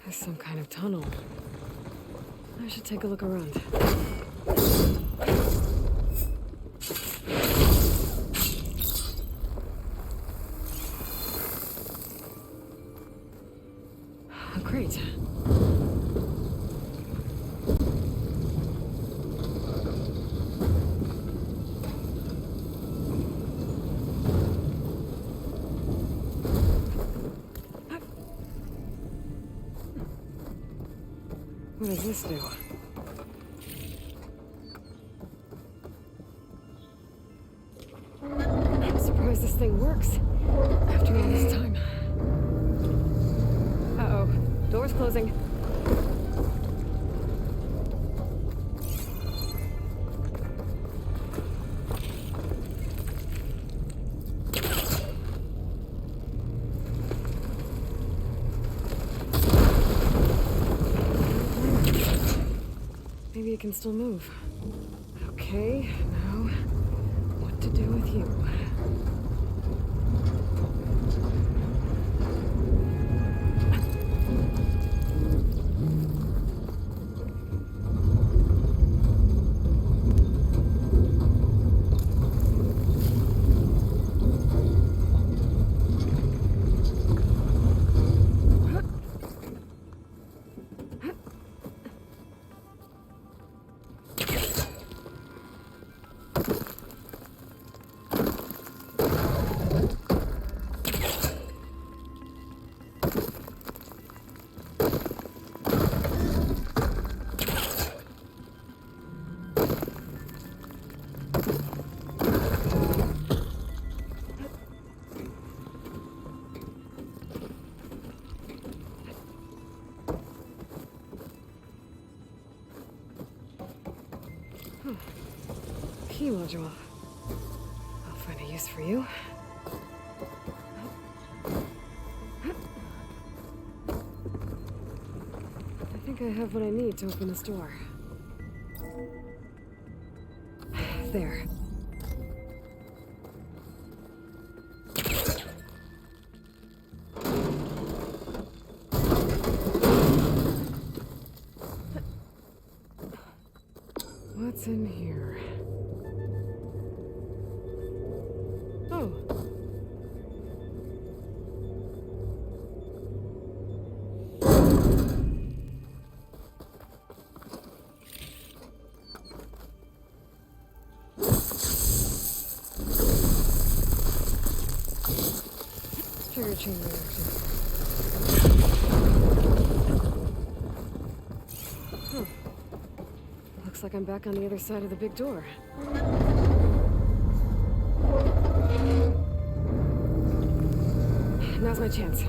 There's some kind of tunnel. I should take a look around. Oh, great. What does this do? I'm surprised this thing works after all this time. Uh-oh. Door's closing. Maybe it can still move. Okay, now what to do with you? Key module. I'll find a use for you. I think I have what I need to open this door. There. What's in here? Oh. Trigger chain reaction. Huh. Looks like I'm back on the other side of the big door. Now's my chance.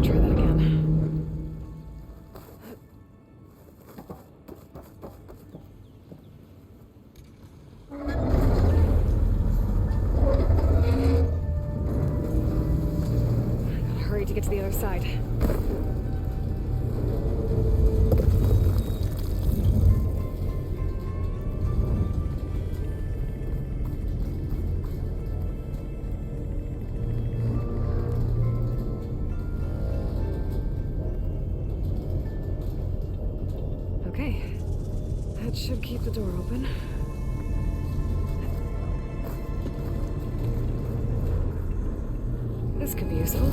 Try that again. Gotta hurry to get to the other side. Okay, that should keep the door open. This could be useful.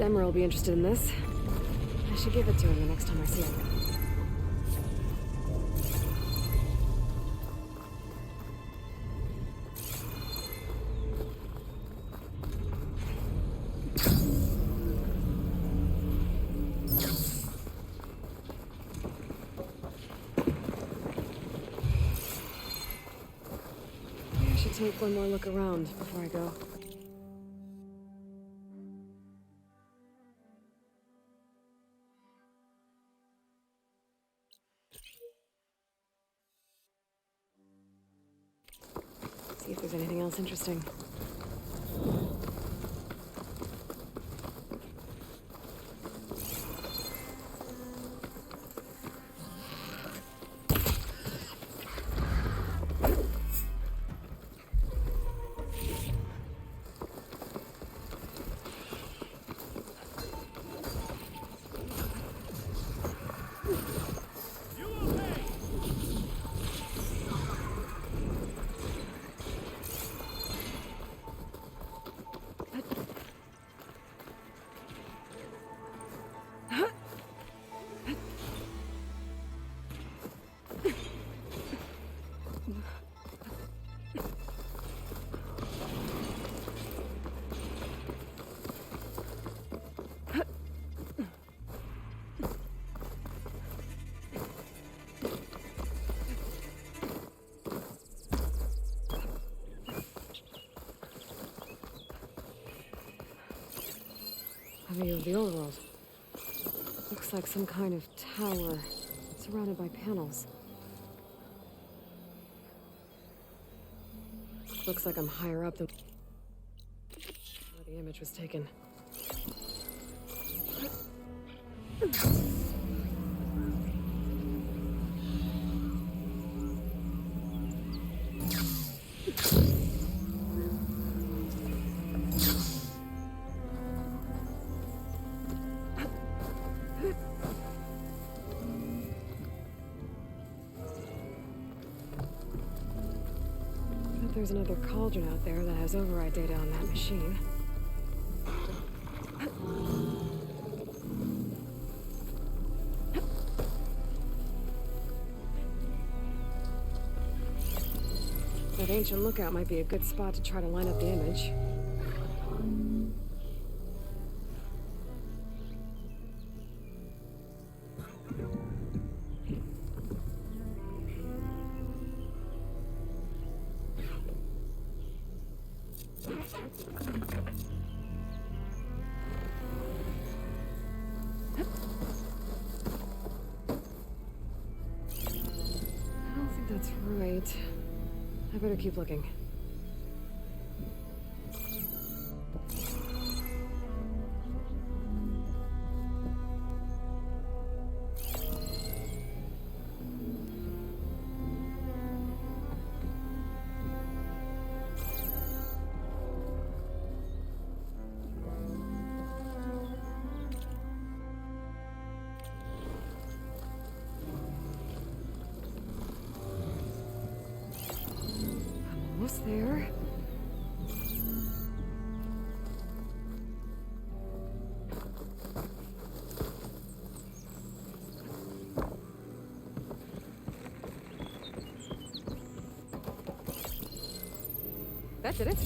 Zemmer will be interested in this. I should give it to him the next time I see him. Maybe I should take one more look around before I go. See if there's anything else interesting. A view of the old world. Looks like some kind of tower, surrounded by panels. Looks like I'm higher up than where the image was taken. There's another cauldron out there that has override data on that machine. That ancient lookout might be a good spot to try to line up the image. I don't think that's right. I better keep looking. Almost there. That did it.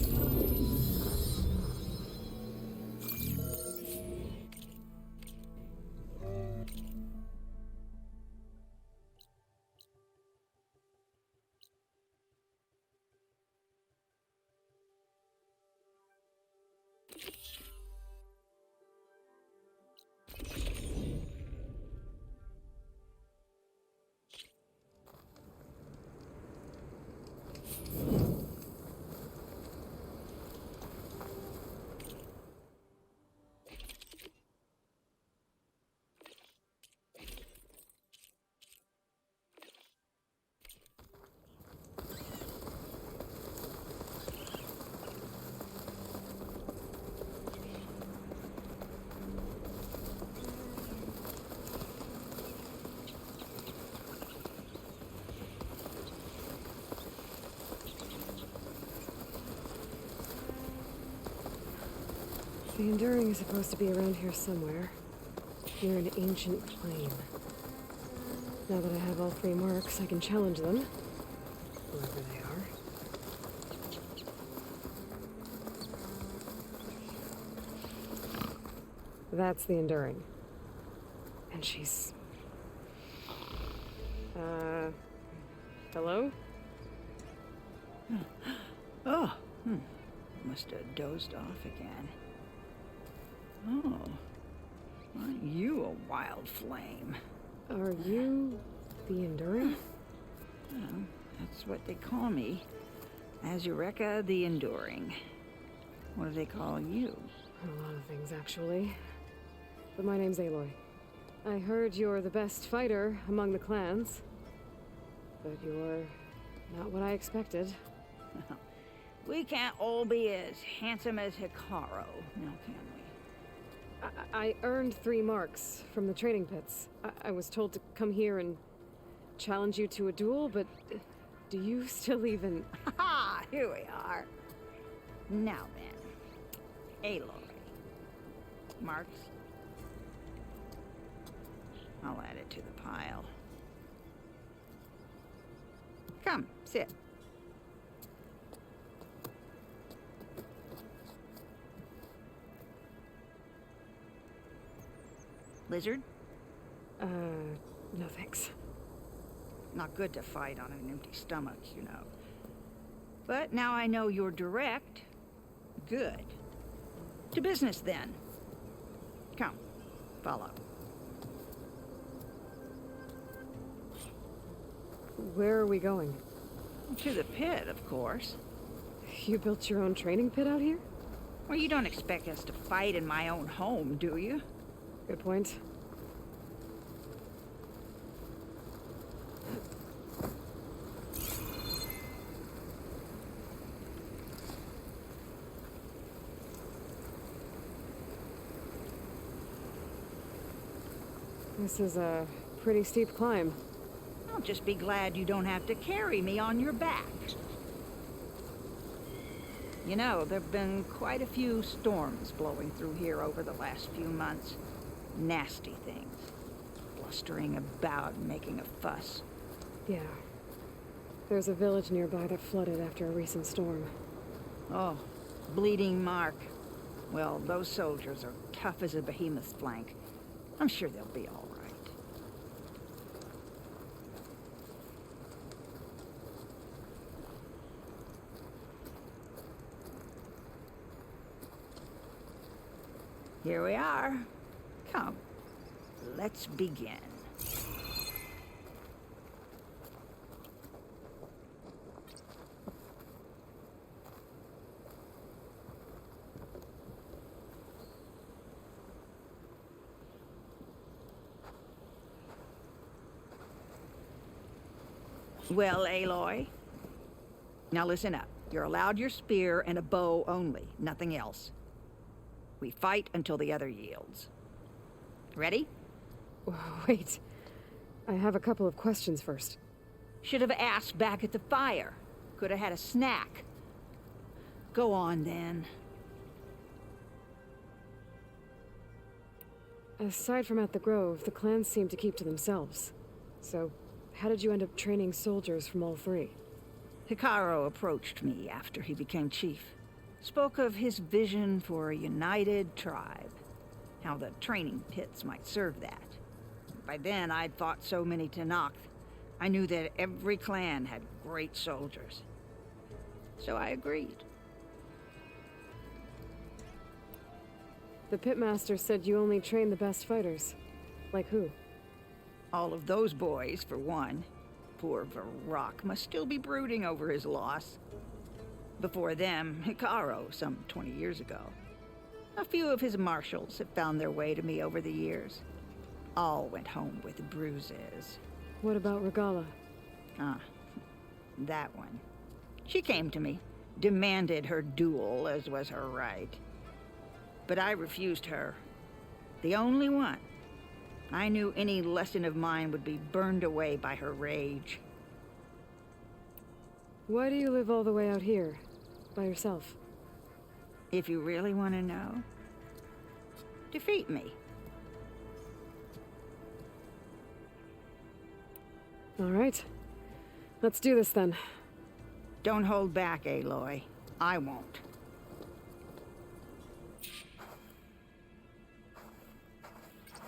The Enduring is supposed to be around here somewhere, near an ancient plane. Now that I have all 3 marks, I can challenge them, whoever they are. That's the Enduring. And she's... hello? Oh, must have dozed off again. Oh, aren't you a wild flame? Are you the Enduring? Well, that's what they call me. Azureka the Enduring. What do they call you? A lot of things, actually. But my name's Aloy. I heard you're the best fighter among the clans. But you're not what I expected. We can't all be as handsome as Hikaru, now can we? I earned 3 marks from the training pits. I was told to come here and challenge you to a duel, but do you still even... Ha! Here we are. Now then, Aloy. Marks? I'll add it to the pile. Come, sit. Lizard? No thanks. Not good to fight on an empty stomach, you know. But now I know you're direct. Good. To business, then. Come, follow. Where are we going? To the pit, of course. You built your own training pit out here? Well, you don't expect us to fight in my own home, do you? Good point. This is a pretty steep climb. I'll just be glad you don't have to carry me on your back. You know, there've been quite a few storms blowing through here over the last few months. Nasty things. Blustering about and making a fuss. Yeah. There's a village nearby that flooded after a recent storm. Oh, Bleeding Mark. Well, those soldiers are tough as a behemoth's flank. I'm sure they'll be all right. Here we are. Come, let's begin. Well, Aloy, now listen up. You're allowed your spear and a bow only, nothing else. We fight until the other yields. Ready? Wait. I have a couple of questions first. Should have asked back at the fire. Could have had a snack. Go on, then. Aside from at the Grove, the clans seem to keep to themselves. So, how did you end up training soldiers from all 3? Hikaru approached me after he became chief. Spoke of his vision for a united tribe. How the training pits might serve that. By then, I'd fought so many Tenakth. I knew that every clan had great soldiers. So I agreed. The pitmaster said you only train the best fighters. Like who? All of those boys, for one. Poor Varl must still be brooding over his loss. Before them, Hikaru, some 20 years ago. A few of his marshals have found their way to me over the years. All went home with bruises. What about Regala? Ah, that one. She came to me, demanded her duel, as was her right. But I refused her. The only one. I knew any lesson of mine would be burned away by her rage. Why do you live all the way out here? By yourself? If you really want to know, defeat me. All right. Let's do this then. Don't hold back, Aloy. I won't.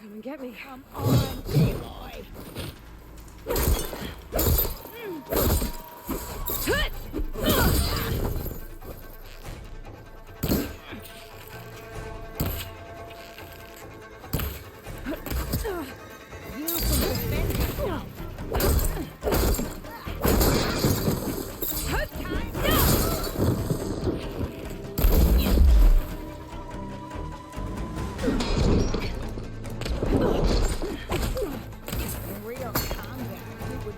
Come and get me. Come on, Aloy. You can defend yourself. Real combat, you would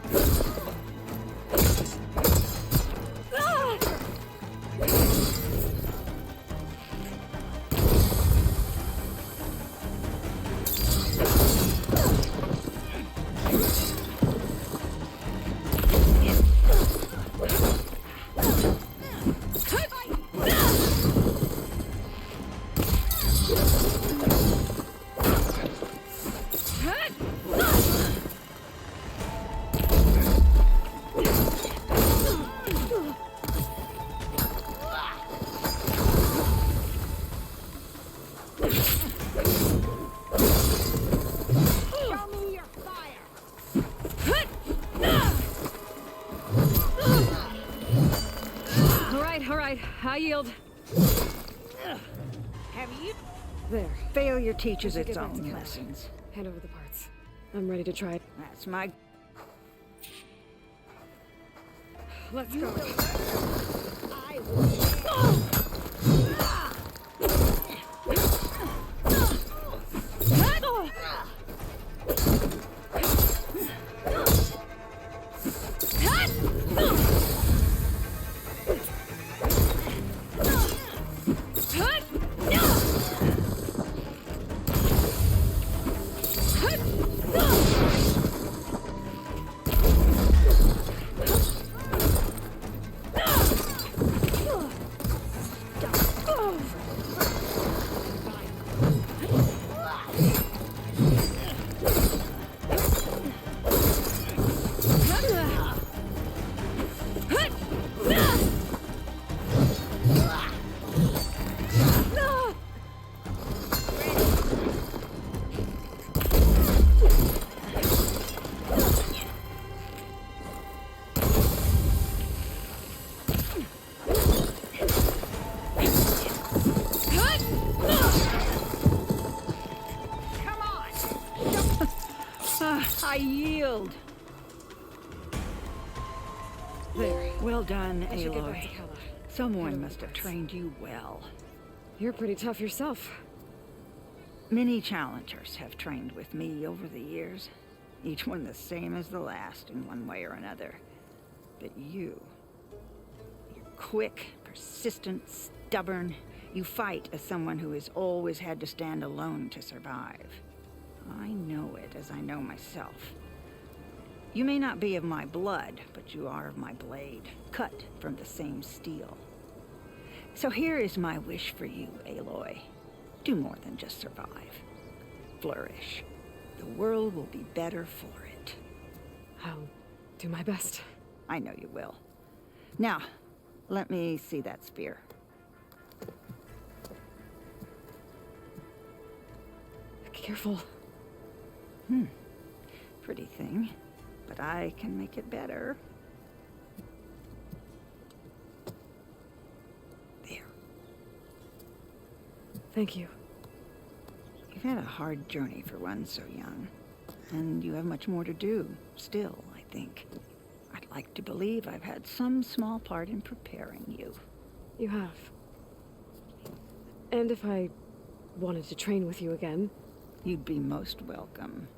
All right. I yield. have you? There. Failure teaches I should its get back to own class. lessons. Hand over the parts. I'm ready to try it. That's my... Let's go. I will... I yield. There. Well done, I should get back Aloy. to Kala. Someone must have trained you well. You're pretty tough yourself. Many challengers have trained with me over the years, each one the same as the last in one way or another. But you're quick, persistent, stubborn. You fight as someone who has always had to stand alone to survive. I know it as I know myself. You may not be of my blood, but you are of my blade, cut from the same steel. So here is my wish for you, Aloy. Do more than just survive. Flourish. The world will be better for it. I'll do my best. I know you will. Now, let me see that spear. Careful. Pretty thing, but I can make it better. There. Thank you. You've had a hard journey for one so young, and you have much more to do, still, I think. I'd like to believe I've had some small part in preparing you. You have. And if I wanted to train with you again, You'd be most welcome.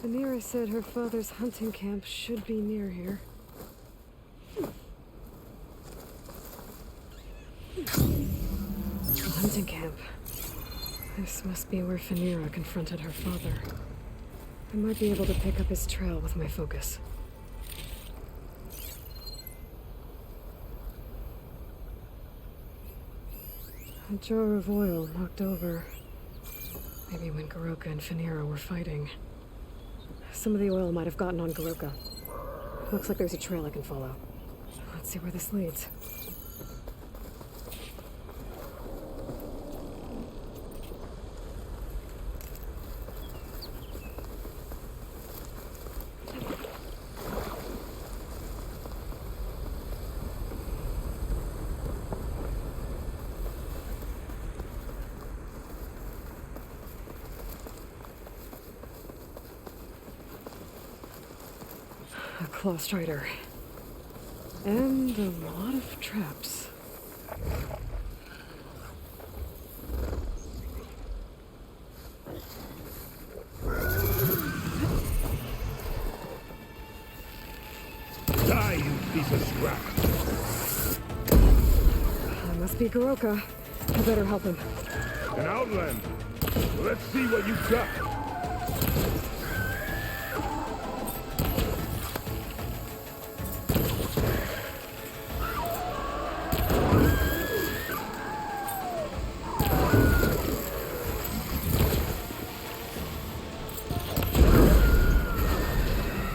Phaneira said her father's hunting camp should be near here. A hunting camp. This must be where Phaneira confronted her father. I might be able to pick up his trail with my focus. A jar of oil knocked over. Maybe when Garoka and Phaneira were fighting. Some of the oil might have gotten on Garoka. Looks like there's a trail I can follow. Let's see where this leads. A claw strider. And a lot of traps. Die, you piece of scrap! That must be Garoka. I better help him. An outlander. Let's see what you got.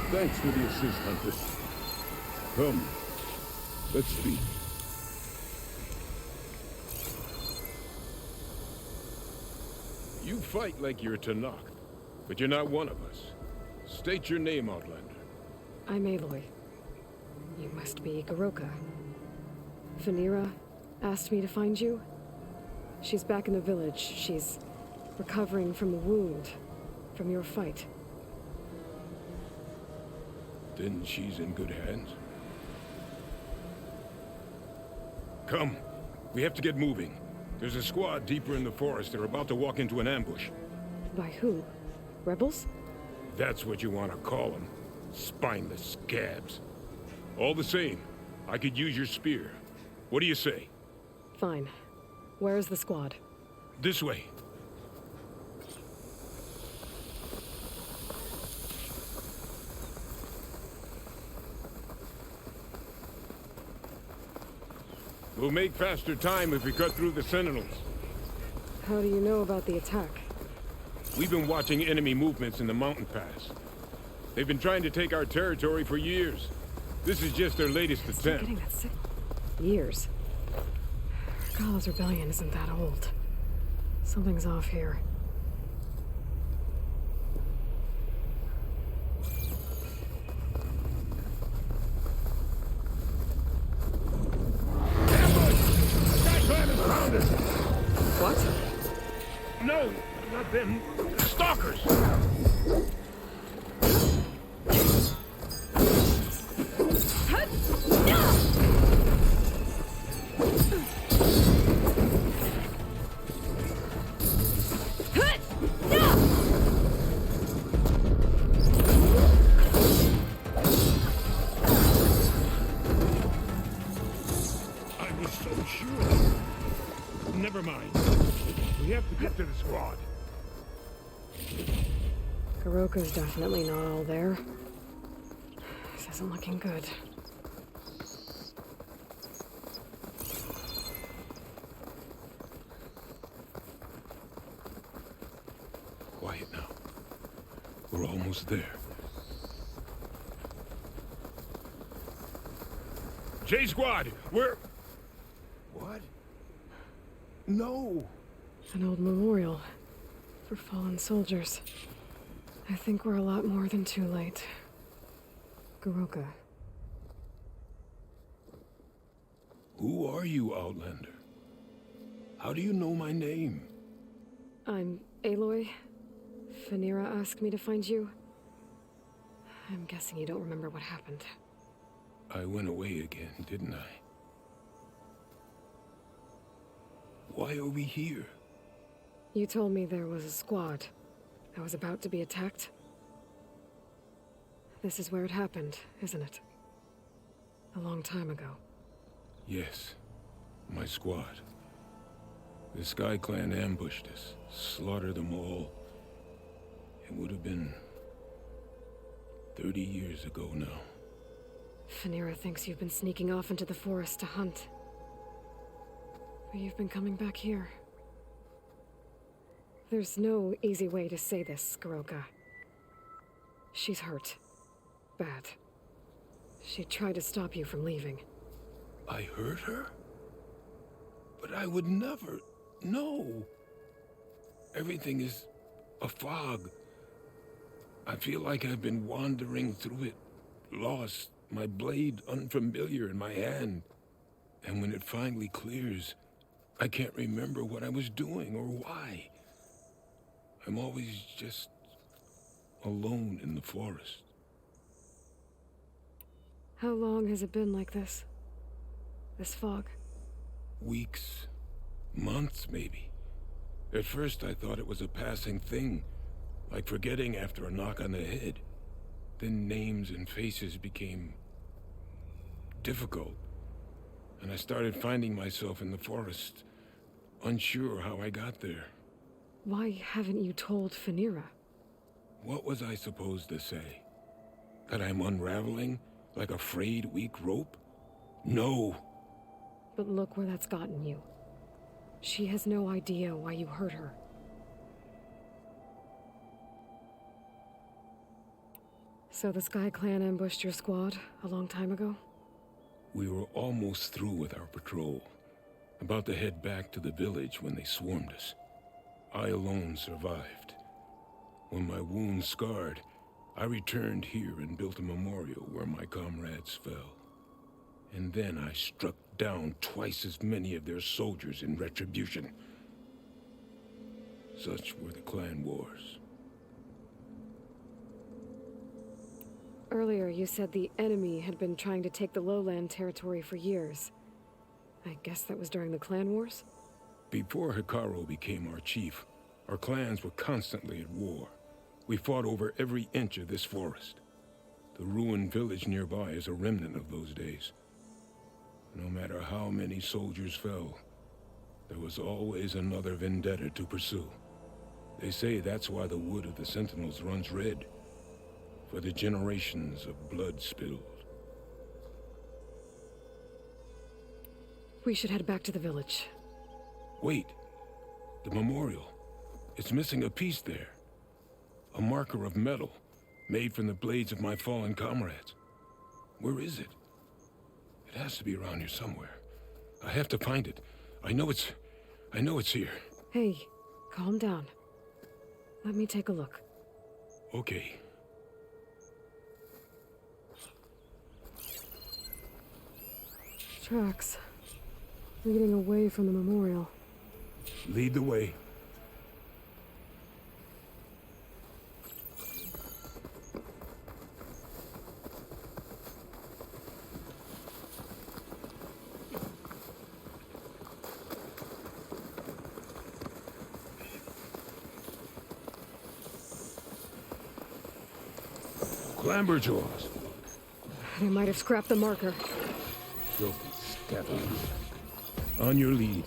Thanks for the assist, Hunter. Come, let's speak. You fight like you're Tanakh, but you're not one of us. State your name, Outlander. I'm Aloy. You must be Garoka. Phaneira asked me to find you. She's back in the village. She's recovering from the wound from your fight. Then she's in good hands. Come, we have to get moving. There's a squad deeper in the forest. They're about to walk into an ambush. By who? Rebels? That's what you want to call them. Spineless scabs. All the same, I could use your spear. What do you say? Fine. Where is the squad? This way. We'll make faster time if we cut through the sentinels. How do you know about the attack? We've been watching enemy movements in the mountain pass. They've been trying to take our territory for years. This is just their latest attempt. Getting that sick. Years. Gala's rebellion isn't that old. Something's off here. What? No, not them. Stalkers! I was so sure. Never mind. We have to get to the squad. Garoka's definitely not all there. This isn't looking good. Quiet now. We're almost there. J Squad, we're... What? No! An old memorial for fallen soldiers. I think we're a lot more than too late. Garoka. Who are you, Outlander? How do you know my name? I'm Aloy. Phaneira asked me to find you. I'm guessing you don't remember what happened. I went away again, didn't I? Why are we here? You told me there was a squad. I was about to be attacked. This is where it happened, isn't it? A long time ago. Yes. My squad. The Sky Clan ambushed us, slaughtered them all. It would have been 30 years ago now. Fenira thinks you've been sneaking off into the forest to hunt. But you've been coming back here. There's no easy way to say this, Garoka. She's hurt. Bad. She tried to stop you from leaving. I hurt her? But I would never... No. Everything is a fog. I feel like I've been wandering through it, lost, my blade unfamiliar in my hand. And when it finally clears, I can't remember what I was doing or why. I'm always just alone in the forest. How long has it been like this? This fog? Weeks, months maybe. At first I thought it was a passing thing, like forgetting after a knock on the head. Then names and faces became difficult, and I started finding myself in the forest, unsure how I got there. Why haven't you told Fenira? What was I supposed to say? That I'm unraveling, like a frayed, weak rope? No. But look where that's gotten you. She has no idea why you hurt her. So the Sky Clan ambushed your squad a long time ago? We were almost through with our patrol, about to head back to the village when they swarmed us. I alone survived. When my wounds scarred, I returned here and built a memorial where my comrades fell. And then I struck down twice as many of their soldiers in retribution. Such were the clan wars. Earlier, you said the enemy had been trying to take the lowland territory for years. I guess that was during the clan wars? Before Hikaru became our chief, our clans were constantly at war. We fought over every inch of this forest. The ruined village nearby is a remnant of those days. No matter how many soldiers fell, there was always another vendetta to pursue. They say that's why the wood of the Sentinels runs red, for the generations of blood spilled. We should head back to the village. Wait, the memorial. It's missing a piece there. A marker of metal, made from the blades of my fallen comrades. Where is it? It has to be around here somewhere. I have to find it. I know it's here. Hey, calm down. Let me take a look. Okay. Tracks. Leading away from the memorial. Lead the way. Clamberjaws. They might have scrapped the marker. Filthy scavengers. On your lead.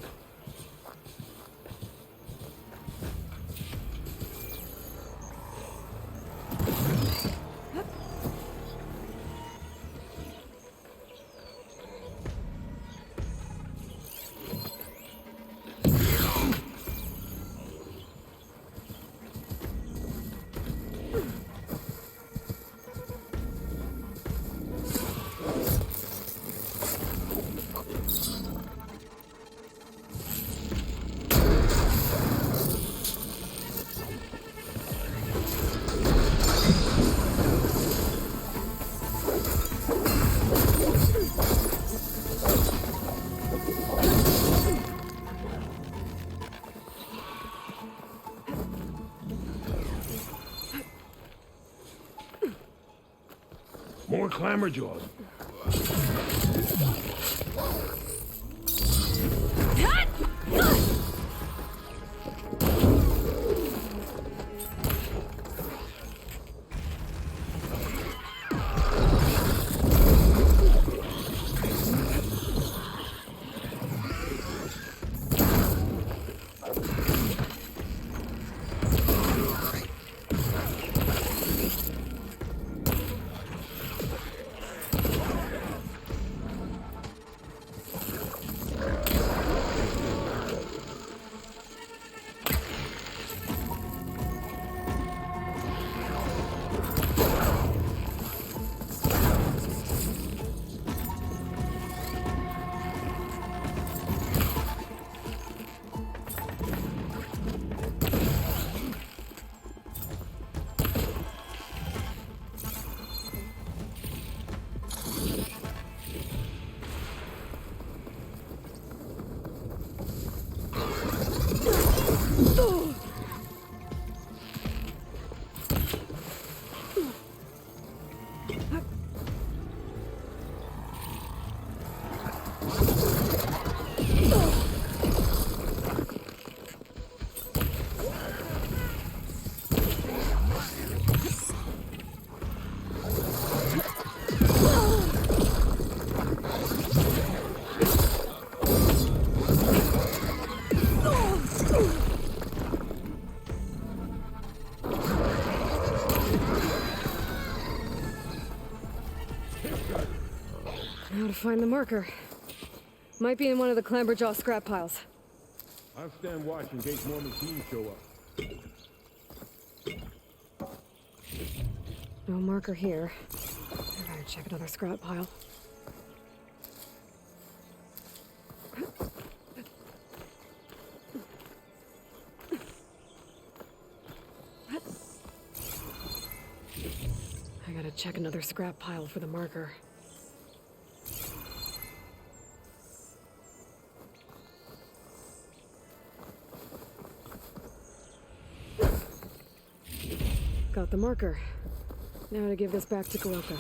More clamberjaws. Now to find the marker. Might be in one of the Clamberjaw scrap piles. I'll stand watch in case more machines show up. No marker here. I better check another scrap pile. I gotta check another scrap pile for the marker. Got the marker. Now to give this back to Garoka.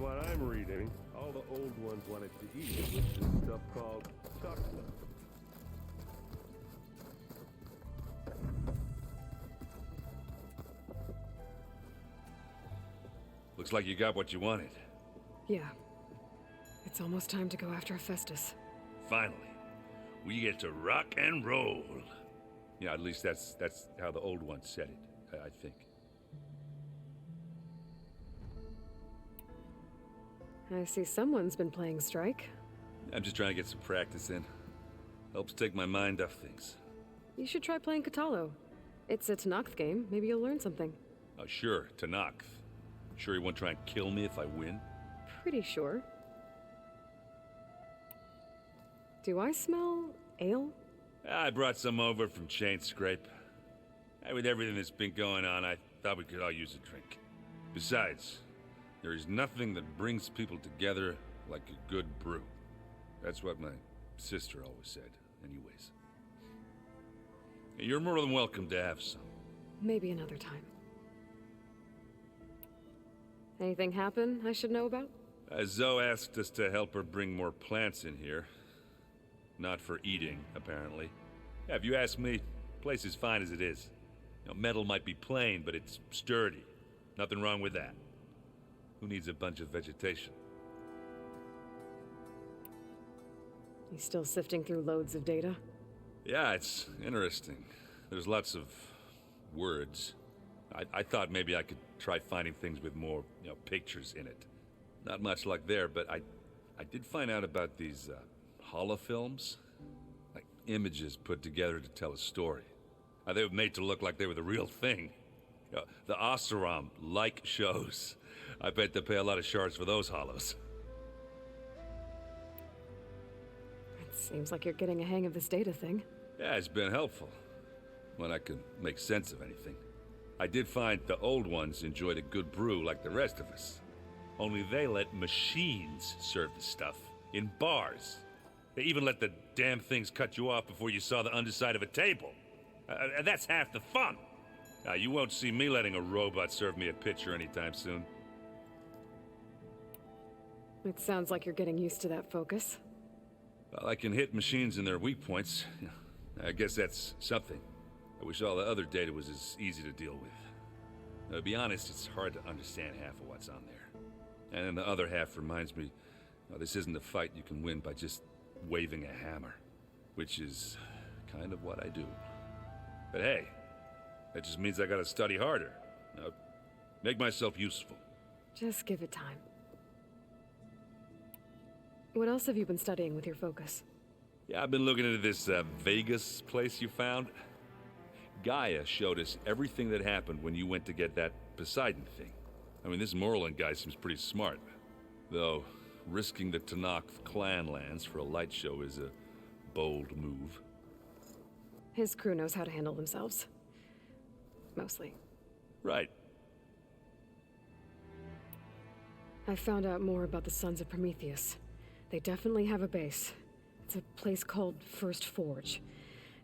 what I'm reading, all the old ones wanted to eat was this stuff called chocolate. Looks like you got what you wanted. Yeah. It's almost time to go after Hephaestus. Finally. We get to rock and roll. Yeah, at least that's how the old ones said it, I think. I see someone's been playing Strike. I'm just trying to get some practice in. Helps take my mind off things. You should try playing Katalo. It's a Tanakh game. Maybe you'll learn something. Oh, sure, Tanakh. Sure he won't try and kill me if I win? Pretty sure. Do I smell ale? I brought some over from Chain Scrape. With everything that's been going on, I thought we could all use a drink. Besides, there is nothing that brings people together like a good brew. That's what my sister always said, anyways. You're more than welcome to have some. Maybe another time. Anything happen I should know about? Zoe asked us to help her bring more plants in here. Not for eating, apparently. Yeah, if you ask me, the place is fine as it is. You know, metal might be plain, but it's sturdy. Nothing wrong with that. Who needs a bunch of vegetation? You still sifting through loads of data? Yeah, it's interesting. There's lots of words. I thought maybe I could try finding things with more, pictures in it. Not much luck there, but I did find out about these holofilms. Like images put together to tell a story. They were made to look like they were the real thing. The Oseram like shows. I bet they pay a lot of shards for those hollows. It seems like you're getting a hang of this data thing. Yeah, it's been helpful. When I could make sense of anything. I did find the old ones enjoyed a good brew like the rest of us. Only they let machines serve the stuff in bars. They even let the damn things cut you off before you saw the underside of a table. That's half the fun. You won't see me letting a robot serve me a pitcher anytime soon. It sounds like you're getting used to that focus. Well, I can hit machines in their weak points. I guess that's something. I wish all the other data was as easy to deal with. To be honest, it's hard to understand half of what's on there. And then the other half reminds me, this isn't a fight you can win by just waving a hammer. Which is kind of what I do. But hey, that just means I gotta study harder. Make myself useful. Just give it time. What else have you been studying with your focus? Yeah, I've been looking into this Vegas place you found. Gaia showed us everything that happened when you went to get that Poseidon thing. I mean, this Merlin guy seems pretty smart. Though, risking the Tanakh clan lands for a light show is a bold move. His crew knows how to handle themselves. Mostly. Right. I found out more about the Sons of Prometheus. They definitely have a base. It's a place called First Forge.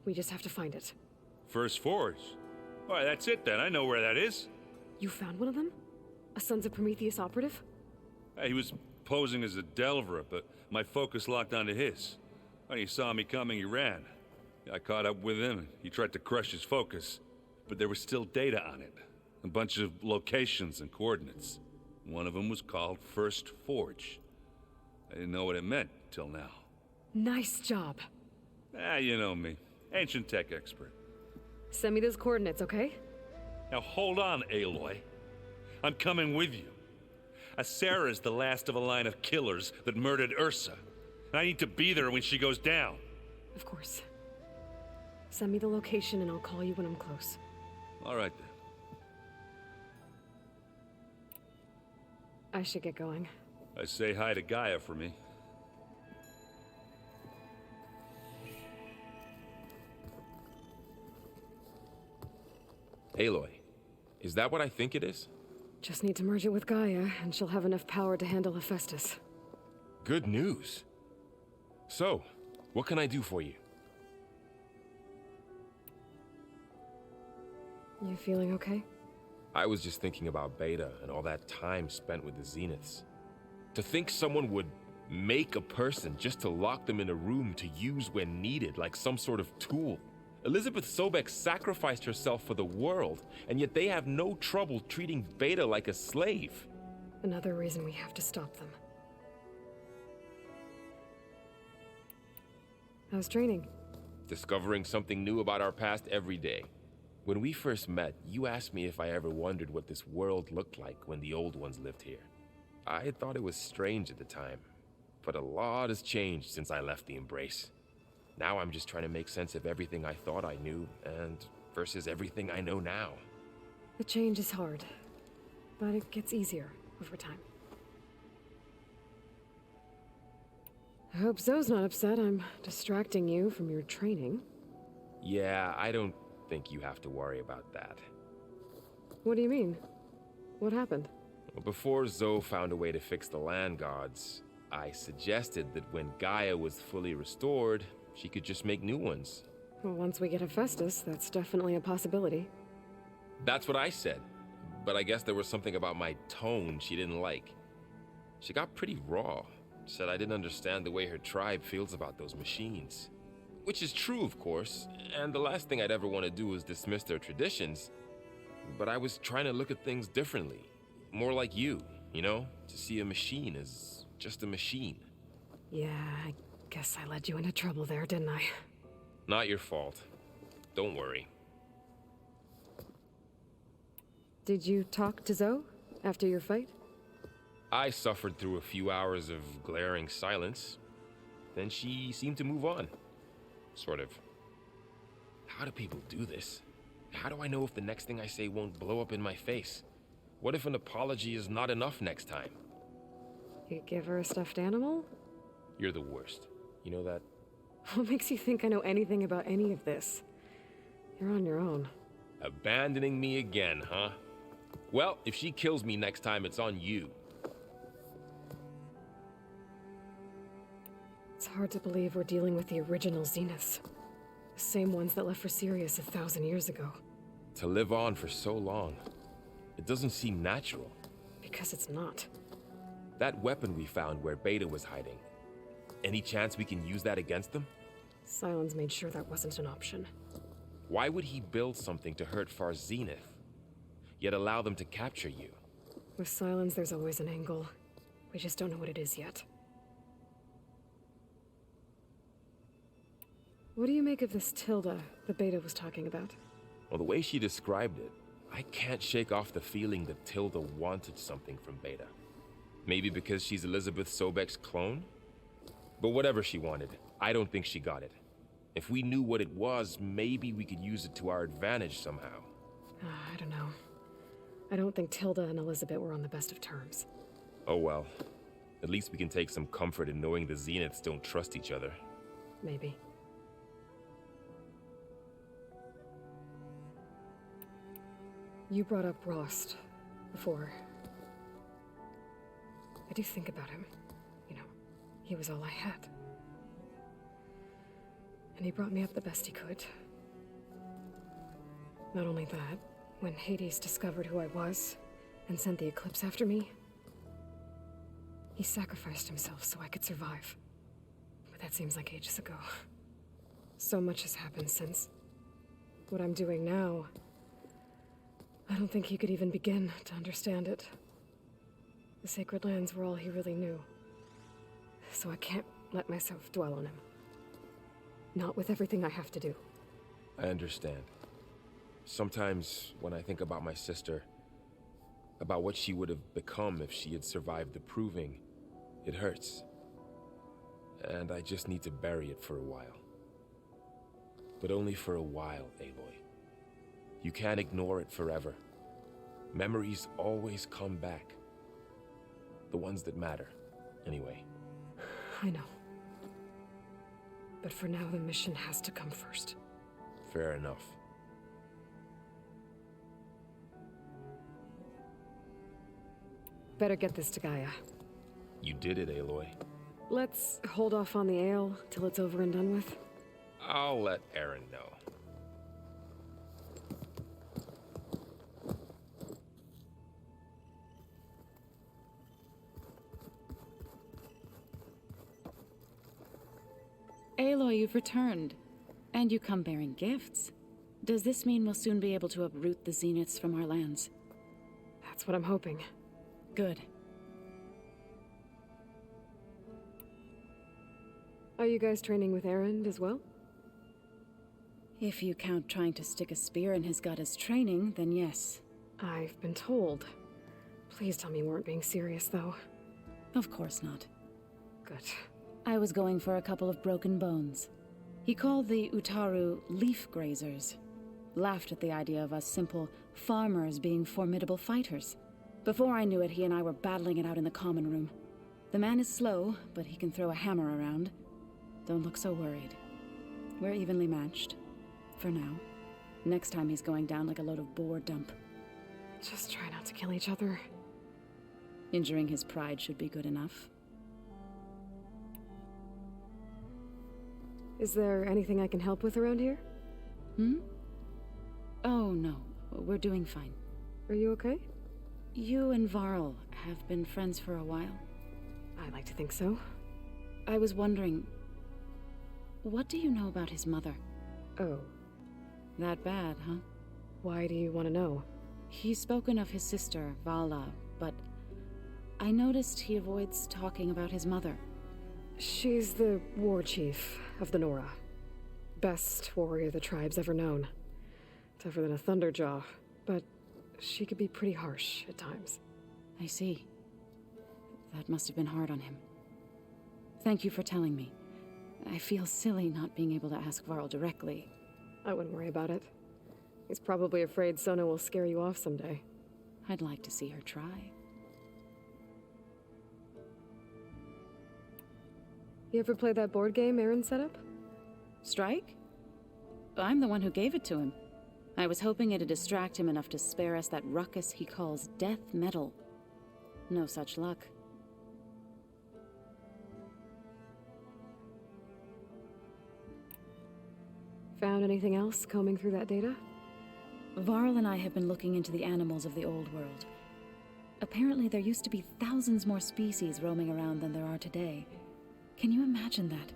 We just have to find it. First Forge? All right, that's it then. I know where that is. You found one of them? A Sons of Prometheus operative? He was posing as a Delver, but my focus locked onto his. When he saw me coming, he ran. I caught up with him, and he tried to crush his focus. But there was still data on it. A bunch of locations and coordinates. One of them was called First Forge. I didn't know what it meant till now. Nice job. You know me. Ancient tech expert. Send me those coordinates, okay? Now hold on, Aloy. I'm coming with you. Asera's the last of a line of killers that murdered Ursa. And I need to be there when she goes down. Of course. Send me the location and I'll call you when I'm close. All right then. I should get going. Say hi to Gaia for me. Aloy, is that what I think it is? Just need to merge it with Gaia, and she'll have enough power to handle Hephaestus. Good news. So, what can I do for you? You feeling okay? I was just thinking about Beta and all that time spent with the Zeniths. To think someone would make a person just to lock them in a room to use when needed, like some sort of tool. Elizabeth Sobek sacrificed herself for the world, and yet they have no trouble treating Beta like a slave. Another reason we have to stop them. How's training? Discovering something new about our past every day. When we first met, you asked me if I ever wondered what this world looked like when the old ones lived here. I thought it was strange at the time, but a lot has changed since I left the Embrace. Now I'm just trying to make sense of everything I thought I knew, and versus everything I know now. The change is hard, but it gets easier over time. I hope Zoe's not upset I'm distracting you from your training. Yeah, I don't think you have to worry about that. What do you mean? What happened? Well, before Zoe found a way to fix the land gods, I suggested that when Gaia was fully restored, she could just make new ones. Well, once we get Hephaestus, that's definitely a possibility. That's what I said, but I guess there was something about my tone she didn't like. She got pretty raw, said I didn't understand the way her tribe feels about those machines. Which is true, of course, and the last thing I'd ever want to do is dismiss their traditions. But I was trying to look at things differently. More like you know? To see a machine as just a machine. Yeah, I guess I led you into trouble there, didn't I? Not your fault. Don't worry. Did you talk to Zoe after your fight? I suffered through a few hours of glaring silence. Then she seemed to move on. Sort of. How do people do this? How do I know if the next thing I say won't blow up in my face? What if an apology is not enough next time? You give her a stuffed animal? You're the worst. You know that? What makes you think I know anything about any of this? You're on your own. Abandoning me again, huh? Well, if she kills me next time, it's on you. It's hard to believe we're dealing with the original Zeniths. The same ones that left for Sirius 1,000 years ago. To live on for so long, it doesn't seem natural. Because it's not. That weapon we found where Beta was hiding. Any chance we can use that against them? Sylens made sure that wasn't an option. Why would he build something to hurt Far Zenith, yet allow them to capture you? With Sylens, there's always an angle. We just don't know what it is yet. What do you make of this Tilda the Beta was talking about? Well, the way she described it, I can't shake off the feeling that Tilda wanted something from Beta. Maybe because she's Elizabeth Sobek's clone? But whatever she wanted, I don't think she got it. If we knew what it was, maybe we could use it to our advantage somehow. I don't know. I don't think Tilda and Elizabeth were on the best of terms. Oh well. At least we can take some comfort in knowing the Zeniths don't trust each other. Maybe. You brought up Rost before. I do think about him. You know, he was all I had. And he brought me up the best he could. Not only that, when Hades discovered who I was and sent the Eclipse after me, he sacrificed himself so I could survive. But that seems like ages ago. So much has happened since. What I'm doing now, I don't think he could even begin to understand it. The sacred lands were all he really knew. So I can't let myself dwell on him. Not with everything I have to do. I understand. Sometimes when I think about my sister, about what she would have become if she had survived the Proving, it hurts. And I just need to bury it for a while. But only for a while, Aloy. You can't ignore it forever. Memories always come back. The ones that matter, anyway. I know. But for now, the mission has to come first. Fair enough. Better get this to Gaia. You did it, Aloy. Let's hold off on the ale till it's over and done with. I'll let Erend know. Aloy, you've returned. And you come bearing gifts. Does this mean we'll soon be able to uproot the Zeniths from our lands? That's what I'm hoping. Good. Are you guys training with Erend as well? If you count trying to stick a spear in his gut as training, then yes. I've been told. Please tell me you weren't being serious, though. Of course not. Good. I was going for a couple of broken bones. He called the Utaru leaf grazers. Laughed at the idea of us simple farmers being formidable fighters. Before I knew it, he and I were battling it out in the common room. The man is slow, but he can throw a hammer around. Don't look so worried. We're evenly matched. For now. Next time he's going down like a load of boar dump. Just try not to kill each other. Injuring his pride should be good enough. Is there anything I can help with around here? Oh, no. We're doing fine. Are you okay? You and Varl have been friends for a while. I like to think so. I was wondering... what do you know about his mother? Oh. That bad, huh? Why do you want to know? He's spoken of his sister, Vala, but... I noticed he avoids talking about his mother. She's the war chief of the Nora. Best warrior the tribe's ever known. Tougher than a Thunderjaw, but she could be pretty harsh at times. I see. That must have been hard on him. Thank you for telling me. I feel silly not being able to ask Varl directly. I wouldn't worry about it. He's probably afraid Sona will scare you off someday. I'd like to see her try. You ever play that board game Erend set up? Strike? I'm the one who gave it to him. I was hoping it'd distract him enough to spare us that ruckus he calls death metal. No such luck. Found anything else combing through that data? Varl and I have been looking into the animals of the old world. Apparently there used to be thousands more species roaming around than there are today. Can you imagine that?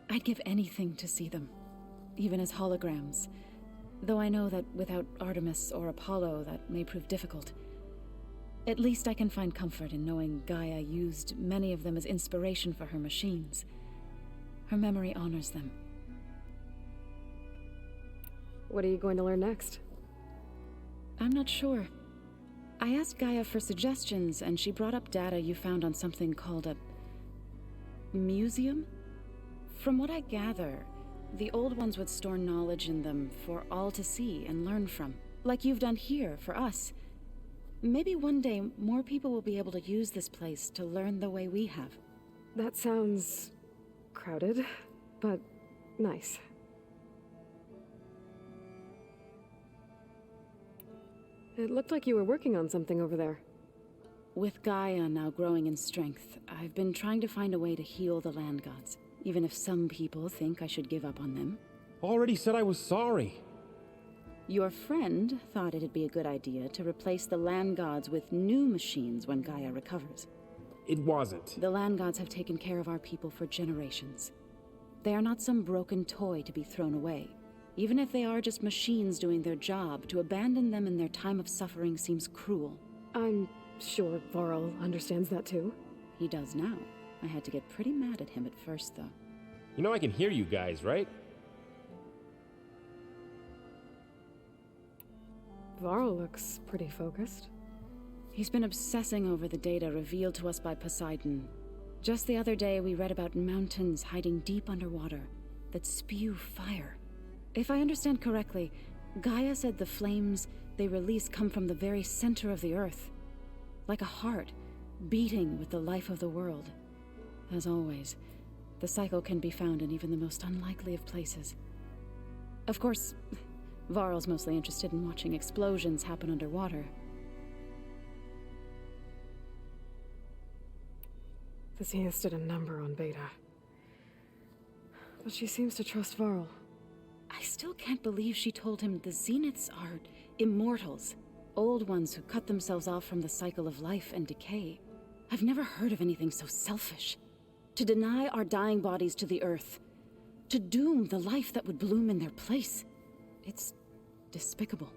I'd give anything to see them, even as holograms. Though I know that without Artemis or Apollo, that may prove difficult. At least I can find comfort in knowing Gaia used many of them as inspiration for her machines. Her memory honors them. What are you going to learn next? I'm not sure. I asked Gaia for suggestions, and she brought up data you found on something called a... museum? From what I gather, the old ones would store knowledge in them for all to see and learn from. Like you've done here for us. Maybe one day more people will be able to use this place to learn the way we have. That sounds... crowded, but nice. It looked like you were working on something over there. With Gaia now growing in strength, I've been trying to find a way to heal the land gods, even if some people think I should give up on them. Already said I was sorry. Your friend thought it'd be a good idea to replace the land gods with new machines when Gaia recovers. It wasn't. The land gods have taken care of our people for generations. They are not some broken toy to be thrown away. Even if they are just machines doing their job, to abandon them in their time of suffering seems cruel. I'm sure Varl understands that too. He does now. I had to get pretty mad at him at first, though. You know I can hear you guys, right? Varl looks pretty focused. He's been obsessing over the data revealed to us by Poseidon. Just the other day, we read about mountains hiding deep underwater that spew fire. If I understand correctly, Gaia said the flames they release come from the very center of the earth. Like a heart, beating with the life of the world. As always, the cycle can be found in even the most unlikely of places. Of course, Varl's mostly interested in watching explosions happen underwater. The Zeniths did a number on Beta. But she seems to trust Varl. I still can't believe she told him the Zeniths are immortals. Old ones who cut themselves off from the cycle of life and decay. I've never heard of anything so selfish. To deny our dying bodies to the earth. To doom the life that would bloom in their place. It's despicable.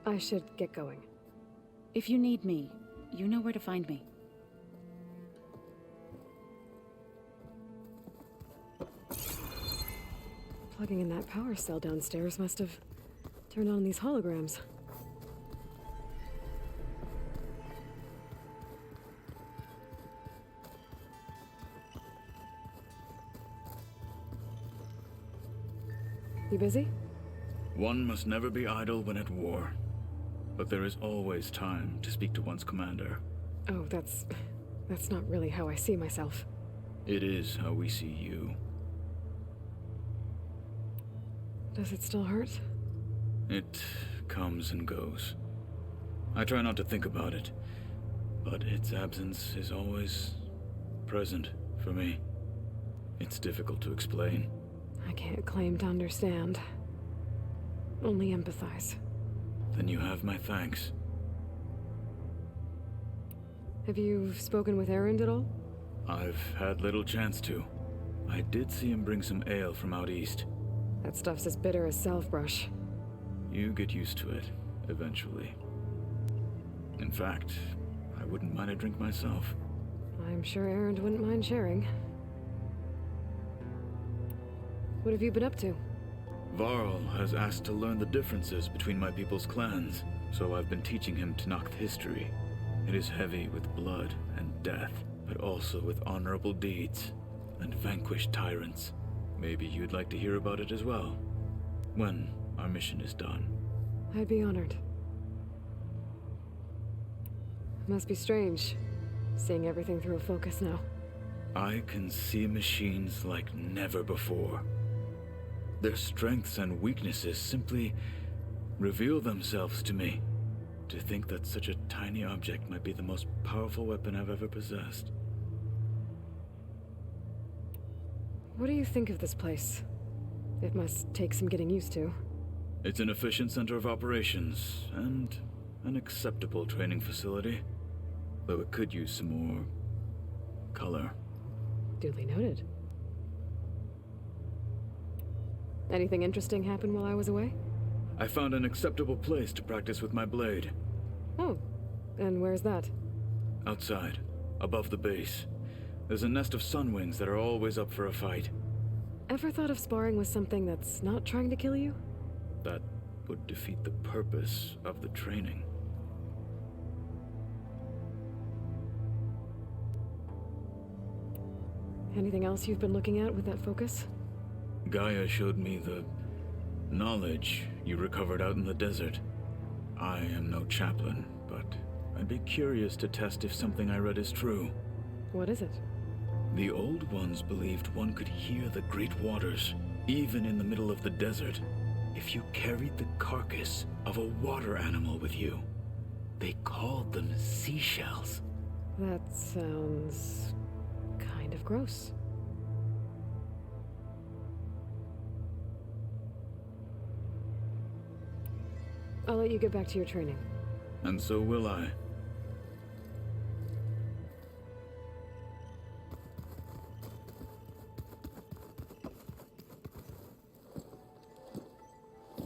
I should get going. If you need me, you know where to find me. Plugging in that power cell downstairs must have turned on these holograms. You busy? One must never be idle when at war. But there is always time to speak to one's commander. Oh, that's not really how I see myself. It is how we see you. Does it still hurt? It comes and goes. I try not to think about it, but its absence is always present for me. It's difficult to explain. I can't claim to understand. Only empathize. Then you have my thanks. Have you spoken with Erend at all? I've had little chance to. I did see him bring some ale from out east. That stuff's as bitter as self-brush. You get used to it, eventually. In fact, I wouldn't mind a drink myself. I'm sure Erend wouldn't mind sharing. What have you been up to? Varl has asked to learn the differences between my people's clans, so I've been teaching him Tenakth history. It is heavy with blood and death, but also with honorable deeds and vanquished tyrants. Maybe you'd like to hear about it as well, when our mission is done. I'd be honored. Must be strange, seeing everything through a focus now. I can see machines like never before. Their strengths and weaknesses simply reveal themselves to me. To think that such a tiny object might be the most powerful weapon I've ever possessed. What do you think of this place? It must take some getting used to. It's an efficient center of operations, and an acceptable training facility. Though it could use some more color. Duly noted. Anything interesting happen while I was away? I found an acceptable place to practice with my blade. Oh, and where's that? Outside, above the base. There's a nest of sunwings that are always up for a fight. Ever thought of sparring with something that's not trying to kill you? That would defeat the purpose of the training. Anything else you've been looking at with that focus? Gaia showed me the knowledge you recovered out in the desert. I am no chaplain, but I'd be curious to test if something I read is true. What is it? The old ones believed one could hear the great waters, even in the middle of the desert, if you carried the carcass of a water animal with you. They called them seashells. That sounds kind of gross. I'll let you get back to your training. And so will I.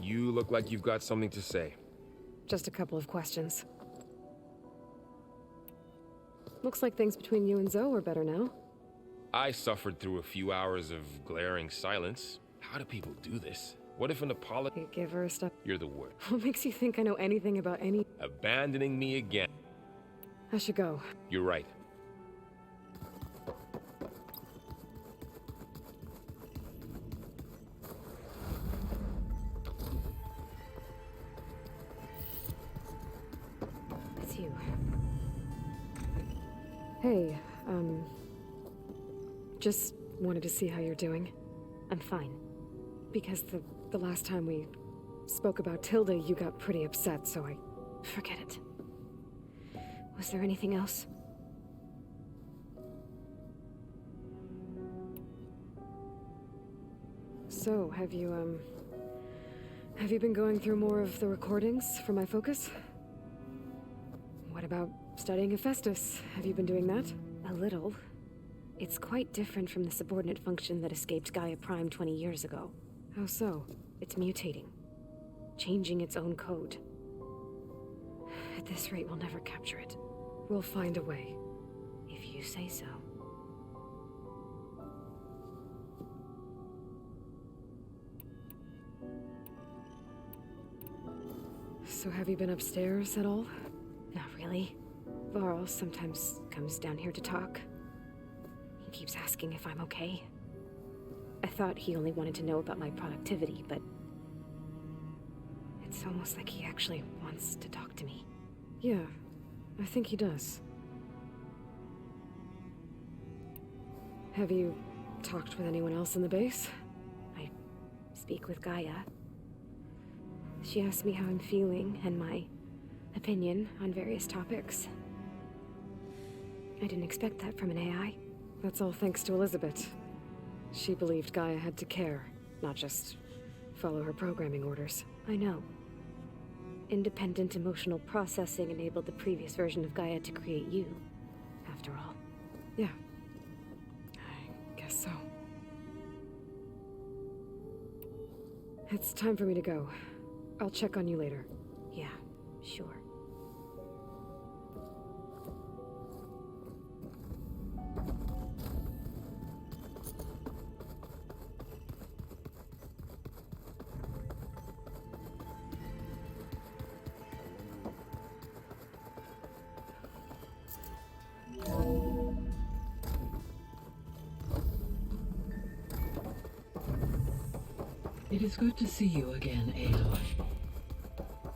You look like you've got something to say. Just a couple of questions. Looks like things between you and Zoe are better now. I suffered through a few hours of glaring silence. How do people do this? What if an apology? You give her a step. You're the word. What makes you think I know anything about any? Abandoning me again. I should go. You're right. It's you. Hey, just wanted to see how you're doing. I'm fine. Because the last time we spoke about Tilda, you got pretty upset, so I... Forget it. Was there anything else? So, have you been going through more of the recordings for my focus? What about studying Hephaestus? Have you been doing that? A little. It's quite different from the subordinate function that escaped Gaia Prime 20 years ago. How so? It's mutating. Changing its own code. At this rate, we'll never capture it. We'll find a way. If you say so. So have you been upstairs at all? Not really. Varl sometimes comes down here to talk. He keeps asking if I'm okay. I thought he only wanted to know about my productivity, but it's almost like he actually wants to talk to me. Yeah, I think he does. Have you talked with anyone else in the base? I speak with Gaia. She asked me how I'm feeling and my opinion on various topics. I didn't expect that from an AI. That's all thanks to Elizabeth. She believed Gaia had to care, not just follow her programming orders. I know. Independent emotional processing enabled the previous version of Gaia to create you, after all. Yeah. I guess so. It's time for me to go. I'll check on you later. Yeah, sure. It is good to see you again, Aloy.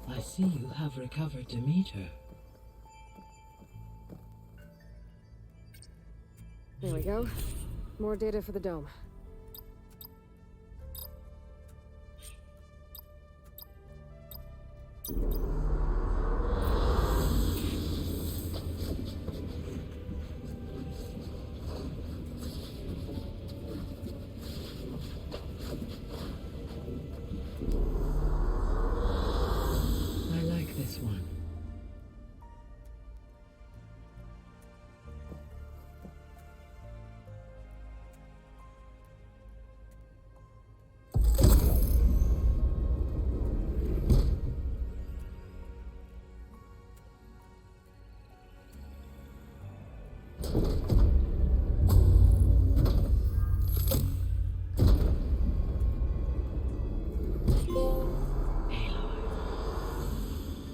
I see you have recovered Demeter. There we go. More data for the dome. This one.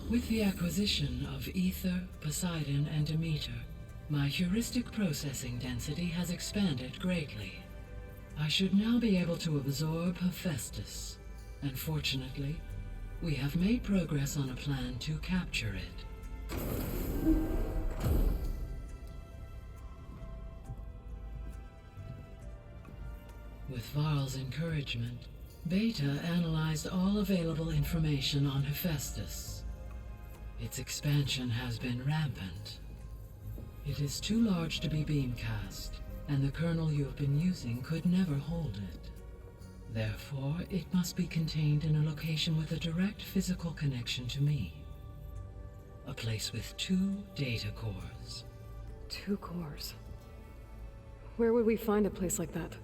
With the acquisition of Ether, Poseidon, and Demeter, my heuristic processing density has expanded greatly. I should now be able to absorb Hephaestus, and fortunately, we have made progress on a plan to capture it. With Varl's encouragement, Beta analyzed all available information on Hephaestus. Its expansion has been rampant. It is too large to be beamcast, and the kernel you have been using could never hold it. Therefore, it must be contained in a location with a direct physical connection to me. A place with 2 data cores. 2 cores? Where would we find a place like that?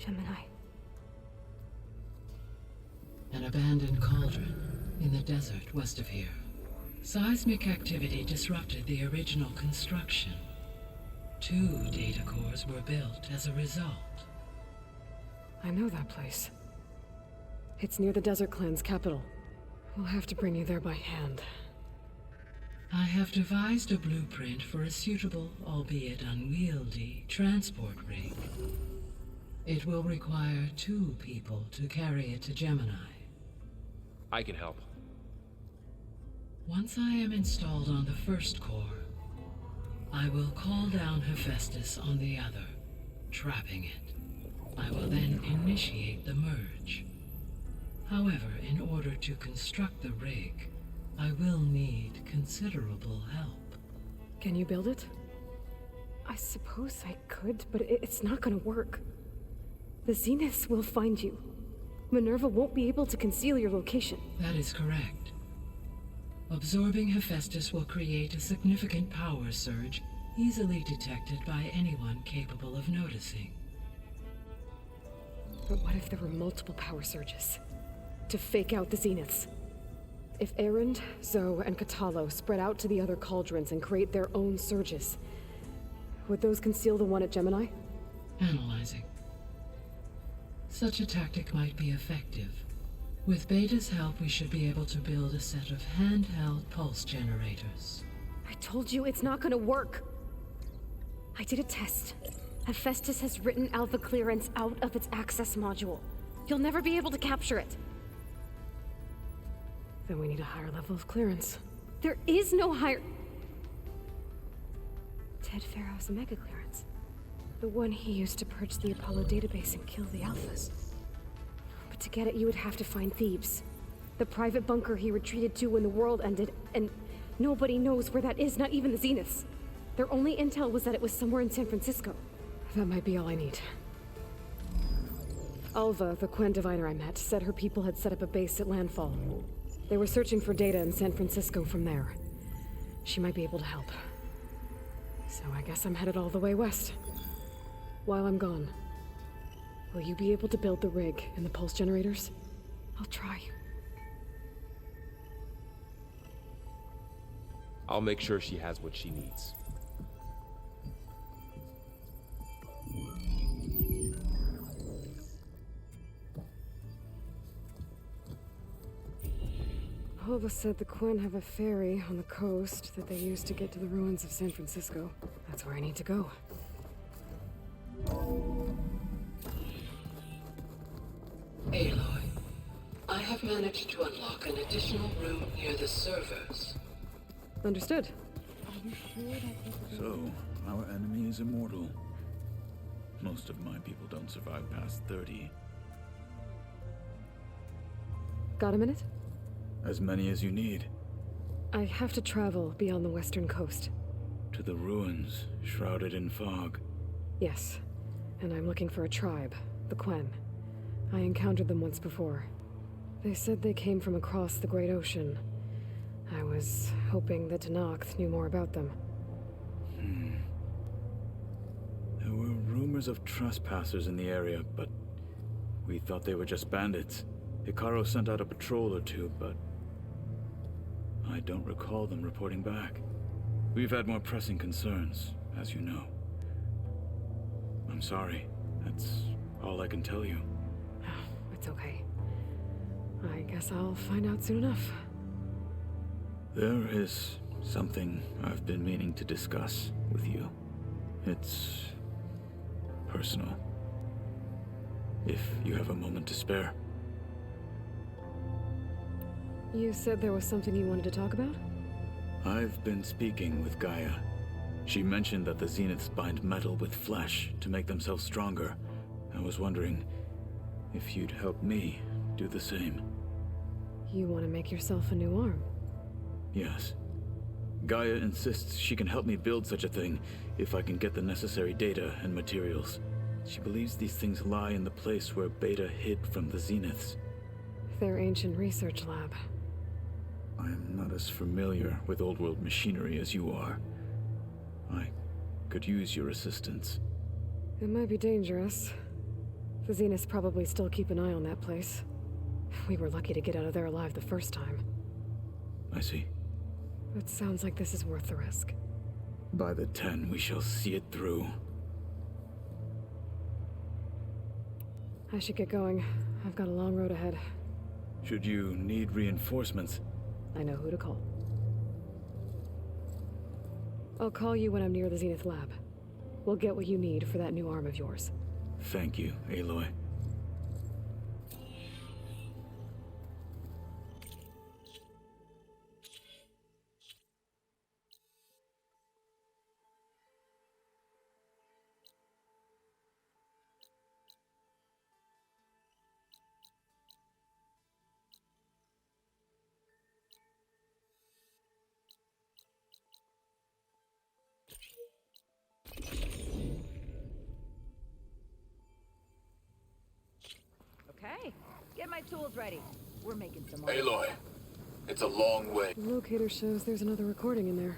Gemini. An abandoned cauldron in the desert west of here. Seismic activity disrupted the original construction. 2 data cores were built as a result. I know that place. It's near the Desert Clan's capital. We'll have to bring you there by hand. I have devised a blueprint for a suitable, albeit unwieldy, transport rig. It will require 2 people to carry it to Gemini. I can help. Once I am installed on the first core, I will call down Hephaestus on the other, trapping it. I will then initiate the merge. However, in order to construct the rig, I will need considerable help. Can you build it? I suppose I could, but it's not gonna work. The Zeniths will find you. Minerva won't be able to conceal your location. That is correct. Absorbing Hephaestus will create a significant power surge easily detected by anyone capable of noticing. But what if there were multiple power surges? To fake out the zeniths? If Erend, Zoe, and Katalo spread out to the other cauldrons and create their own surges, would those conceal the one at Gemini? Analyzing. Such a tactic might be effective. With Beta's help, we should be able to build a set of handheld pulse generators. I told you it's not gonna work. I did a test. Hephaestus has written Alpha clearance out of its access module. You'll never be able to capture it. Then we need a higher level of clearance. There is no higher... Ted Pharaoh's Omega clearance. The one he used to purge the Apollo database and kill the Alphas. But to get it, you would have to find Thebes. The private bunker he retreated to when the world ended, and nobody knows where that is, not even the Zeniths. Their only intel was that it was somewhere in San Francisco. That might be all I need. Alva, the Quen diviner I met, said her people had set up a base at landfall. They were searching for data in San Francisco from there. She might be able to help. So I guess I'm headed all the way west. While I'm gone, will you be able to build the rig and the pulse generators? I'll try. I'll make sure she has what she needs. Alva said the Quen have a ferry on the coast that they use to get to the ruins of San Francisco. That's where I need to go. Aloy, I have managed to unlock an additional room near the servers. Understood. So, our enemy is immortal. Most of my people don't survive past 30. Got a minute? As many as you need. I have to travel beyond the western coast. To the ruins, shrouded in fog. Yes, and I'm looking for a tribe, the Quen. I encountered them once before. They said they came from across the Great Ocean. I was hoping that Tenakth knew more about them. There were rumors of trespassers in the area, but we thought they were just bandits. Hikaru sent out a patrol or two, but I don't recall them reporting back. We've had more pressing concerns, as you know. I'm sorry. That's all I can tell you. It's okay. I guess I'll find out soon enough. There is something I've been meaning to discuss with you. It's personal. If you have a moment to spare. You said there was something you wanted to talk about? I've been speaking with Gaia. She mentioned that the Zeniths bind metal with flesh to make themselves stronger. I was wondering if you'd help me do the same. You want to make yourself a new arm? Yes. Gaia insists she can help me build such a thing if I can get the necessary data and materials. She believes these things lie in the place where Beta hid from the Zeniths. Their ancient research lab. I am not as familiar with old world machinery as you are. I could use your assistance. It might be dangerous. The Zeniths probably still keep an eye on that place. We were lucky to get out of there alive the first time. I see. It sounds like this is worth the risk. By the 10, we shall see it through. I should get going. I've got a long road ahead. Should you need reinforcements? I know who to call. I'll call you when I'm near the Zenith lab. We'll get what you need for that new arm of yours. Thank you, Aloy. Okay, get my tools ready. We're making some more. Aloy, it's a long way. The locator shows there's another recording in there.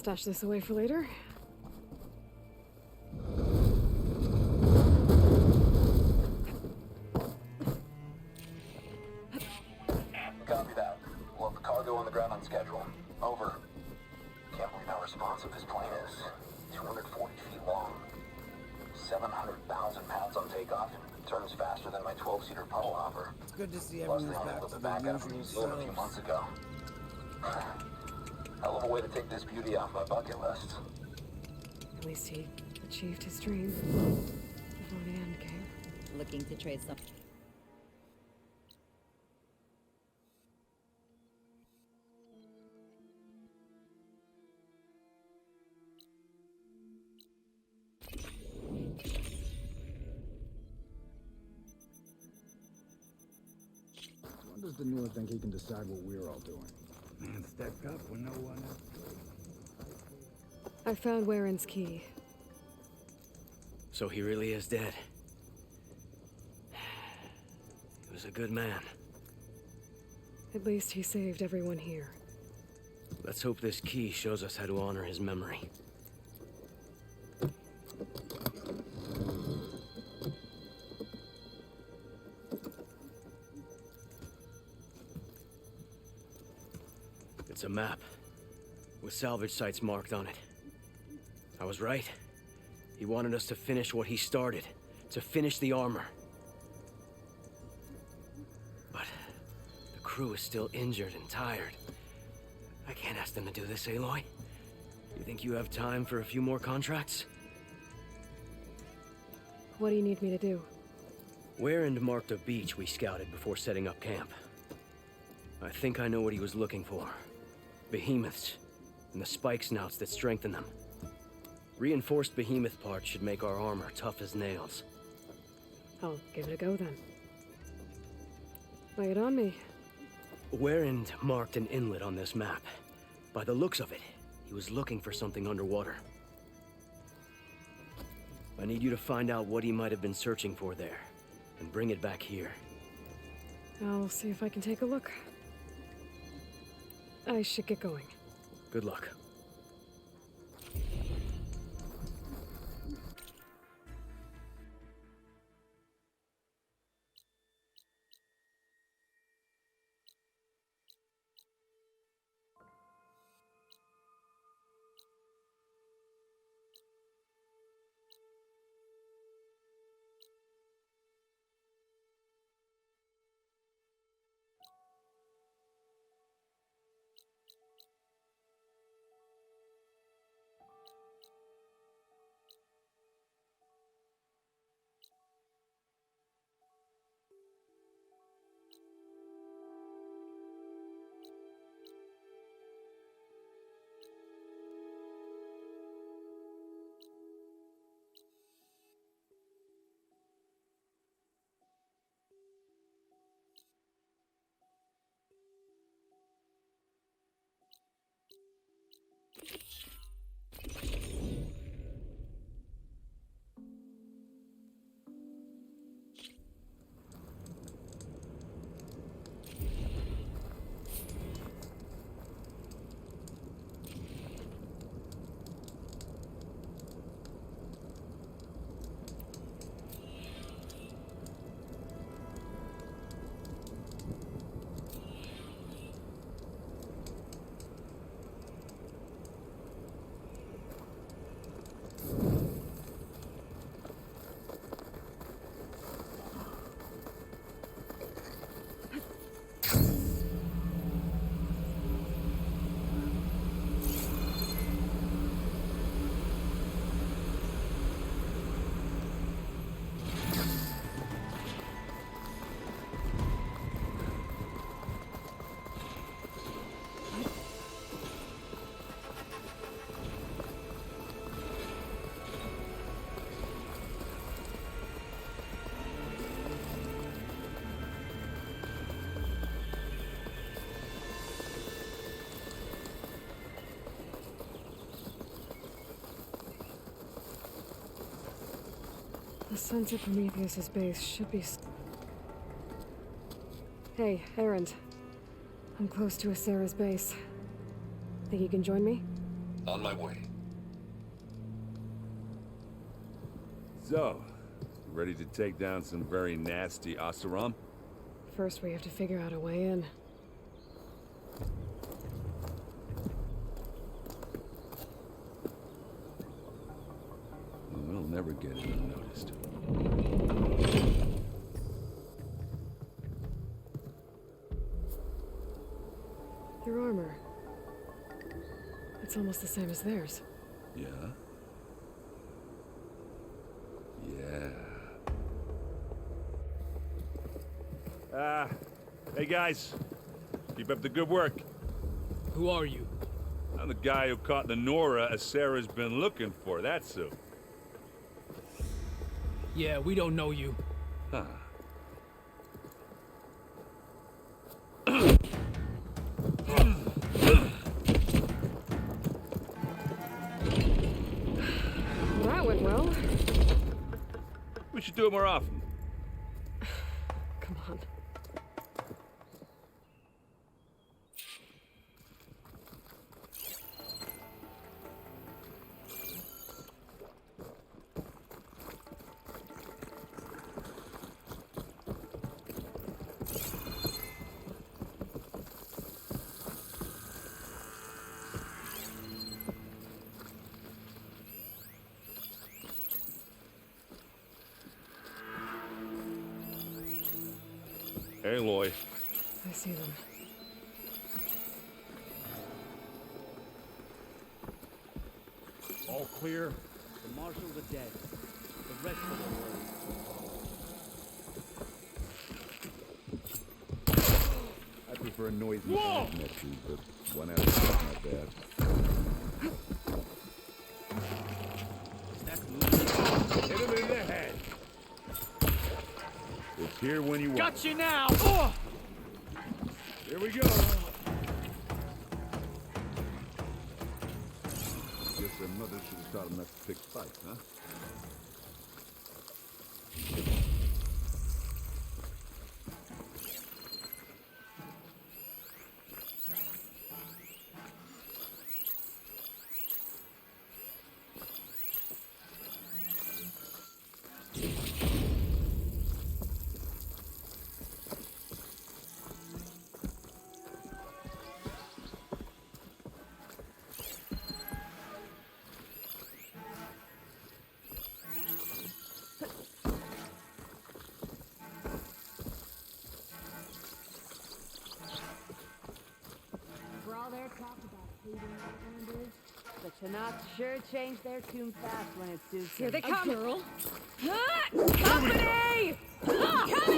Stash this away for later. Copy that. We'll have the cargo on the ground on schedule. Over. Can't believe how responsive this plane is. 240 feet long. 700,000 pounds on takeoff. Turns faster than my 12-seater puddle hopper. It's good to see Plus, everyone's they only back built to it the back out from New usual Zealand a few selves. months ago. Hell of a way to take this beauty off my bucket list. At least he achieved his dream before the end came. Looking to trade some. When does the Newer think he can decide what we're all doing? Man stepped up when no one else could. I found Warren's key. So he really is dead. He was a good man. At least he saved everyone here. Let's hope this key shows us how to honor his memory. It's a map, with salvage sites marked on it. I was right. He wanted us to finish what he started, to finish the armor. But the crew is still injured and tired. I can't ask them to do this, Aloy. You think you have time for a few more contracts? What do you need me to do? Erend marked a beach we scouted before setting up camp. I think I know what he was looking for. Behemoths, and the spike snouts that strengthen them. Reinforced behemoth parts should make our armor tough as nails. I'll give it a go then. Lay it on me. Erend marked an inlet on this map. By the looks of it, he was looking for something underwater. I need you to find out what he might have been searching for there, and bring it back here. I'll see if I can take a look. I should get going. Good luck. The sunset Prometheus's base should be... Hey, Erend. I'm close to Asera's base. Think you can join me? On my way. So, ready to take down some very nasty Oseram? First, we have to figure out a way in. We'll never get it unnoticed. Your armor. It's almost the same as theirs. Yeah? Yeah. Hey guys. Keep up the good work. Who are you? I'm the guy who caught the Nora Asera's been looking for, that's who. Yeah, we don't know you. Huh. That went well. We should do it more often. Come on. Aloy. I see them. All clear. The marshals are dead. The rest of them were. I prefer noisy messy, but one out of two is not bad. Hit him in the head. It's here when you want. Got you now! Oh! Here we go. Guess their mother should have taught them not to pick fights, huh? The Tanakh sure change their tune fast when it suits Here they them. come! A girl? Company! Fight me!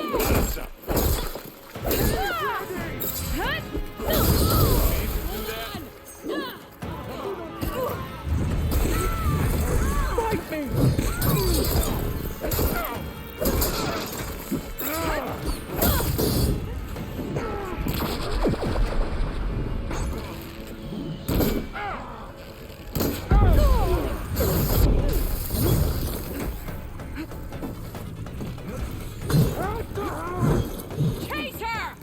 Chase her!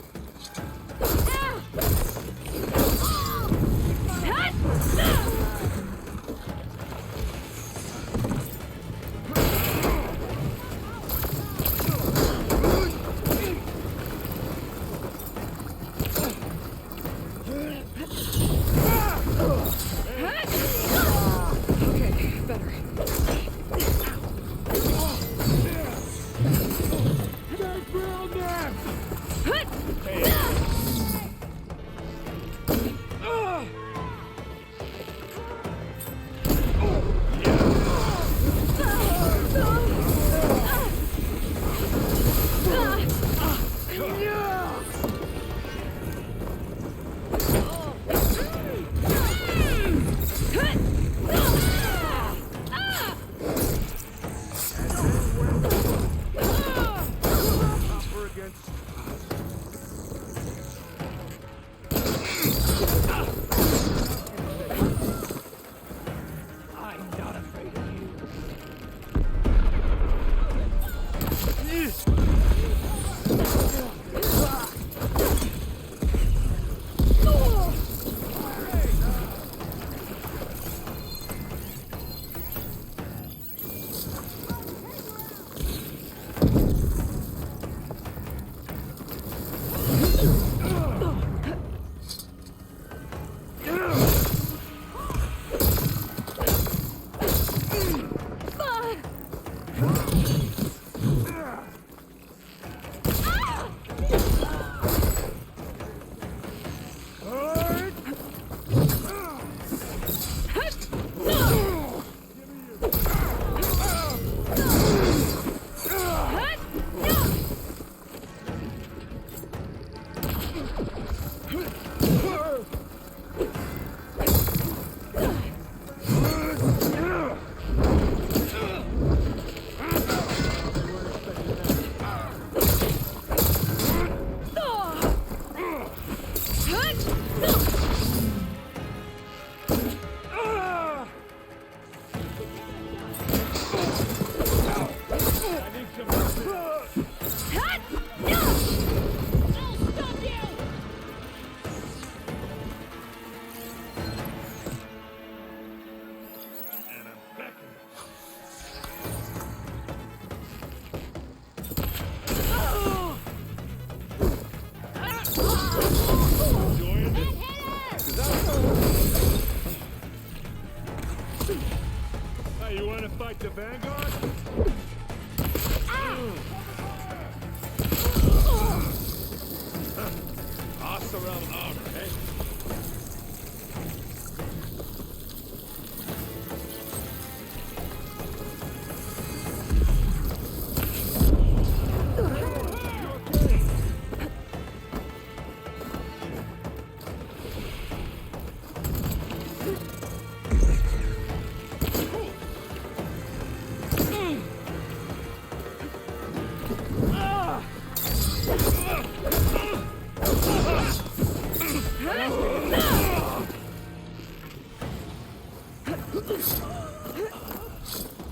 Hey, you wanna fight the Vanguard? Osteral armor, eh?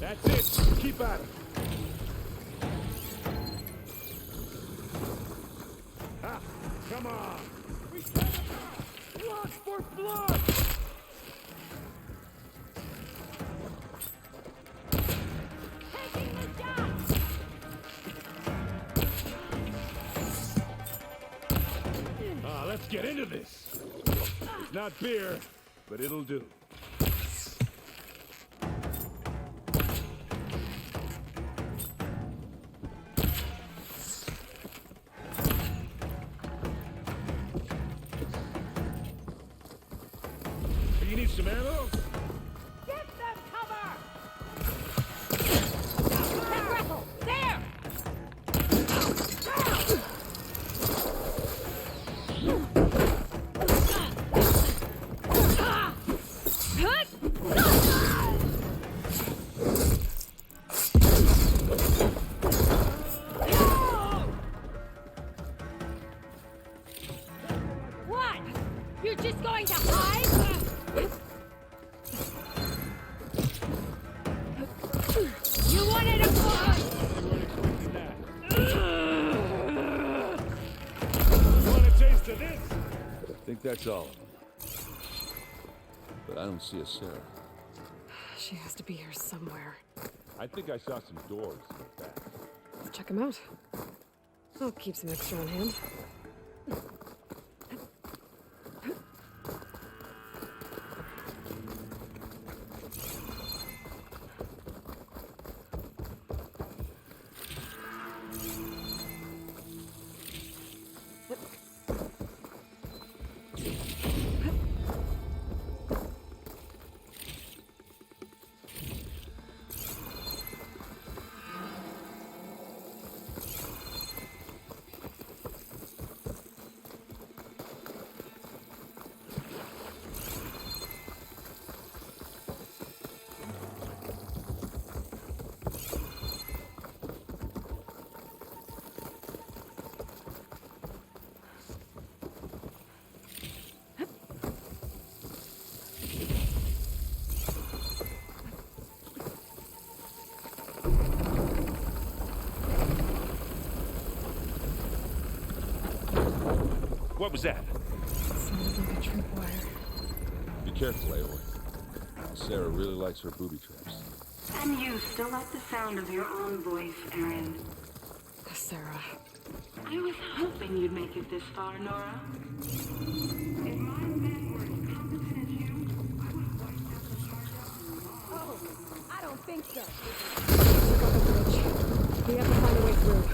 That's it. Keep at it. Ha! Come on. We blood for blood. Let's get into this. It's not beer, but it'll do. You need some ammo? Get them cover! That grapple! There! What? You're just going to hide? You wanted a fight! You want a taste of this? I think that's all of them. But I don't see a Sarah. She has to be here somewhere. I think I saw some doors in the back. Let's check them out. I'll keep some extra on hand. What was that? Sounded like a tripwire. Be careful, Aloy. Sarah really likes her booby traps. And you still like the sound of your own voice, Erend. Sarah. I was hoping you'd make it this far, Nora. If my men were as competent as you, I would have wiped out the charge. Oh, I don't think so. Check out the bridge. We have to find a way through.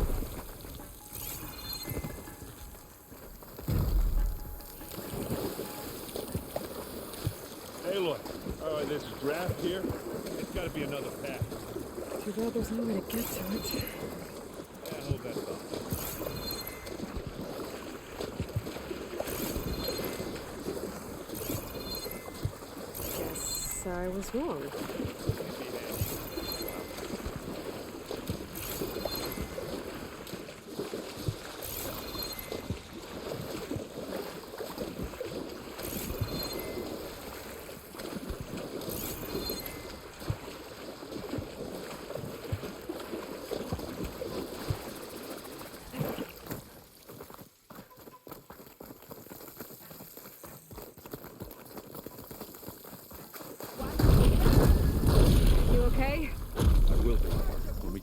Aloy, alright, there's a draft here. It's gotta be another path. Too bad there's no way to get to it. Yeah, hold that thought. Guess I was wrong.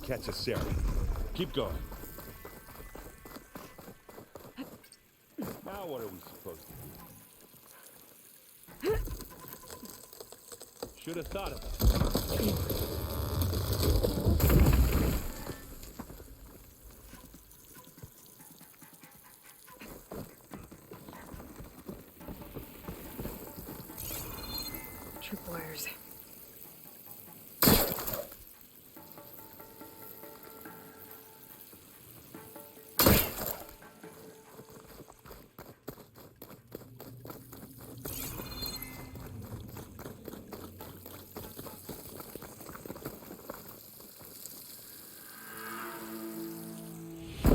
catch us, Sarah. Keep going. Now what are we supposed to do? Should have thought of that. Tripwires.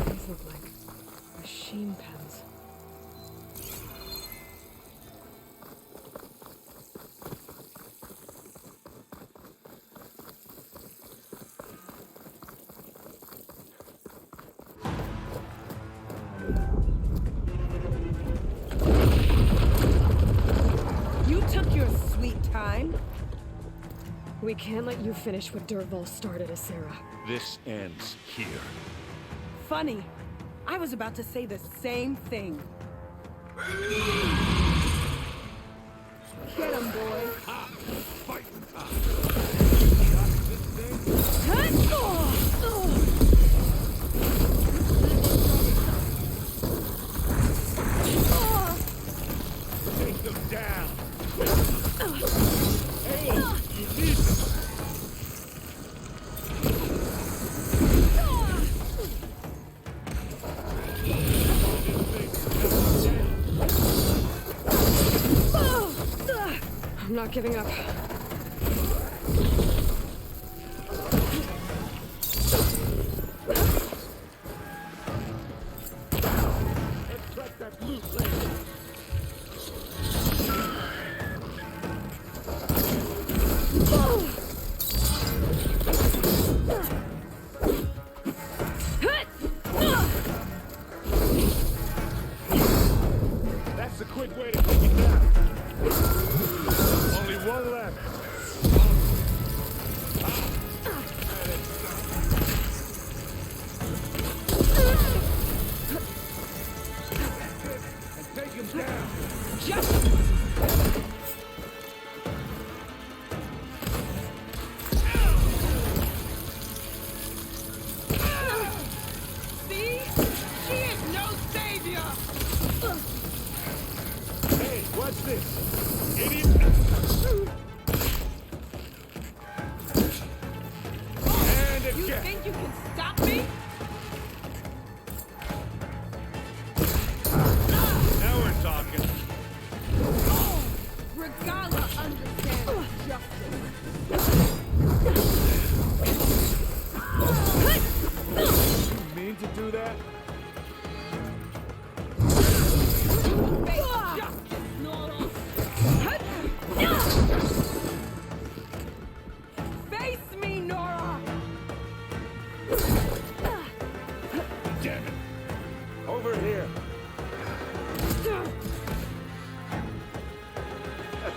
These look like machine pens. You took your sweet time. We can't let you finish what Varl started, Sarah. This ends here. Funny. I was about to say the same thing. Get him, boy. Fight! Take them down! Aloy, you need them! I'm not giving up. Extract that loot later. That's the quick way to take it down. Only one left. And take him down. See? She is no savior! Hey, what's this? Idiot! And You again. think you can stop me? Now we're talking. Regala understands justice. You mean to do that? Face justice, Nora. Face me, Nora. Damn it. Over here.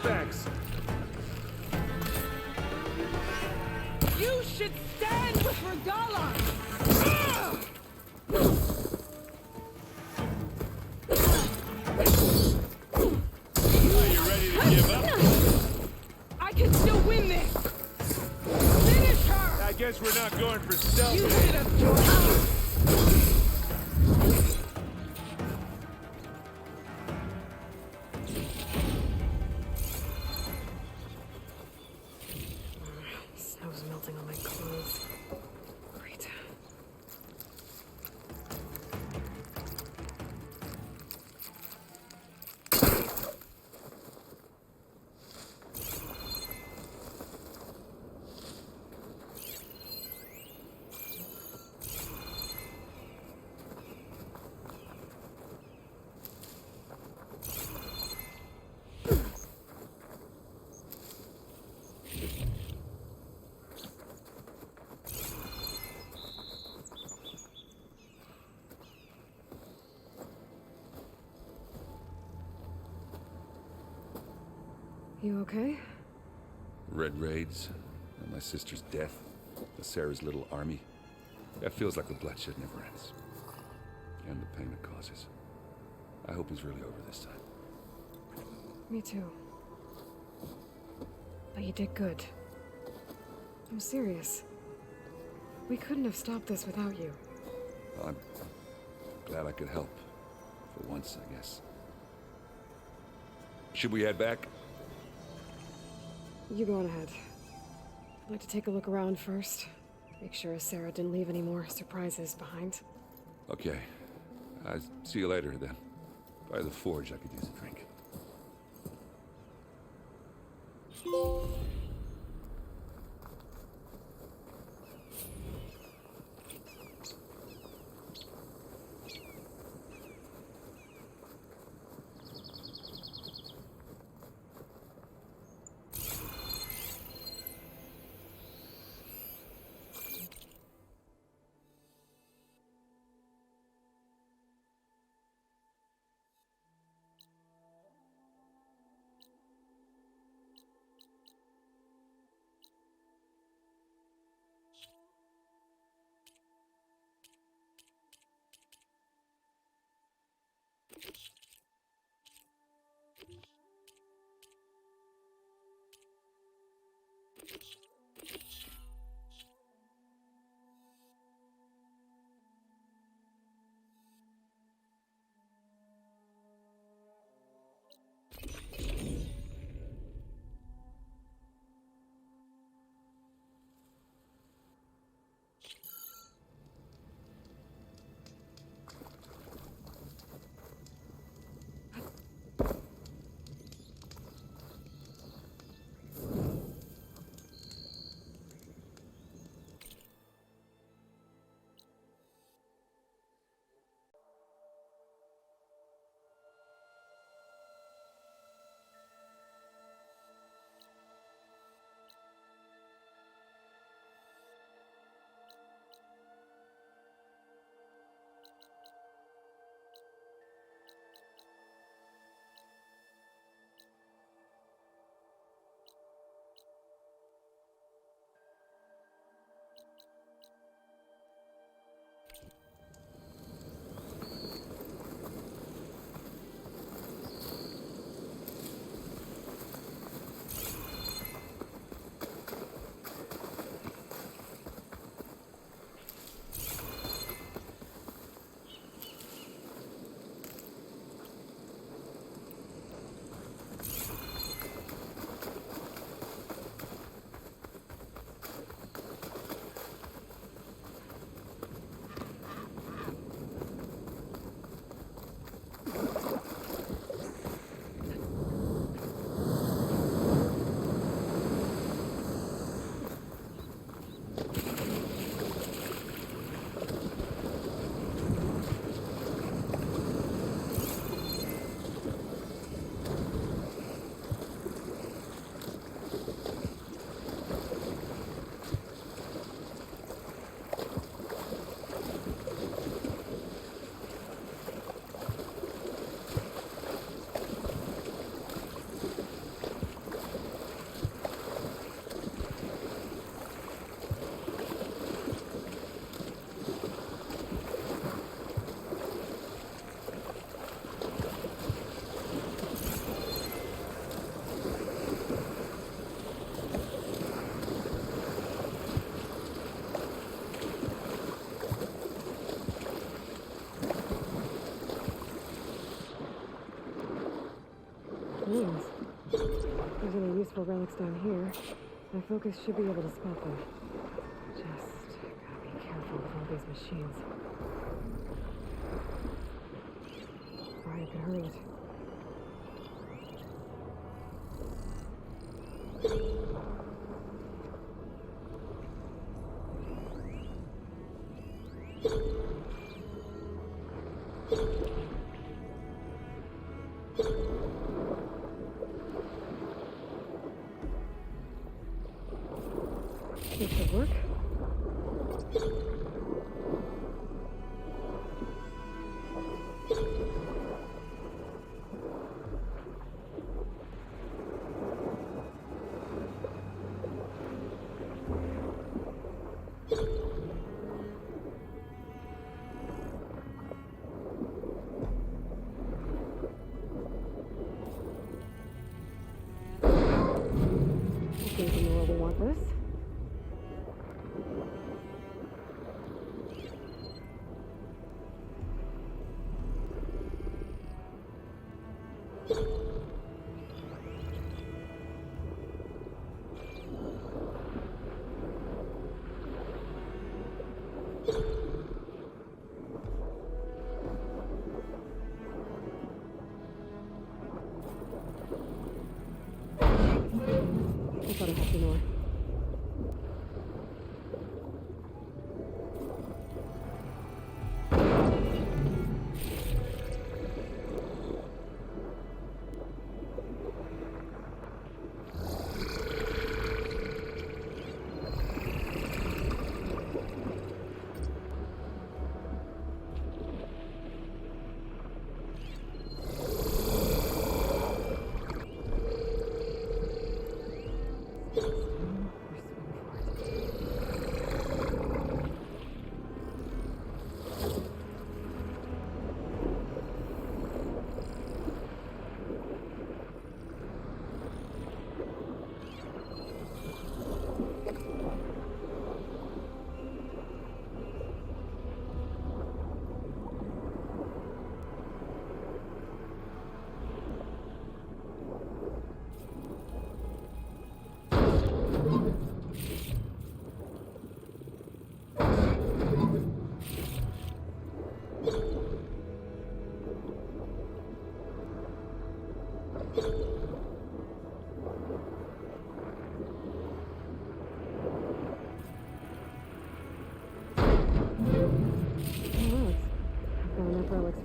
Thanks. You should stand with Regala. Are you ready to give up? I can still win this. Finish her. I guess we're not going for stealth. You should have joined. Snow's melting on my clothes. Great. You okay? Red raids, and my sister's death, Sarah's little army. That feels like the bloodshed never ends. And the pain it causes. I hope he's really over this time. Me too. But you did good. I'm serious. We couldn't have stopped this without you. Well, I'm glad I could help. For once, I guess. Should we head back? You go on ahead. I'd like to take a look around first. Make sure Sarah didn't leave any more surprises behind. Okay. I'll see you later, then. By the forge, I could use a drink. Means. There's any useful relics down here. My focus should be able to spot them. Just gotta be careful with all these machines. Or I could hurry it. This should work. I thought I had to know.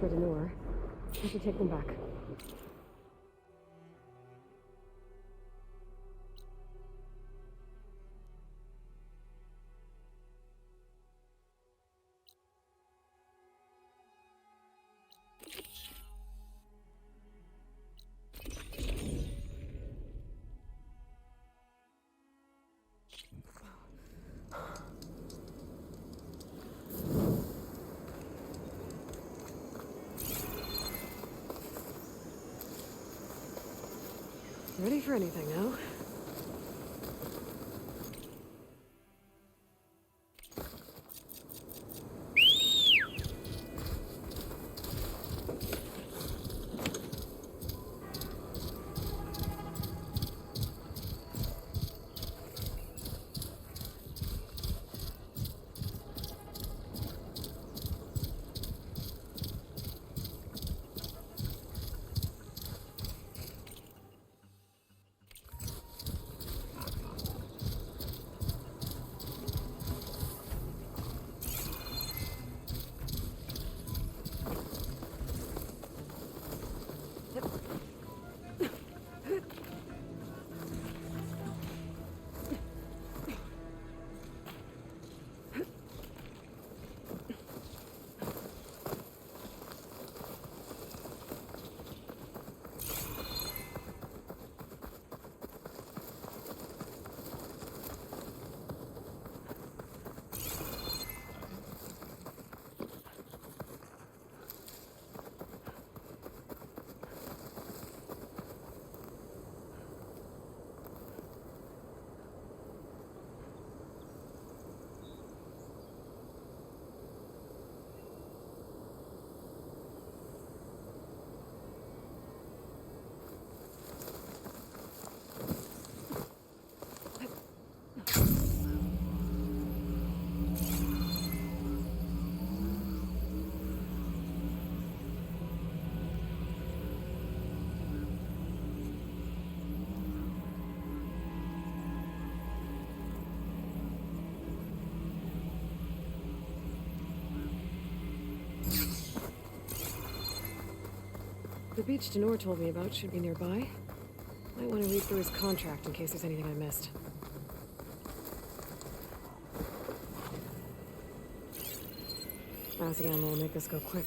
For Denor. I should take them back. Ready for anything now? The beach Denor told me about should be nearby. Might want to read through his contract in case there's anything I missed. Acid ammo will make this go quick.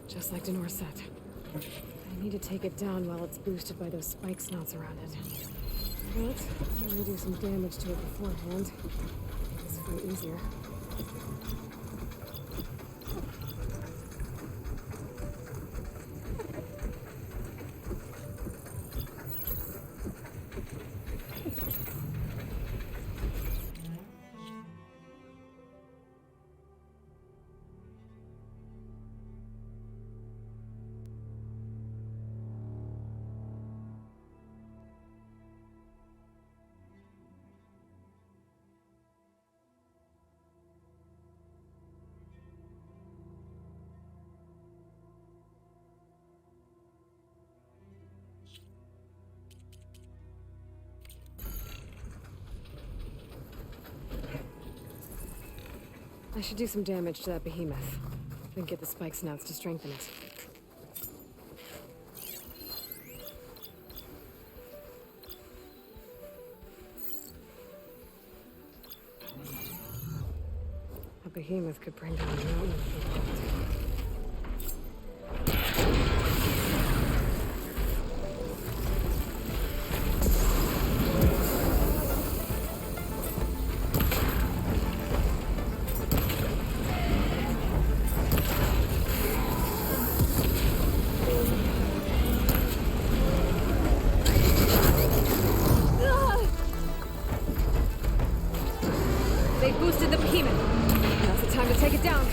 Just like Denor said. I need to take it down while it's boosted by those spike snouts around it. But maybe do some damage to it beforehand. Make this fight easier. I should do some damage to that behemoth, then get the spike snouts to strengthen it. A behemoth could bring down a mountain if he wanted to. They boosted the behemoth. Now's the time to take it down.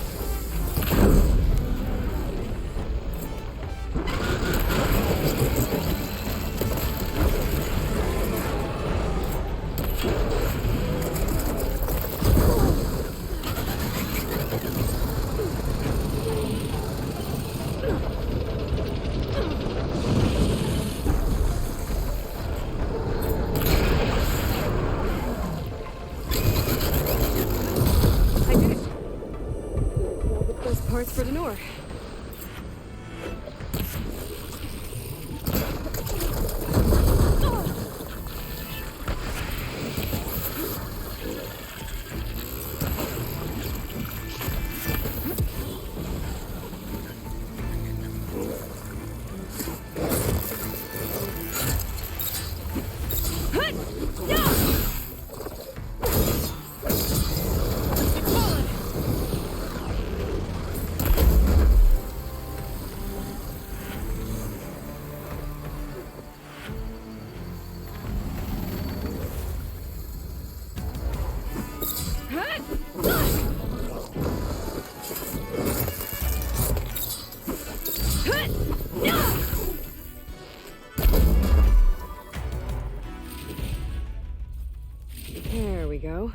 Parts for Denor. There we go.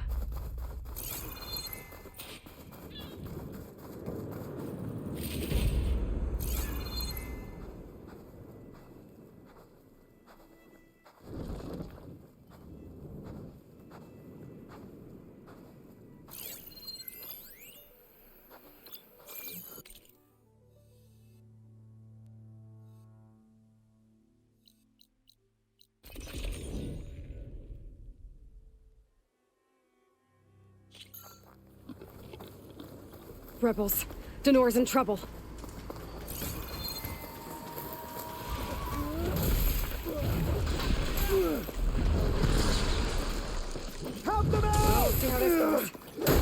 Rebels. Denor's in trouble. Help them out! See how this goes.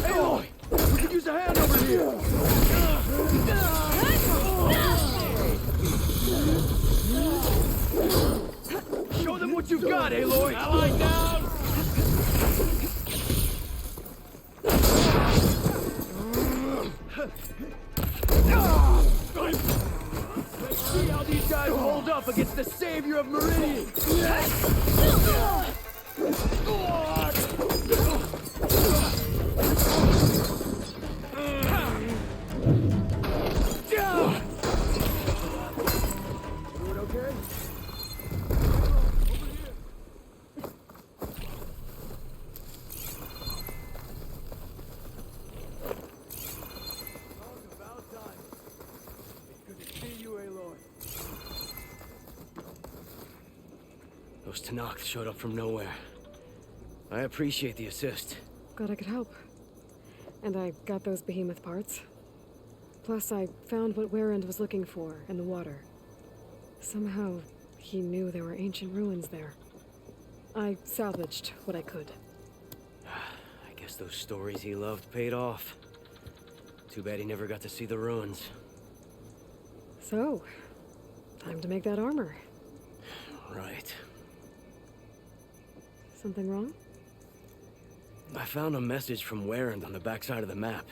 Aloy! We could use a hand over here! Show them what you've got, Aloy! Ally down! Let's see how these guys hold up against the savior of Meridian! Doing okay? Those Tenakth showed up from nowhere. I appreciate the assist. Glad I could help. And I got those behemoth parts. Plus, I found what Erend was looking for in the water. Somehow, he knew there were ancient ruins there. I salvaged what I could. I guess those stories he loved paid off. Too bad he never got to see the ruins. So, time to make that armor. Right. Something wrong? I found a message from Erend on the backside of the map.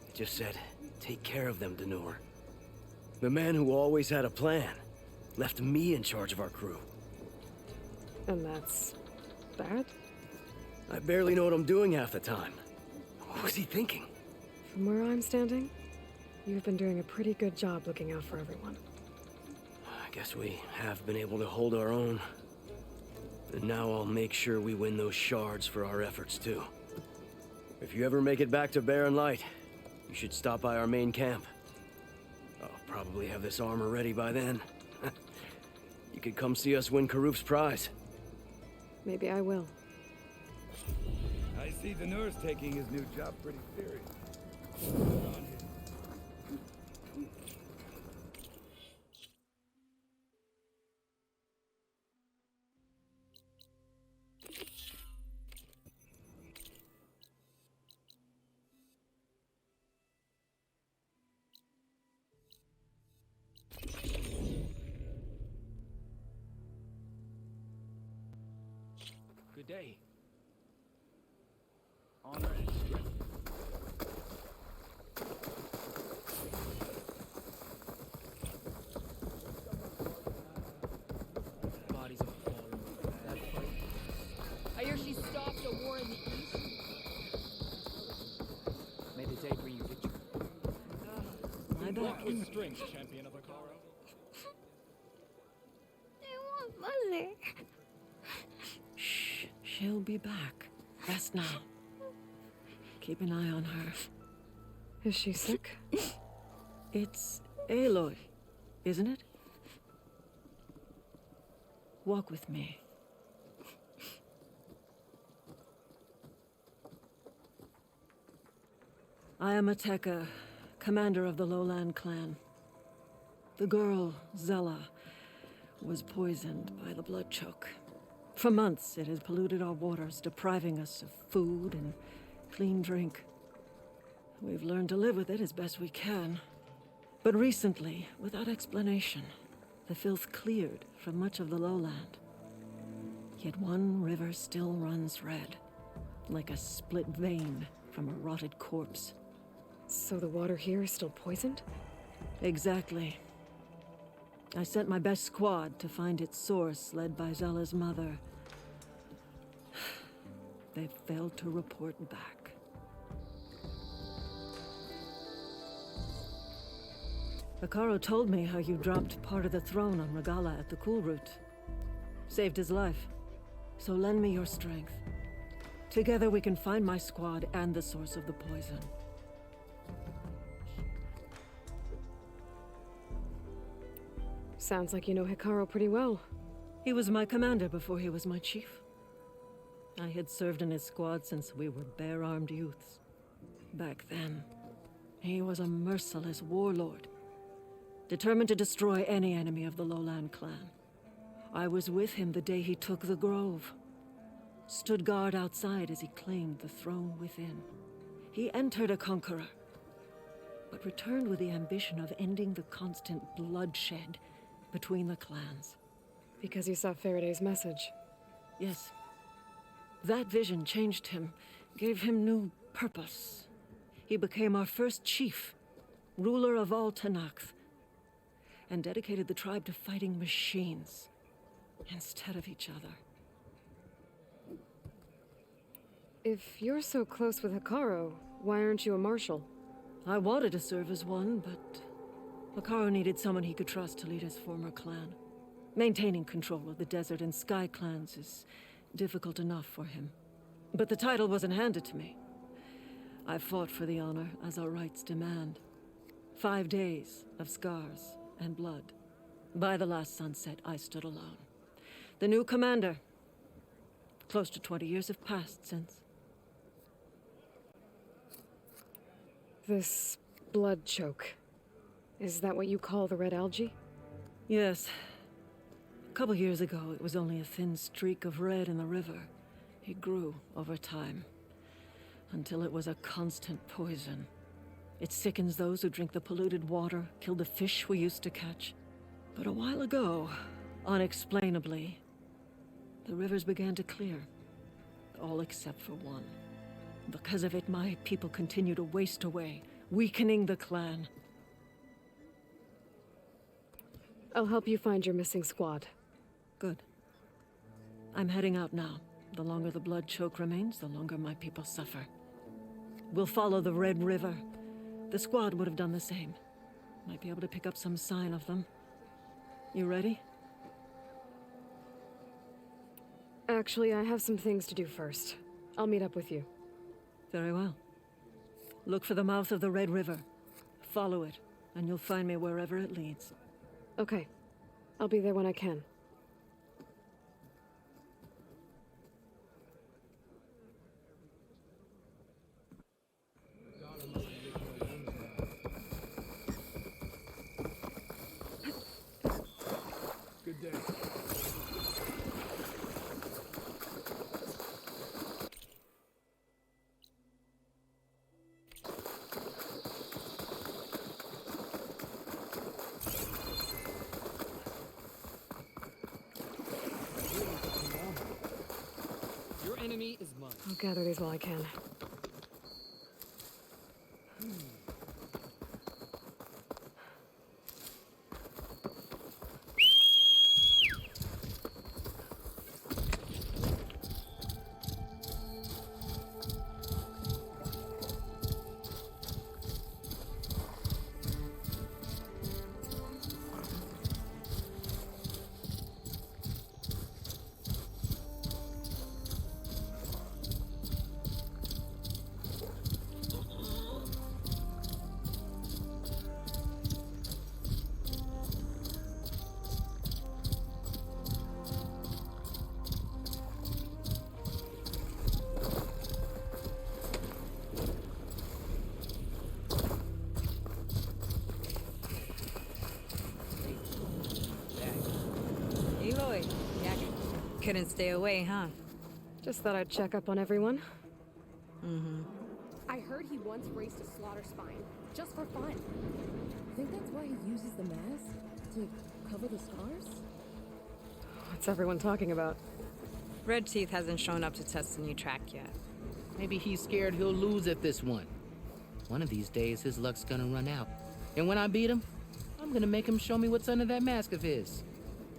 It just said, take care of them, Denor. The man who always had a plan left me in charge of our crew. And that's bad? I barely know what I'm doing half the time. What was he thinking? From where I'm standing, you've been doing a pretty good job looking out for everyone. I guess we have been able to hold our own. And now I'll make sure we win those shards for our efforts, too. If you ever make it back to Barren Light, You should stop by our main camp. I'll probably have this armor ready by then. You could come see us win Karuf's prize. Maybe I will. I see the nurse taking his new job pretty serious. Good day. Honor and strength. Bodies are falling. That fight. I hear she stopped a war in the east. May the day bring you victory. My Walk with strength, champion of Akaro. I want Mother. Shh, she'll be back. Rest now. Keep an eye on her. Is she sick? It's Aloy, isn't it? Walk with me. I am Ateka, commander of the Lowland clan. The girl, Zella, was poisoned by the blood choke. For months, it has polluted our waters, depriving us of food and clean drink. We've learned to live with it as best we can. But recently, without explanation, the filth cleared from much of the lowland. Yet one river still runs red, like a split vein from a rotted corpse. So the water here is still poisoned? Exactly. I sent my best squad to find its source, led by Zella's mother. They failed to report back. Akaro told me how you dropped part of the throne on Regala at the Cool Route. Saved his life. So lend me your strength. Together we can find my squad and the source of the poison. Sounds like you know Hikaru pretty well. He was my commander before he was my chief. I had served in his squad since we were bare-armed youths. Back then, he was a merciless warlord, determined to destroy any enemy of the Lowland clan. I was with him the day he took the grove, stood guard outside as he claimed the throne within. He entered a conqueror, but returned with the ambition of ending the constant bloodshed between the clans. Because you saw Faraday's message? Yes. That vision changed him, gave him new purpose. He became our first chief, ruler of all Tenakth, and dedicated the tribe to fighting machines instead of each other. If you're so close with Hikaru, why aren't you a marshal? I wanted to serve as one, but Hikaru needed someone he could trust to lead his former clan. Maintaining control of the desert and sky clans is difficult enough for him. But the title wasn't handed to me. I fought for the honor, as our rights demand. 5 days of scars and blood. By the last sunset, I stood alone. The new commander. Close to 20 years have passed since. This blood choke. Is that what you call the red algae? Yes. A couple years ago, it was only a thin streak of red in the river. It grew over time, until it was a constant poison. It sickens those who drink the polluted water, kill the fish we used to catch. But a while ago, unexplainably, the rivers began to clear. All except for one. Because of it, my people continue to waste away, weakening the clan. I'll help you find your missing squad. Good. I'm heading out now. The longer the blood choke remains, the longer my people suffer. We'll follow the Red River. The squad would have done the same. Might be able to pick up some sign of them. You ready? Actually, I have some things to do first. I'll meet up with you. Very well. Look for the mouth of the Red River. Follow it, and you'll find me wherever it leads. Okay. I'll be there when I can. Good day. Your enemy is mine. I'll gather these while I can. Aloy, yeah, couldn't stay away, huh? Just thought I'd check up on everyone. Mm-hmm. I heard he once raced a slaughter spine, just for fun. Think that's why he uses the mask? To cover the scars? What's everyone talking about? Red Teeth hasn't shown up to test the new track yet. Maybe he's scared he'll lose at this one. One of these days, his luck's gonna run out. And when I beat him, I'm gonna make him show me what's under that mask of his.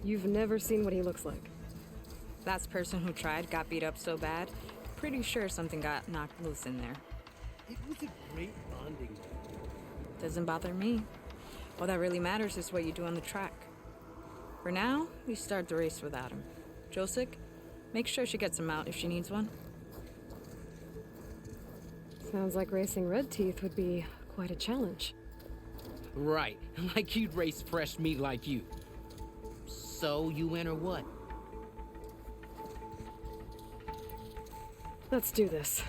You've never seen what he looks like. Last person who tried got beat up so bad, pretty sure something got knocked loose in there. It was a great bonding day. Doesn't bother me. All that really matters is what you do on the track. For now, we start the race without him. Josik, make sure she gets him out if she needs one. Sounds like racing Red Teeth would be quite a challenge. Right, like you'd race fresh meat like you. So, you win or what? Let's do this.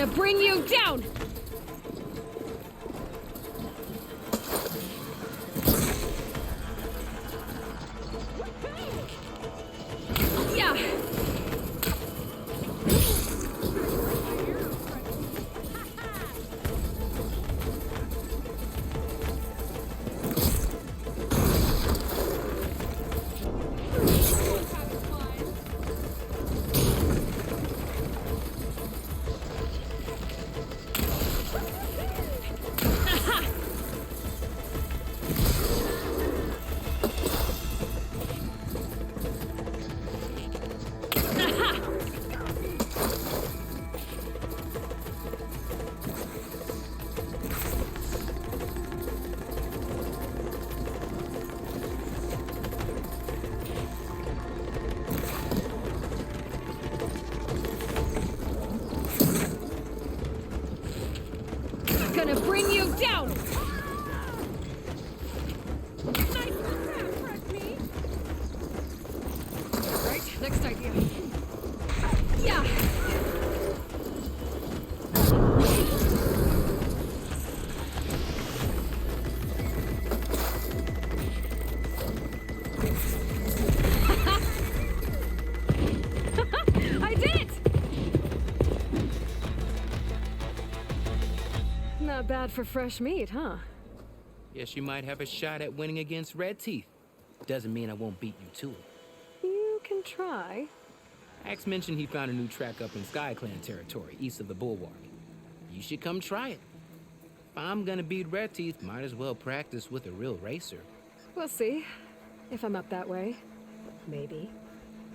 Gonna bring you down! Yeah! Gonna bring you down! Right, next idea. Yeah! I did it! Not bad for fresh meat, huh? Guess you might have a shot at winning against Red Teeth. Doesn't mean I won't beat you to it. You can try. Axe mentioned he found a new track up in SkyClan territory, east of the Bulwark. You should come try it. If I'm gonna beat Red Teeth, might as well practice with a real racer. We'll see. If I'm up that way. Maybe.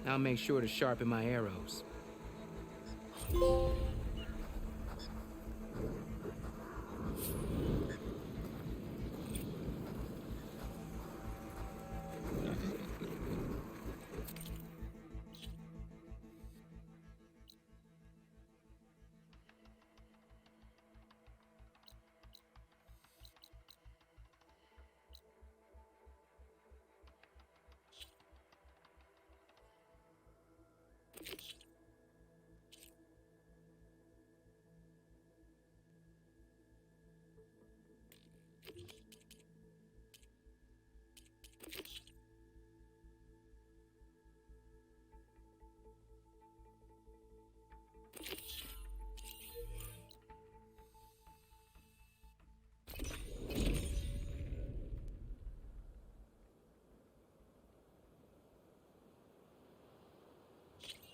I'll make sure to sharpen my arrows.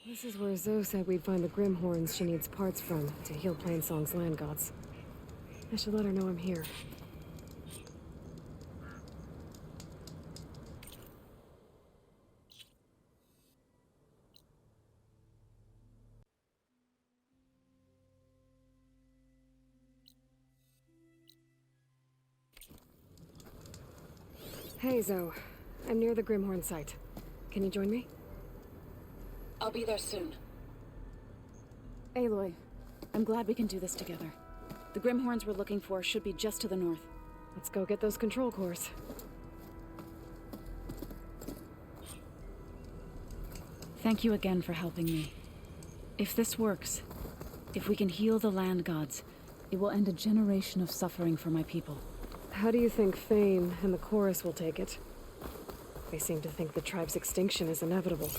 This is where Zoe said we'd find the Grimhorns she needs parts from to heal Plainsong's land gods. I should let her know I'm here. Hey, Zoe. I'm near the Grimhorn site. Can you join me? I'll be there soon. Aloy, I'm glad we can do this together. The Grimhorns we're looking for should be just to the north. Let's go get those control cores. Thank you again for helping me. If this works, if we can heal the land gods, it will end a generation of suffering for my people. How do you think Fane and the chorus will take it? They seem to think the tribe's extinction is inevitable.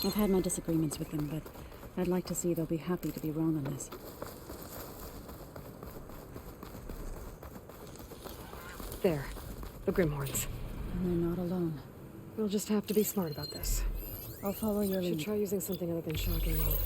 I've had my disagreements with them, but I'd like to see they'll be happy to be wrong on this. There. The Grimhorns. And they're not alone. We'll just have to be smart about this. I'll follow your lead. Should try using something other than shocking though.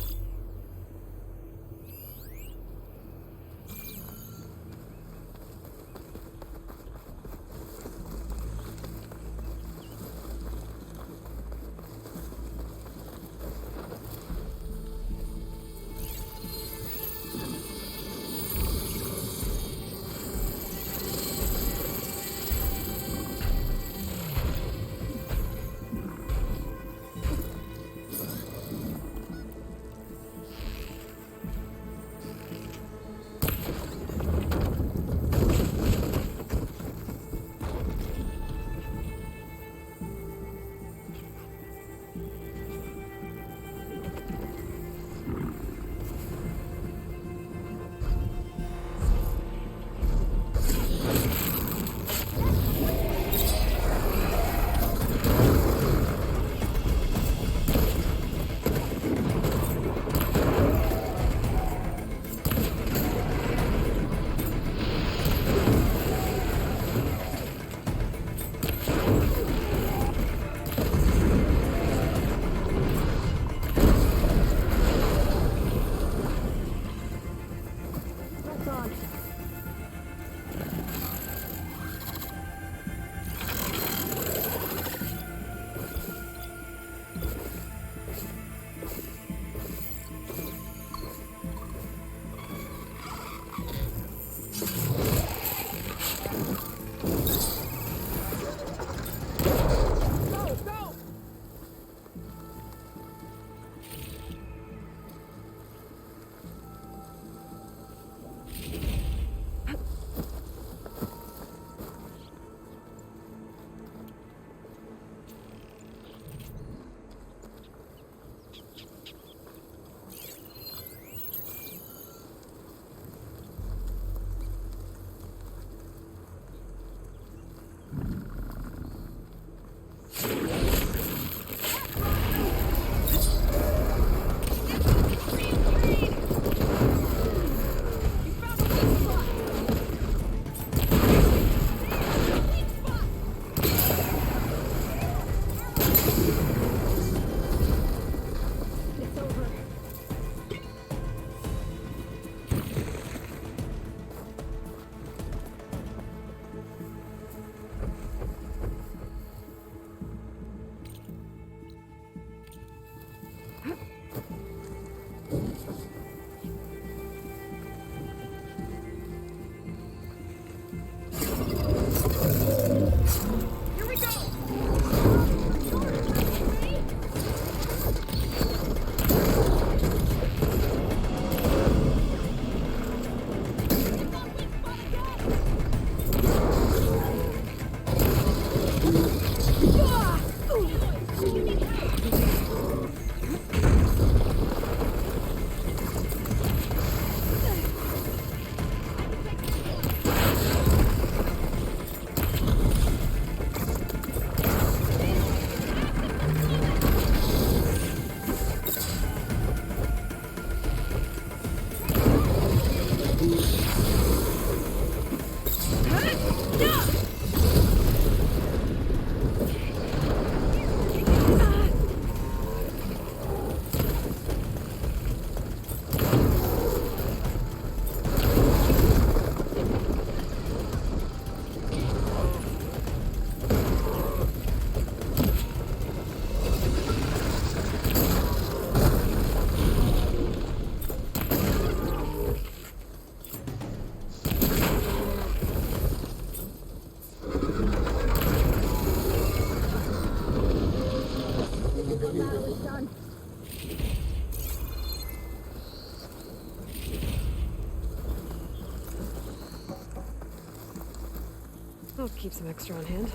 I'll keep some extra on hand.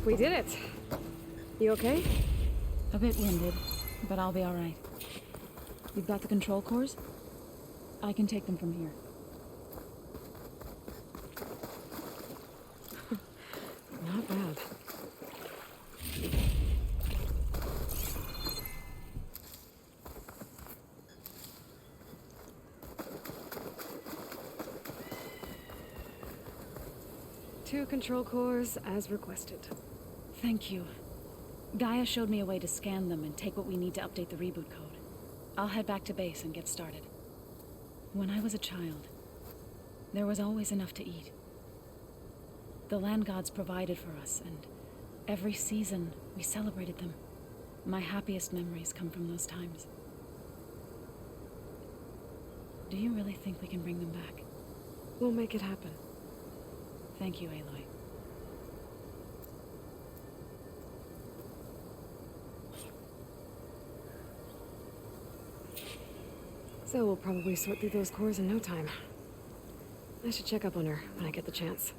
We did it. You okay? A bit winded, but I'll be all right. You've got the control cores? I can take them from here. Not bad. Two control cores as requested. Thank you. Gaia showed me a way to scan them and take what we need to update the reboot code. I'll head back to base and get started. When I was a child, There was always enough to eat. The land gods provided for us, and every season we celebrated them. My happiest memories come from those times. Do you really think we can bring them back? We'll make it happen. Thank you, Aloy. So we'll probably sort through those cores in no time. I should check up on her when I get the chance.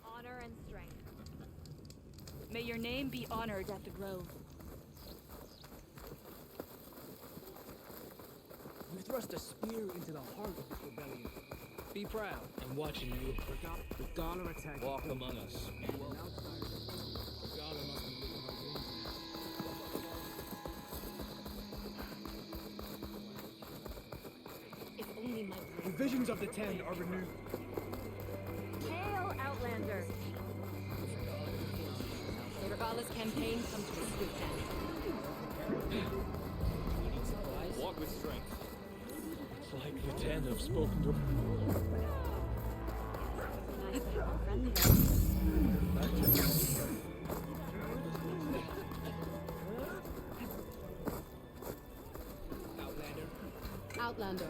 Honor and strength. May your name be honored at the Grove. You thrust a spear into the heart of this rebellion. Be proud. I'm watching you. The Gala attack. Walk among us. Well, the Gala must be looking for If only my the visions of the Ten are renewed. Hail, Outlander! The Regala's campaign comes to a swift end. Walk with strength. It's like the Ten have spoken to Outlander.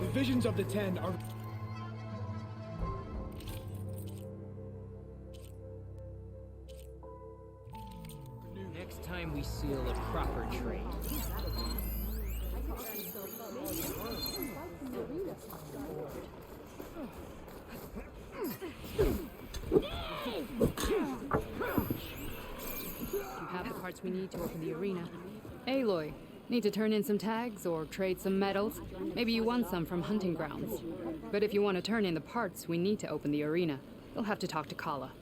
The visions of the Ten are... Next time we seal a proper trade. You have the parts we need to open the arena. Aloy, need to turn in some tags or trade some medals? Maybe you won some from hunting grounds. But if you want to turn in the parts, we need to open the arena. You'll have to talk to Kala.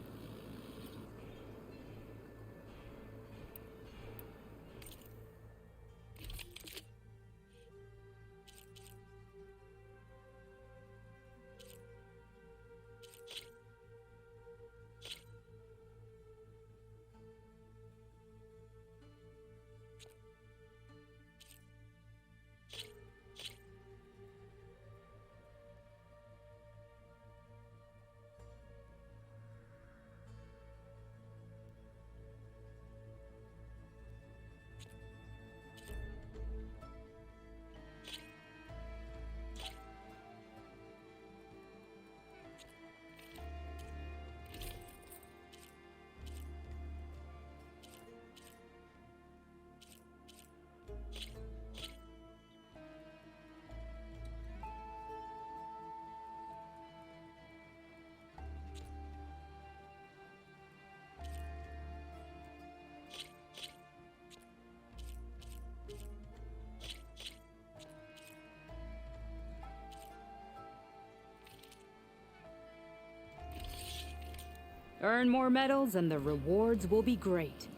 Earn more medals and the rewards will be great.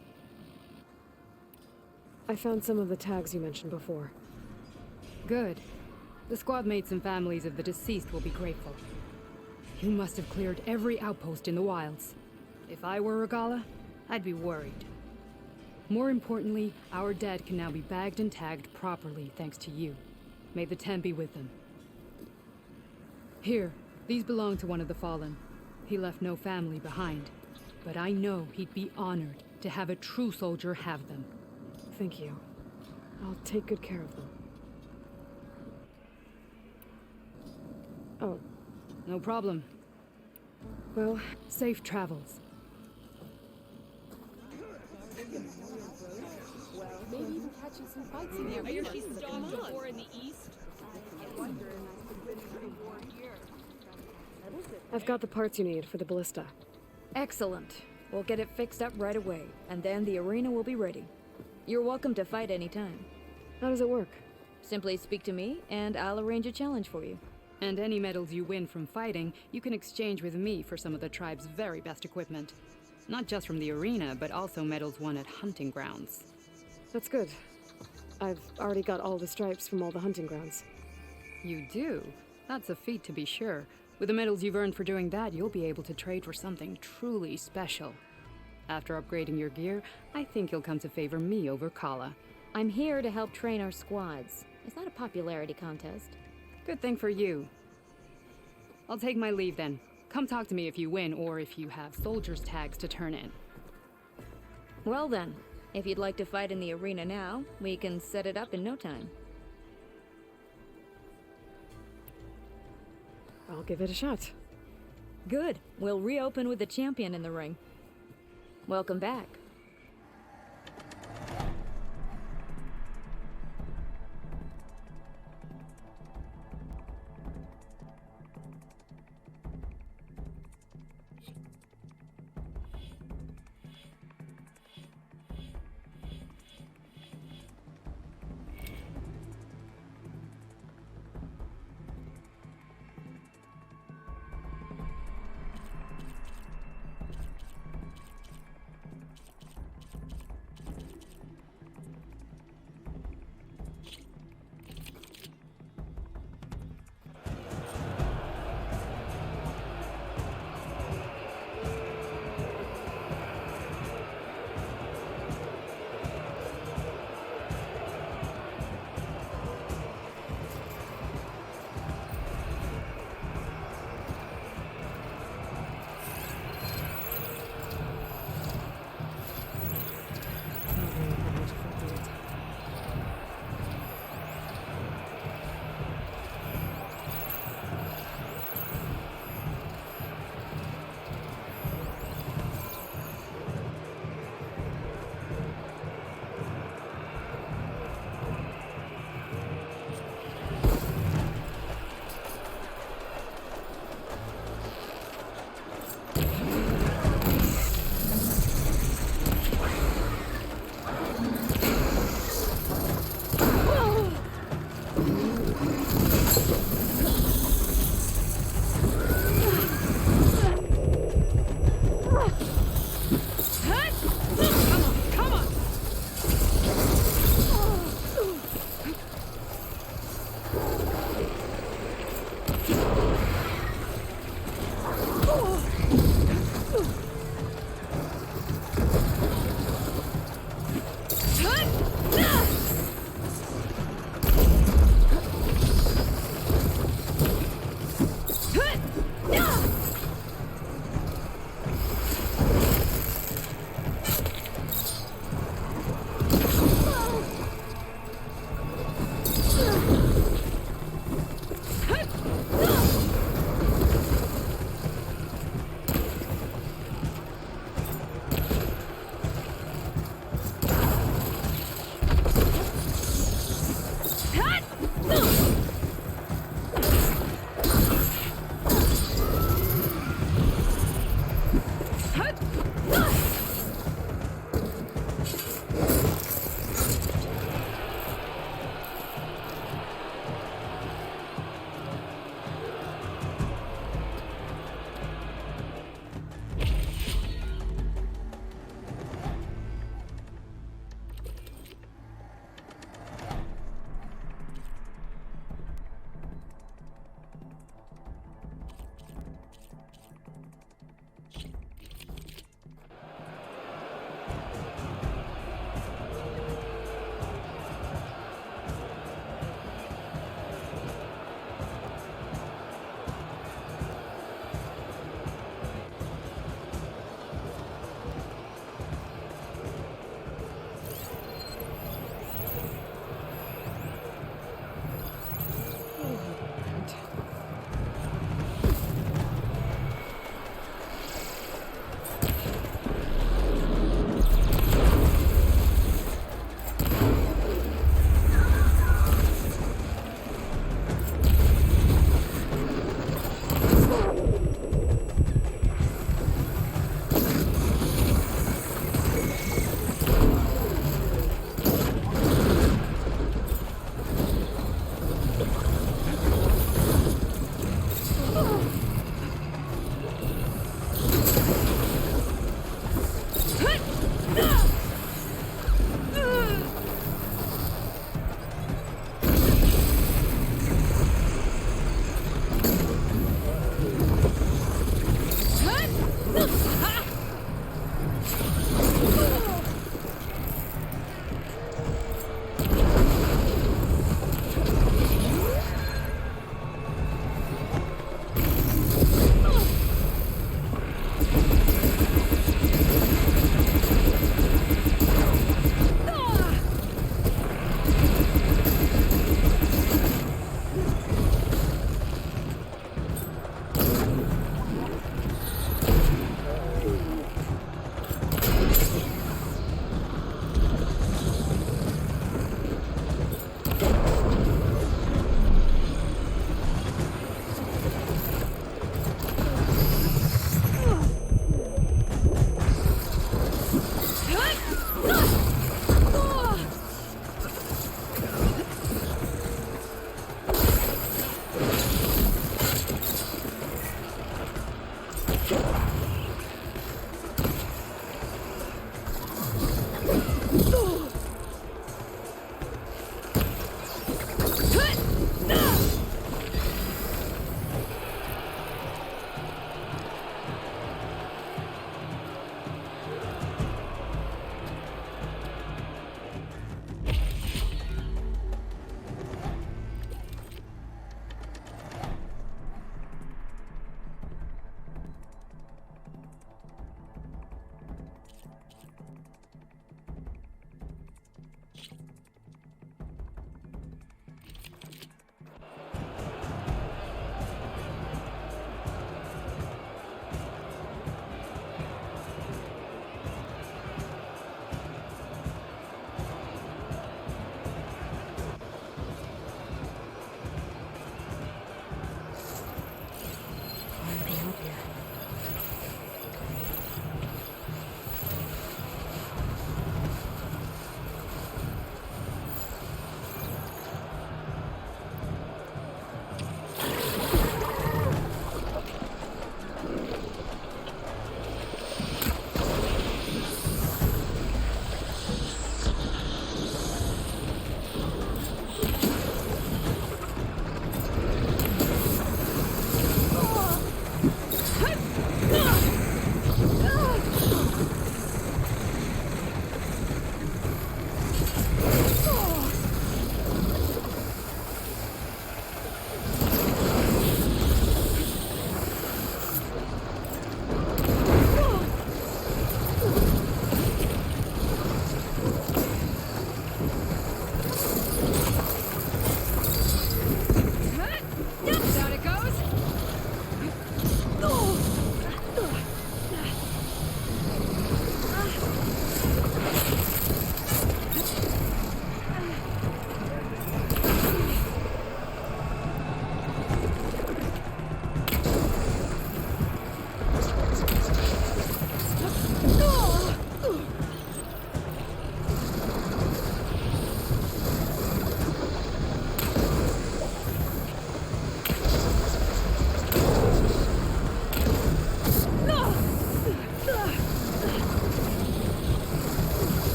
I found some of the tags you mentioned before. Good. The squad mates and families of the deceased will be grateful. You must have cleared every outpost in the wilds. If I were Regala, I'd be worried. More importantly, our dead can now be bagged and tagged properly thanks to you. May the Ten be with them. Here, these belong to one of the fallen. He left no family behind, but I know he'd be honored to have a true soldier have them. Thank you. I'll take good care of them. Oh. No problem. Well, safe travels. Maybe even catching some fights in the arena. She's stormed before in the east. I wonder if that's the reward here. I've got the parts you need for the ballista. Excellent. We'll get it fixed up right away, and then the arena will be ready. You're welcome to fight anytime. How does it work? Simply speak to me, and I'll arrange a challenge for you. And any medals you win from fighting, you can exchange with me for some of the tribe's very best equipment. Not just from the arena, but also medals won at hunting grounds. That's good. I've already got all the stripes from all the hunting grounds. You do? That's a feat to be sure. With the medals you've earned for doing that, you'll be able to trade for something truly special. After upgrading your gear, I think you'll come to favor me over Kala. I'm here to help train our squads. It's not a popularity contest. Good thing for you. I'll take my leave then. Come talk to me if you win, or if you have soldiers' tags to turn in. Well then, if you'd like to fight in the arena now, we can set it up in no time. I'll give it a shot. Good. We'll reopen with the champion in the ring. Welcome back.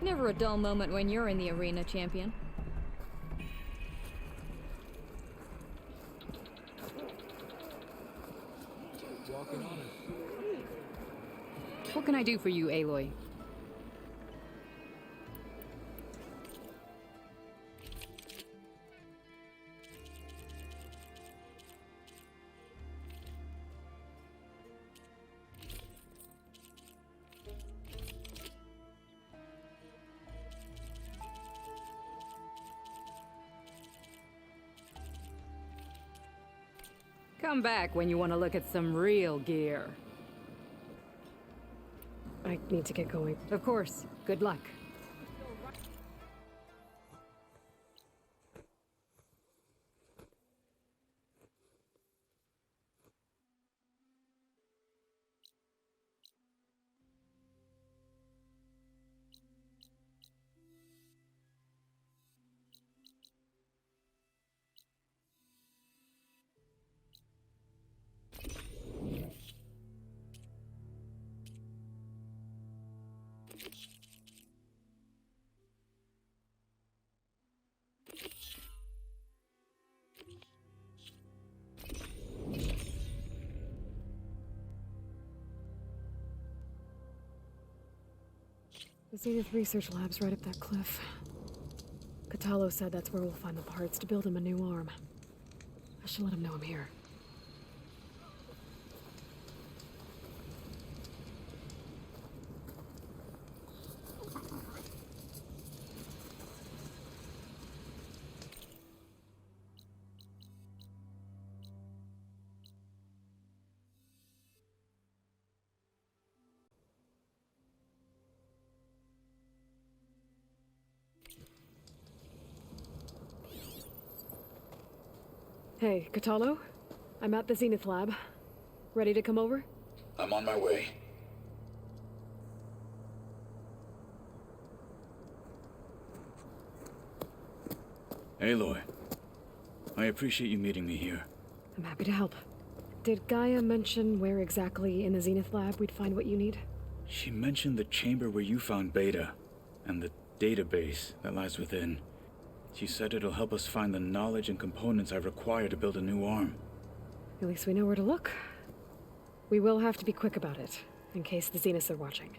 Never a dull moment when you're in the arena, champion. Walking on it. What can I do for you, Aloy? Come back when you want to look at some real gear. I need to get going. Of course. Good luck. The Zenith Research Lab's right up that cliff. Catalo said that's where we'll find the parts to build him a new arm. I should let him know I'm here. Hey, Catalo? I'm at the Zenith Lab. Ready to come over? I'm on my way. Aloy, I appreciate you meeting me here. I'm happy to help. Did Gaia mention where exactly in the Zenith Lab we'd find what you need? She mentioned the chamber where you found Beta, and the database that lies within. She said it'll help us find the knowledge and components I require to build a new arm. At least we know where to look. We will have to be quick about it, in case the Zeniths are watching.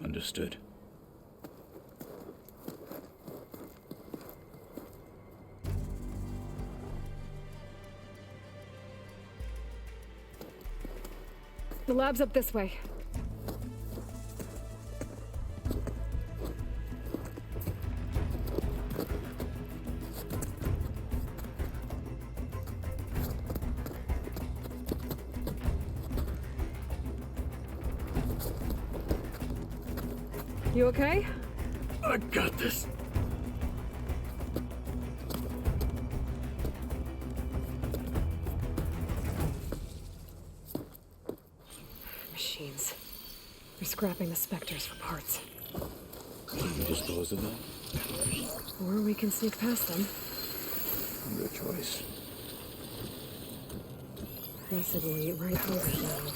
Understood. The lab's up this way. You okay? I got this. Machines. They're scrapping the specters for parts. Can we dispose of them? Or we can sneak past them. Your choice. Possibly right over now.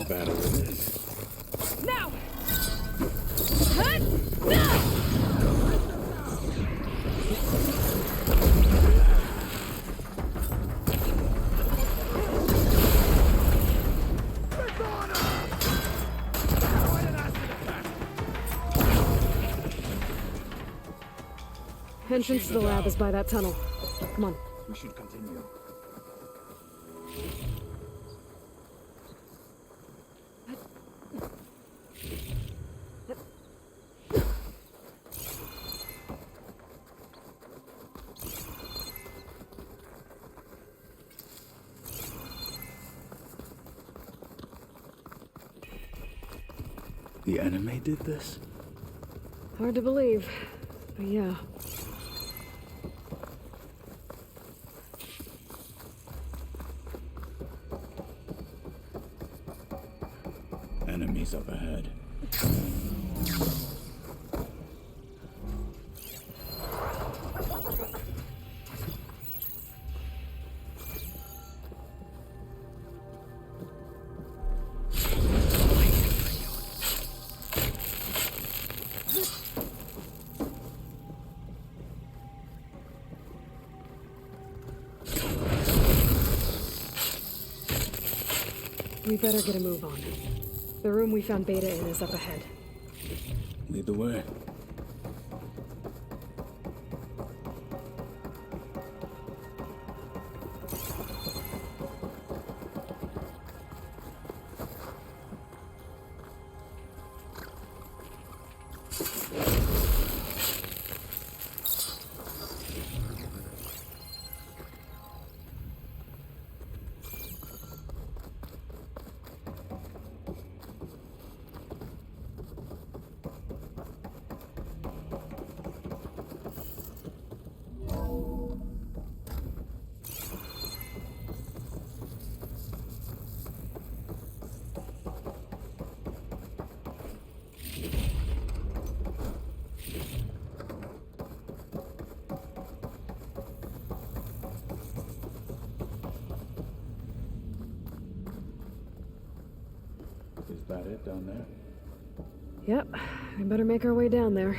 Battle it is. Now! Entrance to the lab is by that tunnel. Come on. We should continue. The enemy did this? Hard to believe, but yeah. Enemies up ahead. We better get a move on. The room we found Beta in is up ahead. Lead the way. Is that it down there? Yep, we better make our way down there.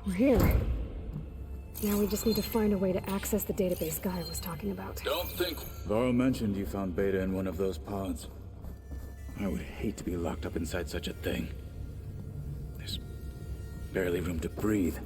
We're here. Now we just need to find a way to access the database Guy was talking about. Don't think... Varl mentioned you found Beta in one of those pods. I would hate to be locked up inside such a thing. There's barely room to breathe.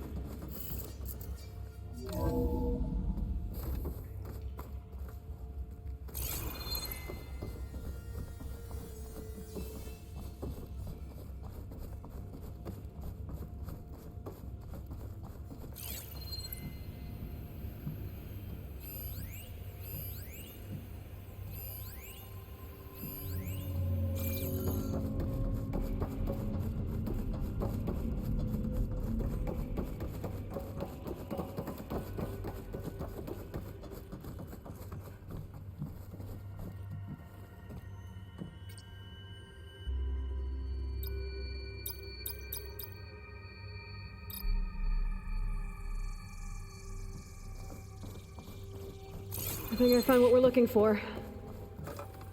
I think I found what we're looking for.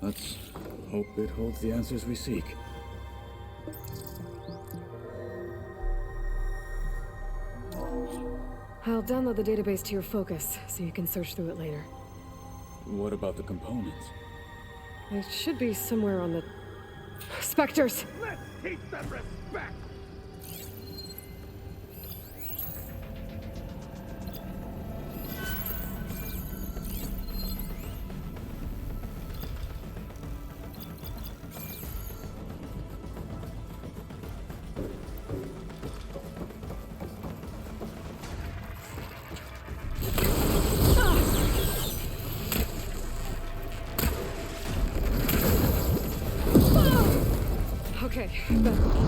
Let's hope it holds the answers we seek. I'll download the database to your Focus, so you can search through it later. What about the components? They should be somewhere on the... Spectres! Let's teach them respect! Okay, better.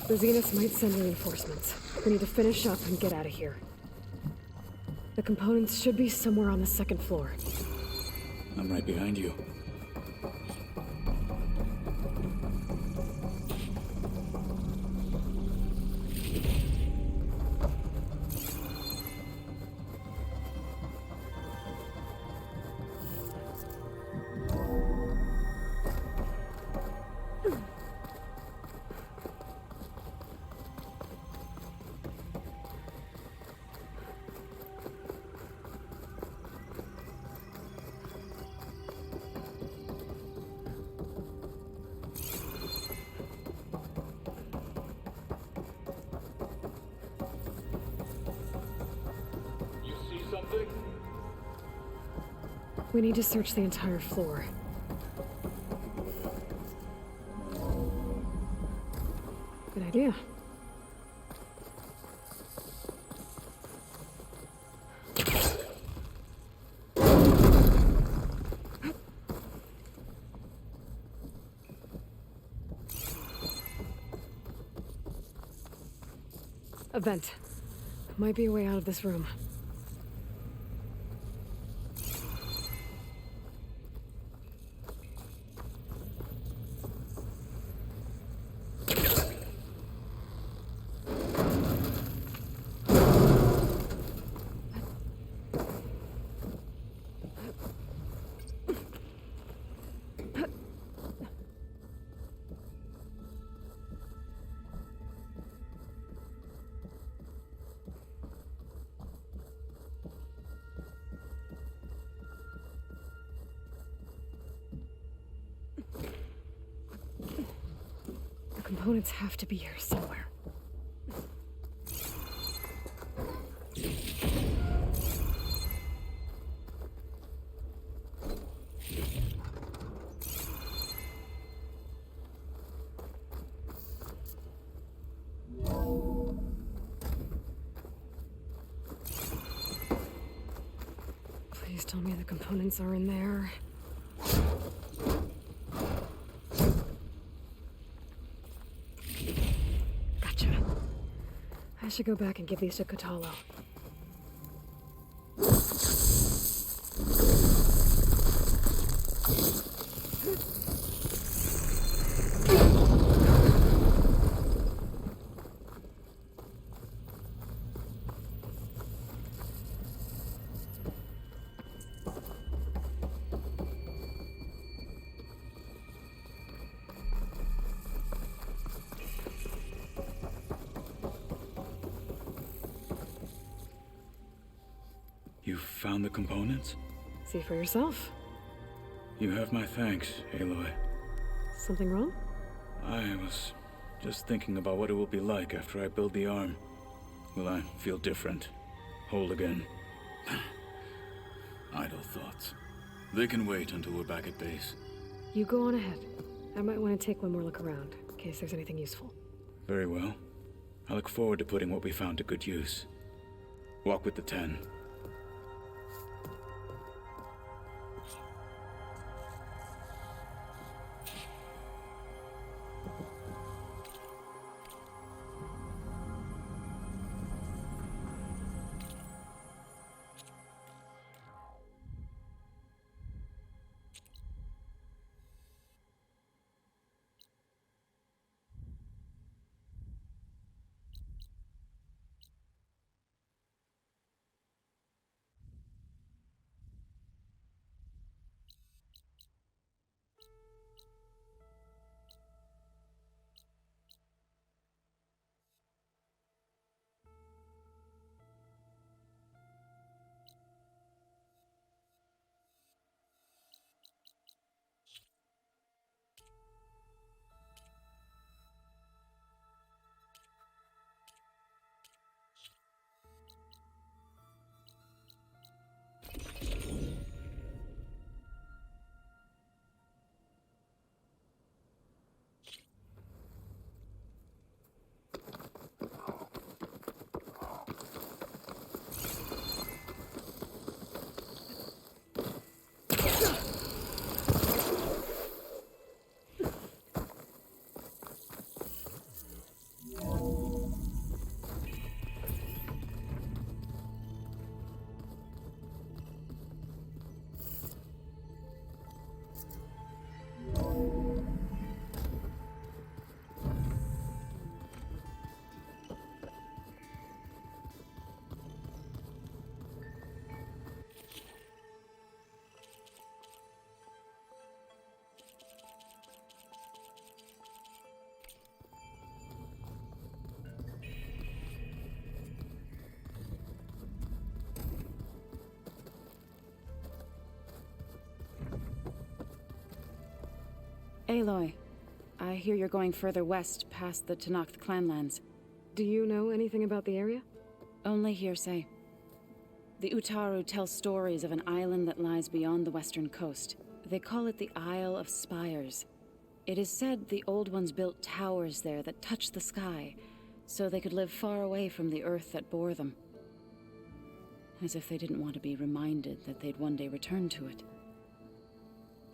The Zeniths might send reinforcements. We need to finish up and get out of here. The components should be somewhere on the second floor. I'm right behind you. We need to search the entire floor. Good idea. A vent. Might be a way out of this room. Components have to be here somewhere. Please tell me the components are in there. I should go back and give these to Kotalo. found the components? See for yourself. You have my thanks, Aloy. Something wrong? I was just thinking about what it will be like after I build the arm. Will I feel different? Whole again? Idle thoughts. They can wait until we're back at base. You go on ahead. I might want to take one more look around, in case there's anything useful. Very well. I look forward to putting what we found to good use. Walk with the 10. Aloy, I hear you're going further west past the Tenakth clanlands. Do you know anything about the area? Only hearsay. The Utaru tell stories of an island that lies beyond the western coast. They call it the Isle of Spires. It is said the Old Ones built towers there that touch the sky, so they could live far away from the earth that bore them. As if they didn't want to be reminded that they'd one day return to it.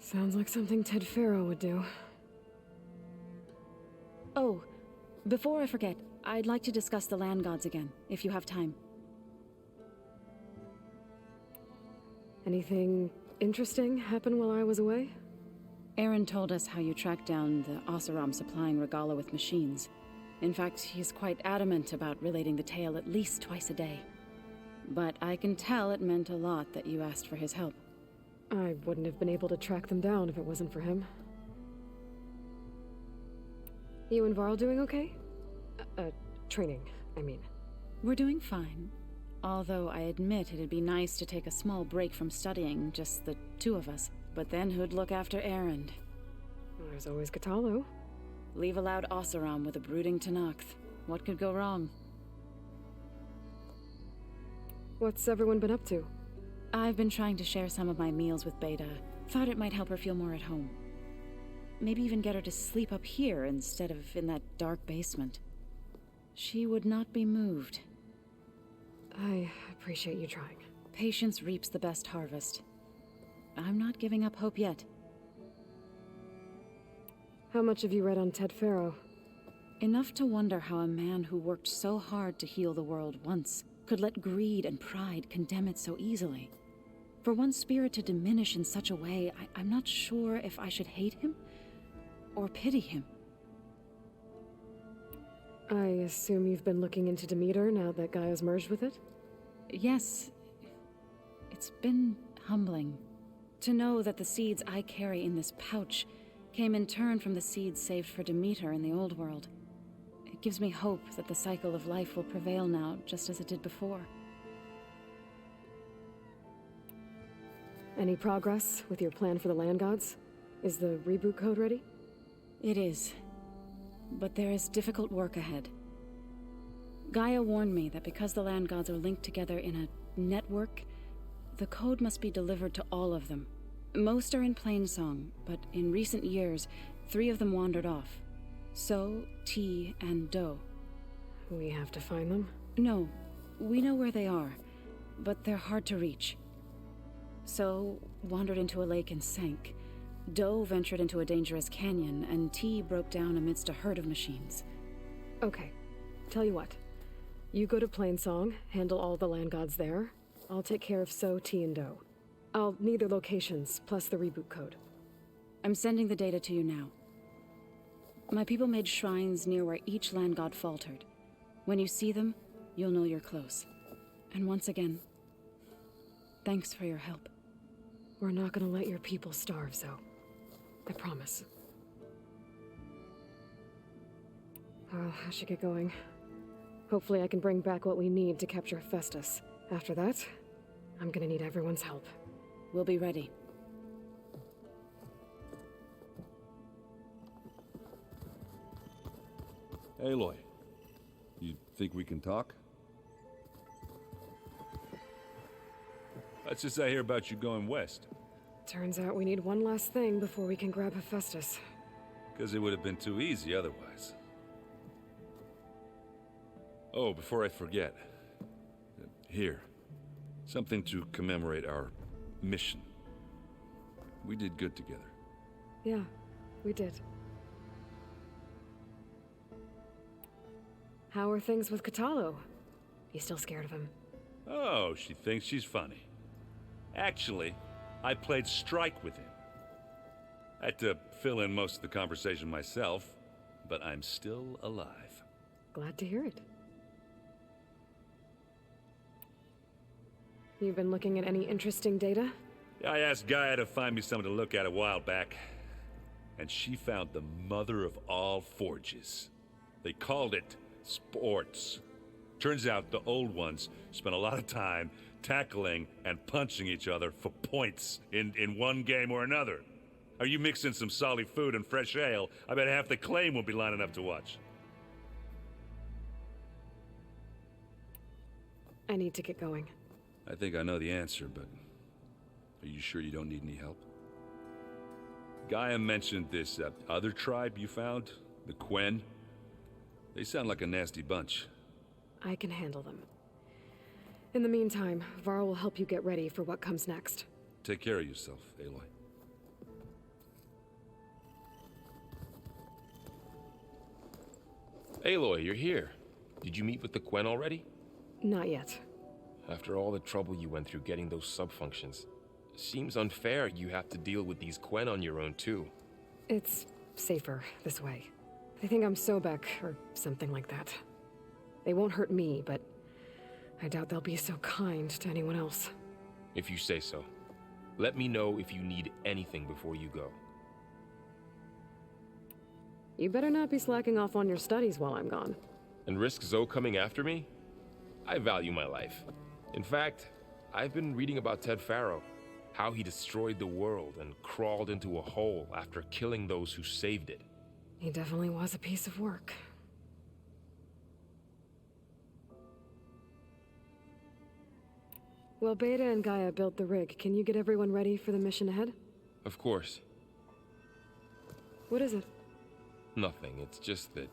Sounds like something Ted Faro would do. Oh, before I forget, I'd like to discuss the land gods again, if you have time. Anything interesting happen while I was away? Erend told us how you tracked down the Oseram supplying Regala with machines. In fact, he's quite adamant about relating the tale at least twice a day. But I can tell it meant a lot that you asked for his help. I wouldn't have been able to track them down if it wasn't for him. You and Varl doing okay? Training, I mean. We're doing fine. Although I admit it'd be nice to take a small break from studying, just the two of us. But then who'd look after Erend? There's always Katalo. Leave a loud Oseram with a brooding Tenakth. What could go wrong? What's everyone been up to? I've been trying to share some of my meals with Beta. Thought it might help her feel more at home. Maybe even get her to sleep up here instead of in that dark basement. She would not be moved. I appreciate you trying. Patience reaps the best harvest. I'm not giving up hope yet. How much have you read on Ted Faro? Enough to wonder how a man who worked so hard to heal the world once could let greed and pride condemn it so easily. For one spirit to diminish in such a way, I'm not sure if I should hate him or pity him. I assume you've been looking into Demeter now that Gaia's merged with it? Yes. It's been humbling to know that the seeds I carry in this pouch came in turn from the seeds saved for Demeter in the old world. It gives me hope that the cycle of life will prevail now, just as it did before. Any progress with your plan for the land gods? Is the reboot code ready? It is. But there is difficult work ahead. Gaia warned me that because the land gods are linked together in a network, the code must be delivered to all of them. Most are in Plainsong, but in recent years, 3 of them wandered off. So, T, and Do. We have to find them? No, we know where they are, but they're hard to reach. So, wandered into a lake and sank. Do ventured into a dangerous canyon, and T broke down amidst a herd of machines. Okay, tell you what. You go to Plainsong, handle all the land gods there. I'll take care of So, T, and Do. I'll need their locations, plus the reboot code. I'm sending the data to you now. My people made shrines near where each land god faltered. When you see them, you'll know you're close. And once again, thanks for your help. We're not gonna let your people starve, Zo. I promise. Well, I should get going. Hopefully I can bring back what we need to capture Festus. After that, I'm gonna need everyone's help. We'll be ready. Aloy, you think we can talk? Let's just say I hear about you going west. Turns out we need one last thing before we can grab Hephaestus. Because it would have been too easy otherwise. Oh, before I forget. Here. Something to commemorate our mission. We did good together. Yeah, we did. How are things with Katalo? You still scared of him? Oh, she thinks she's funny. Actually, I played strike with him. I had to fill in most of the conversation myself, but I'm still alive. Glad to hear it. You've been looking at any interesting data? I asked Gaia to find me something to look at a while back, and she found the mother of all forges. They called it sports. Turns out the old ones spent a lot of time tackling and punching each other for points in one game or another. Are you mixing some solid food and fresh ale? I bet half the claim will be lining up to watch. I need to get going. I think I know the answer, but are you sure you don't need any help? Gaia mentioned this other tribe you found, the Quen. They sound like a nasty bunch. I can handle them. In the meantime, Varl will help you get ready for what comes next. Take care of yourself, Aloy. Aloy, you're here. Did you meet with the Quen already? Not yet. After all the trouble you went through getting those sub-functions, seems unfair you have to deal with these Quen on your own too. It's safer this way. They think I'm Sobek, or something like that. They won't hurt me, but I doubt they'll be so kind to anyone else. If you say so. Let me know if you need anything before you go. You better not be slacking off on your studies while I'm gone. And risk Zoe coming after me? I value my life. In fact, I've been reading about Ted Faro, how he destroyed the world and crawled into a hole after killing those who saved it. He definitely was a piece of work. Well, Beta and Gaia built the rig. Can you get everyone ready for the mission ahead? Of course. What is it? Nothing, it's just that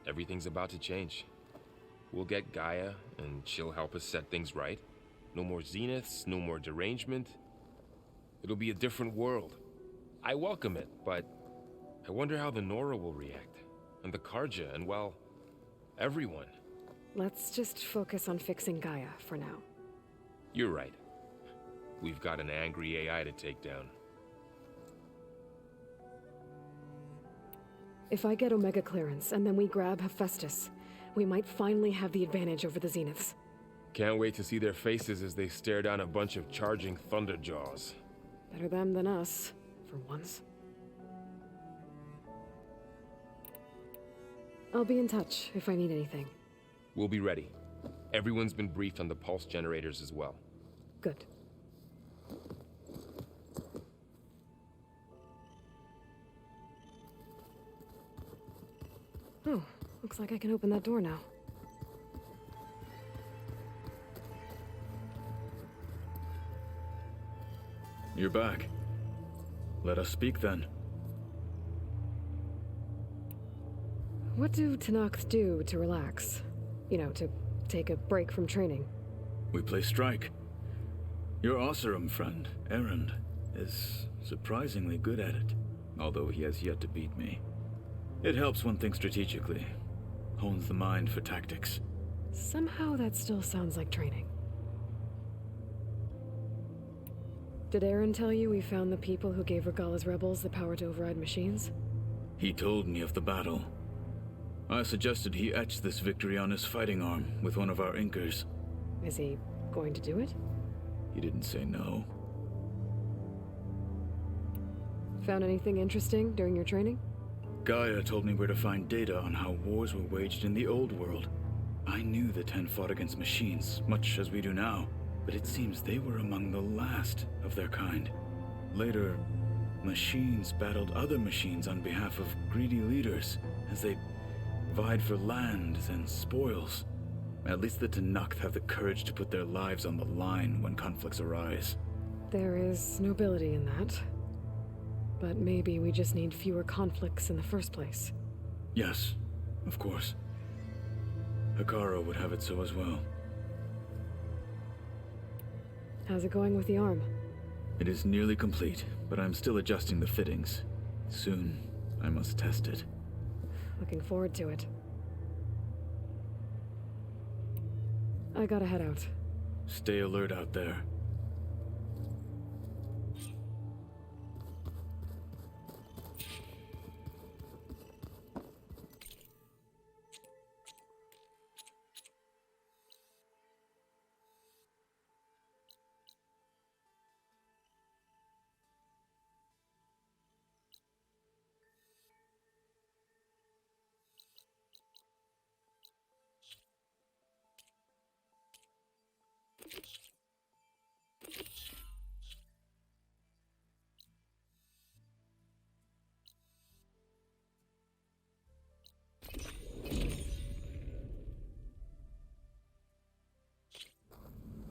everything's about to change. We'll get Gaia, and she'll help us set things right. No more zeniths, no more derangement. It'll be a different world. I welcome it, but I wonder how the Nora will react. And the Karja, and well, everyone. Let's just focus on fixing Gaia for now. You're right. We've got an angry AI to take down. If I get Omega clearance, and then we grab Hephaestus, we might finally have the advantage over the Zeniths. Can't wait to see their faces as they stare down a bunch of charging Thunderjaws. Better them than us, for once. I'll be in touch if I need anything. We'll be ready. Everyone's been briefed on the pulse generators as well. Good. Looks like I can open that door now. You're back. Let us speak then. What do Tenakth do to relax? You know, to take a break from training? We play strike. Your Oseram friend, Erend, is surprisingly good at it, although he has yet to beat me. It helps one think strategically, hones the mind for tactics. Somehow that still sounds like training. Did Erend tell you we found the people who gave Regalla's rebels the power to override machines? He told me of the battle. I suggested he etch this victory on his fighting arm with one of our inkers. Is he going to do it? He didn't say no. Found anything interesting during your training? Gaia told me where to find data on how wars were waged in the old world. I knew the Ten fought against machines, much as we do now, but it seems they were among the last of their kind. Later, machines battled other machines on behalf of greedy leaders as they vied for lands and spoils. At least the Tenakth have the courage to put their lives on the line when conflicts arise. There is nobility in that. But maybe we just need fewer conflicts in the first place. Yes, of course. Hekara would have it so as well. How's it going with the arm? It is nearly complete, but I'm still adjusting the fittings. Soon, I must test it. Looking forward to it. I gotta head out. Stay alert out there.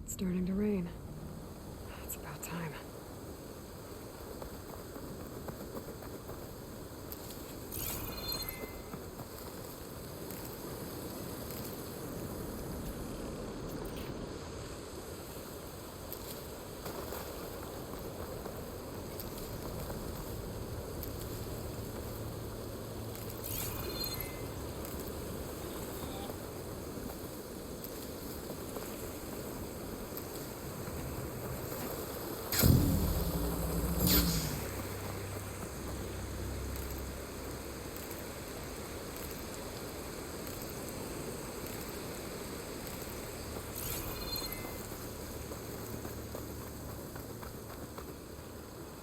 It's starting to rain. It's about time.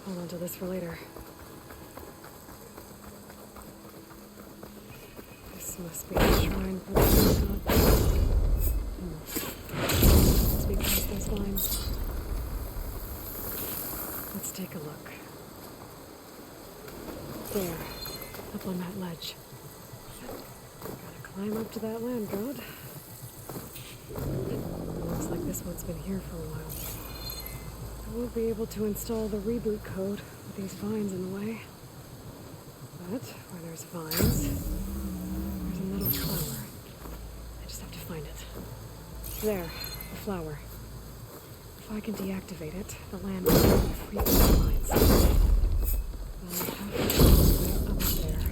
Hold on to this for later. This must be the shrine for the god. Must be past those lines. Let's take a look. There, up on that ledge. Gotta climb up to that land god. Looks like this one's been here for a while. I won't be able to install the reboot code with these vines in the way. But where there's vines, there's a metal flower. I just have to find it. There, the flower. If I can deactivate it, the land will be free of the vines. I'll have to go way up there.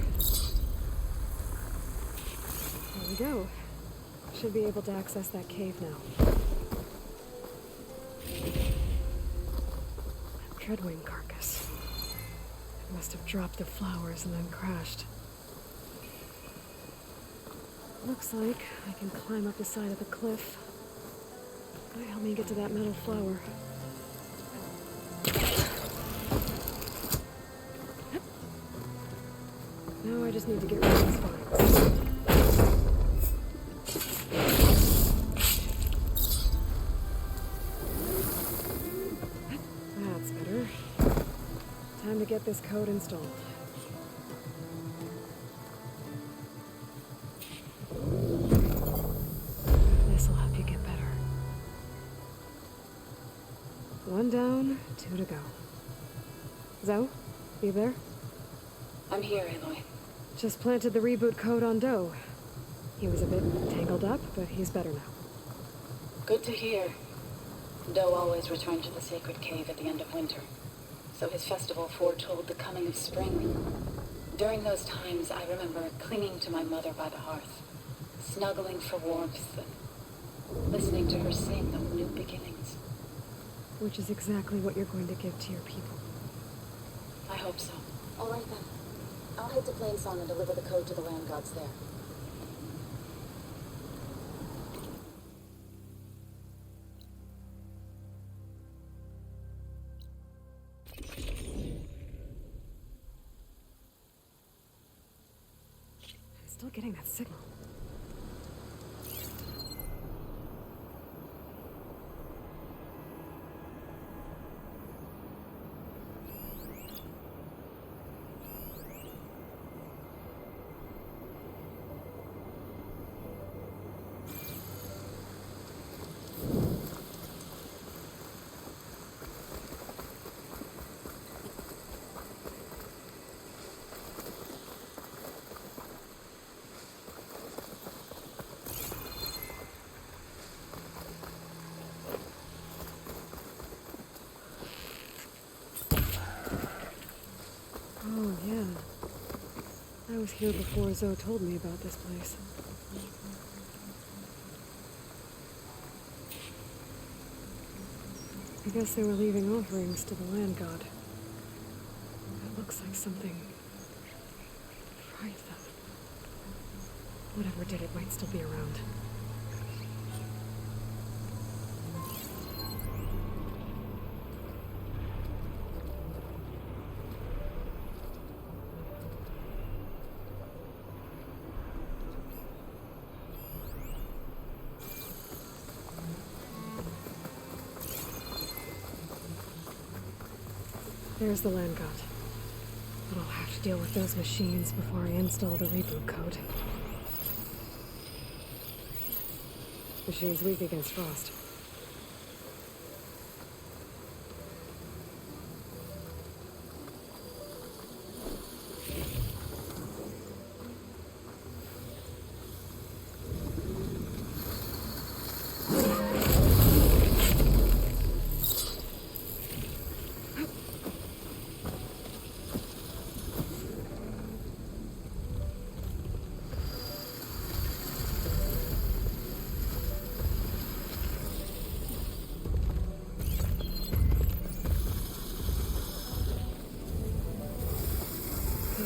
There we go. Should be able to access that cave now. Treadwing carcass. It must have dropped the flowers and then crashed. Looks like I can climb up the side of the cliff. Might help me get to that metal flower. Now I just need to get rid of these vines. Time to get this code installed. One down, two to go. Zoe, you there? I'm here, Aloy. Just planted the reboot code on Doe. He was a bit tangled up, but he's better now. Good to hear. Doe always returned to the sacred cave at the end of winter, so his festival foretold the coming of spring. During those times, I remember clinging to my mother by the hearth, snuggling for warmth, and listening to her sing of new beginnings. Which is exactly what you're going to give to your people. I hope so. All right then. I'll head to Plainsong and deliver the code to the land gods there. I'm still getting that signal. Oh, yeah. I was here before Zoe told me about this place. I guess they were leaving offerings to the land god. It looks like something fried them. Whatever did it might still be around. There's the land god. But I'll have to deal with those machines before I install the reboot code. Machine's weak against frost.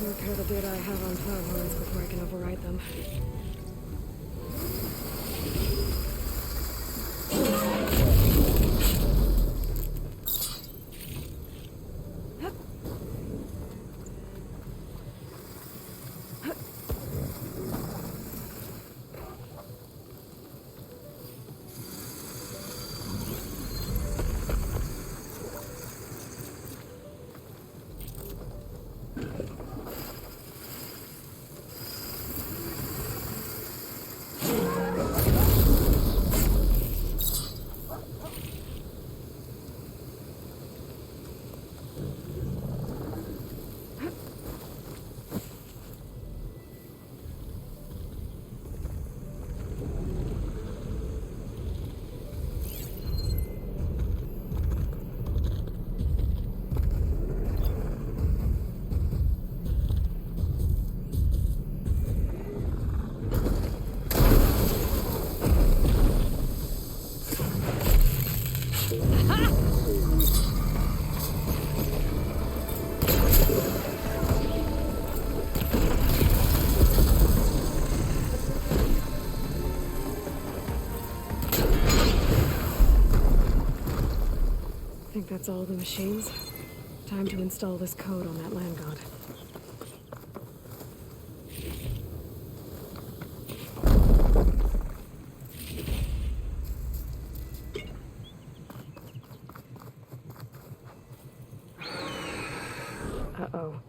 Repair the data I have on power lines before I can override them. Think that's all the machines? Time to install this code on that land god. Uh-oh.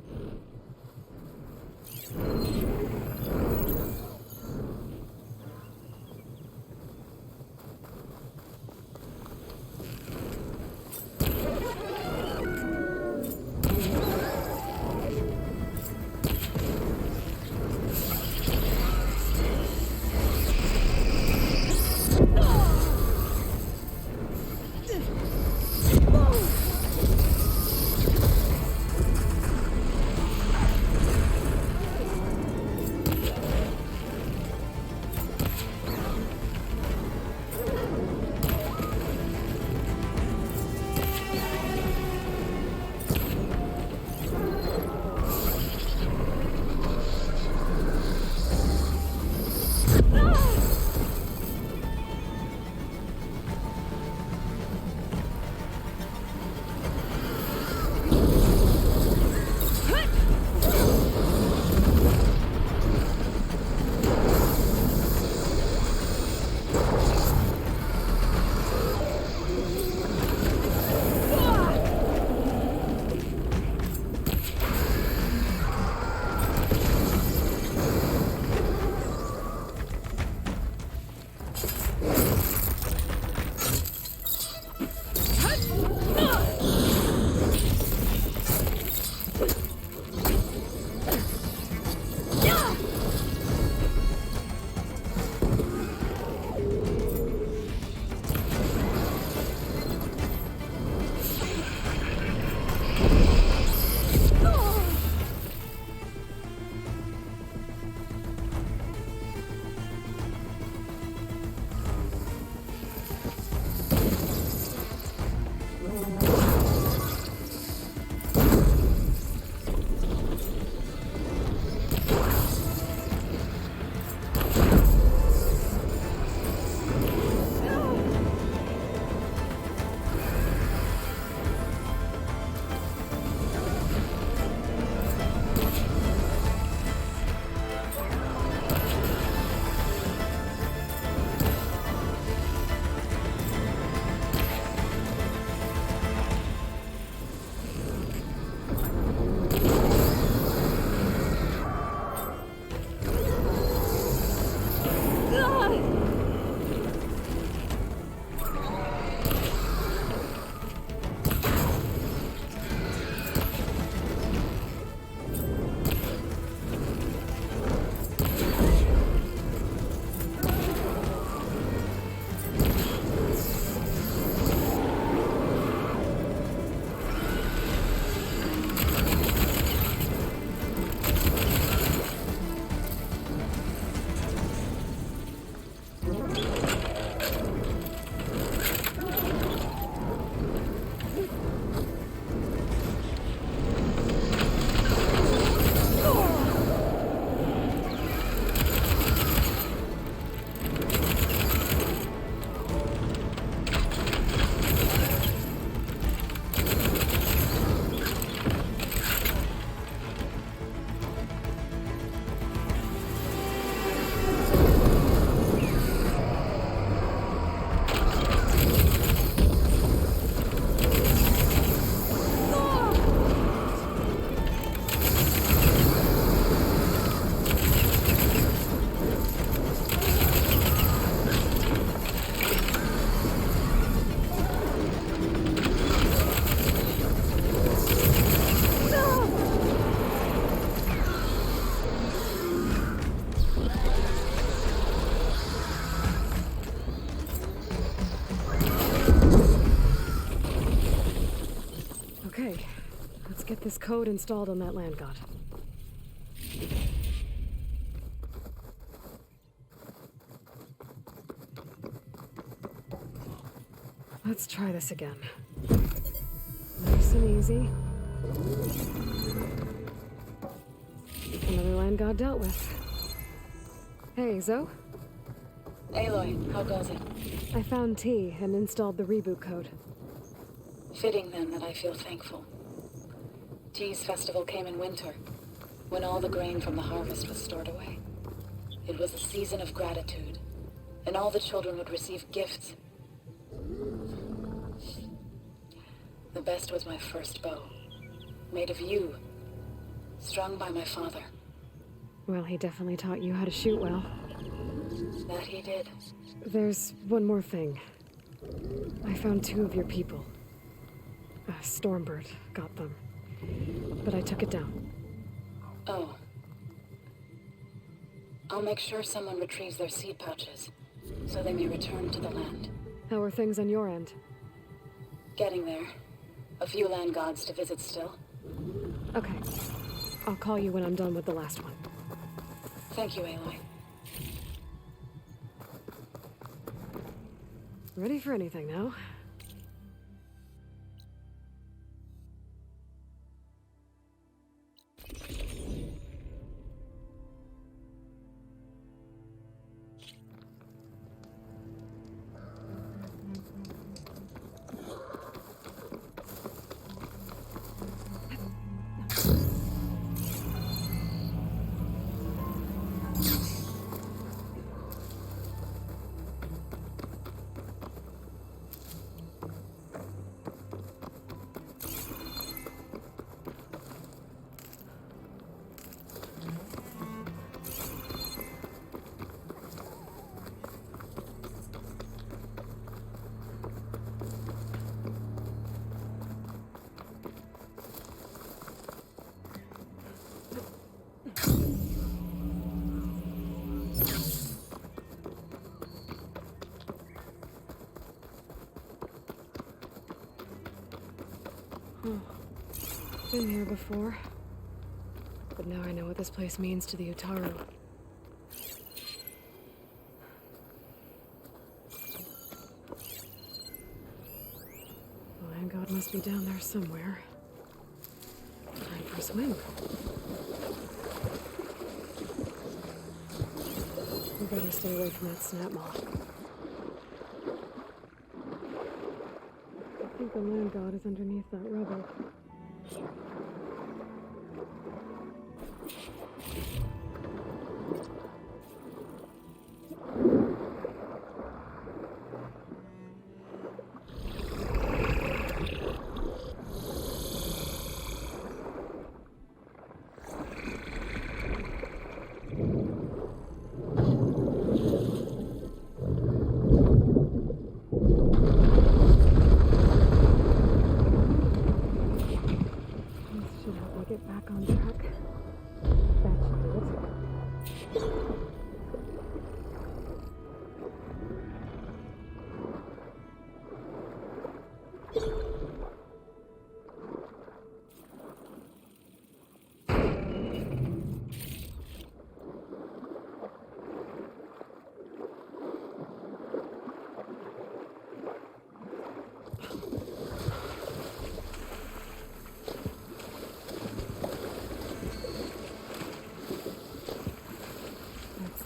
Let's get this code installed on that land god. Let's try this again. Nice and easy. Another land god dealt with. Hey, Zoe? Aloy, how goes it? I found T and installed the reboot code. Fitting then that I feel thankful. T's festival came in winter, when all the grain from the harvest was stored away. It was a season of gratitude, and all the children would receive gifts. The best was my first bow, made of yew, strung by my father. Well, he definitely taught you how to shoot well. That he did. There's one more thing. I found 2 of your people. Stormbird got them, but I took it down. Oh. I'll make sure someone retrieves their seed pouches, so they may return to the land. How are things on your end? Getting there. A few land gods to visit still. Okay. I'll call you when I'm done with the last one. Thank you, Aloy. Ready for anything now? Been here before. But now I know what this place means to the Utaru. The land god must be down there somewhere. Time for a swim. We better stay away from that snap maw. I think the land god is underneath that rubble.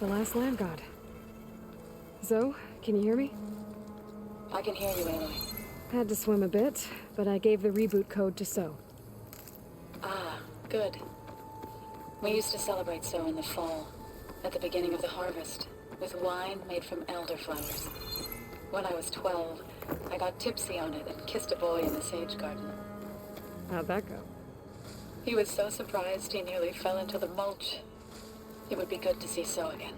The last land god. Zoe, can you hear me? I can hear you, Aloy. Had to swim a bit, but I gave the reboot code to So. Ah, good. We used to celebrate So in the fall, at the beginning of the harvest, with wine made from elderflowers. When I was 12, I got tipsy on it and kissed a boy in the sage garden. How'd that go? He was so surprised he nearly fell into the mulch. It would be good to see So again.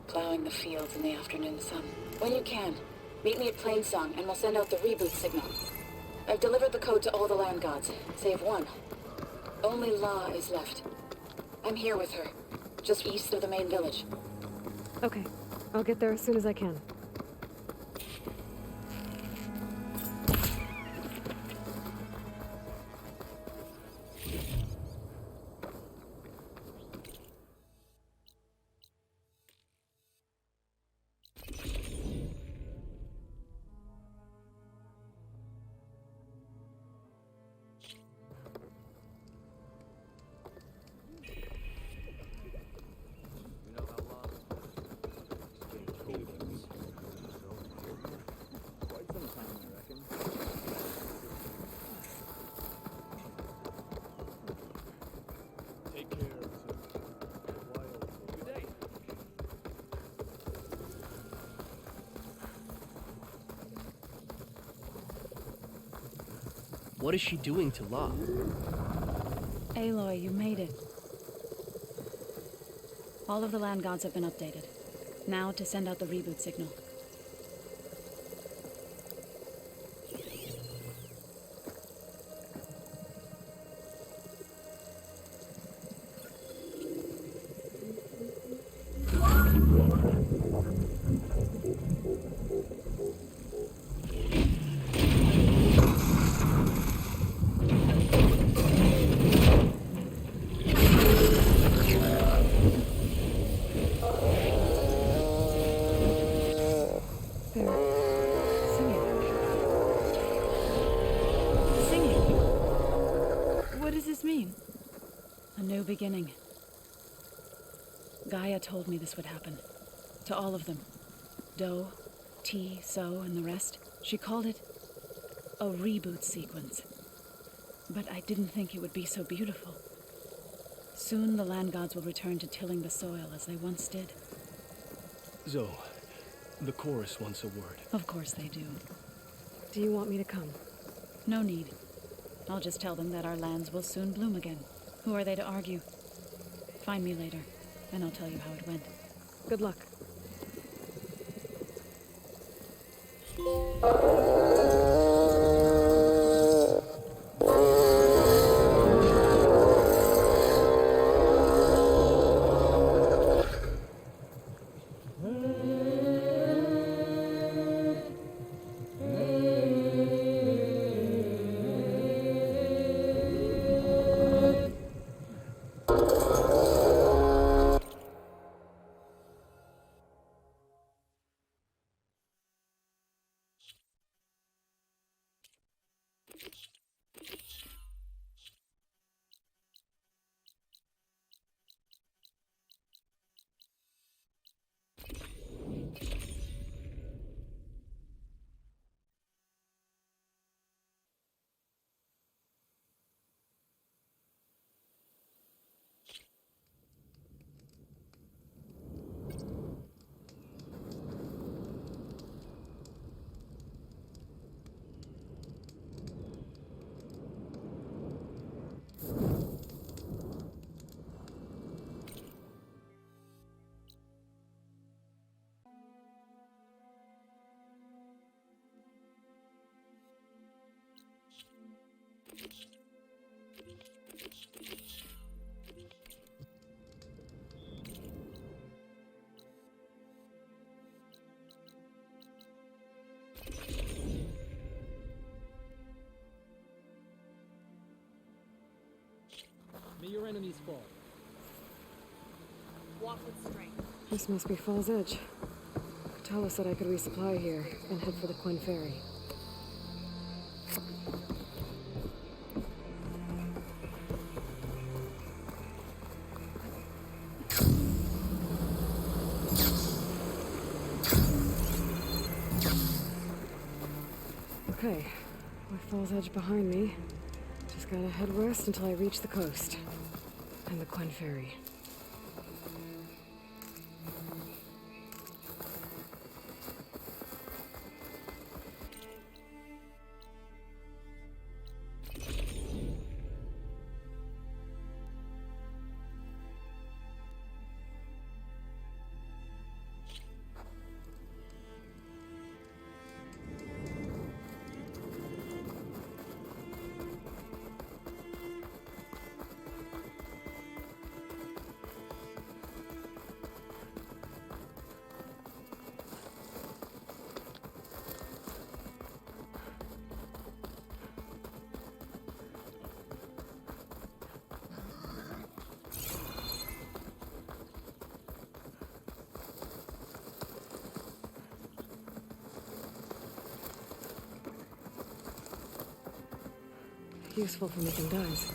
Plowing the fields in the afternoon sun. When you can, meet me at Plainsong and we'll send out the reboot signal. I've delivered the code to all the land gods, save one. Only La is left. I'm here with her, just east of the main village. Okay, I'll get there as soon as I can. What is she doing to Law? Aloy, you made it. All of the land gods have been updated. Now to send out the reboot signal. Beginning. Gaia told me this would happen. To all of them. Do, T, So, and the rest. She called it a reboot sequence. But I didn't think it would be so beautiful. Soon the land gods will return to tilling the soil as they once did. Zoe, the chorus wants a word. Of course they do. Do you want me to come? No need. I'll just tell them that our lands will soon bloom again. Who are they to argue? Find me later, and I'll tell you how it went. Good luck. May your enemies fall. Walk with strength. This must be Fall's Edge. Katala said I could resupply here and head for the Quinn Ferry. Okay, with Fall's Edge behind me, just gotta head west until I reach the coast. And the Quinn Ferry. Useful for making dyes.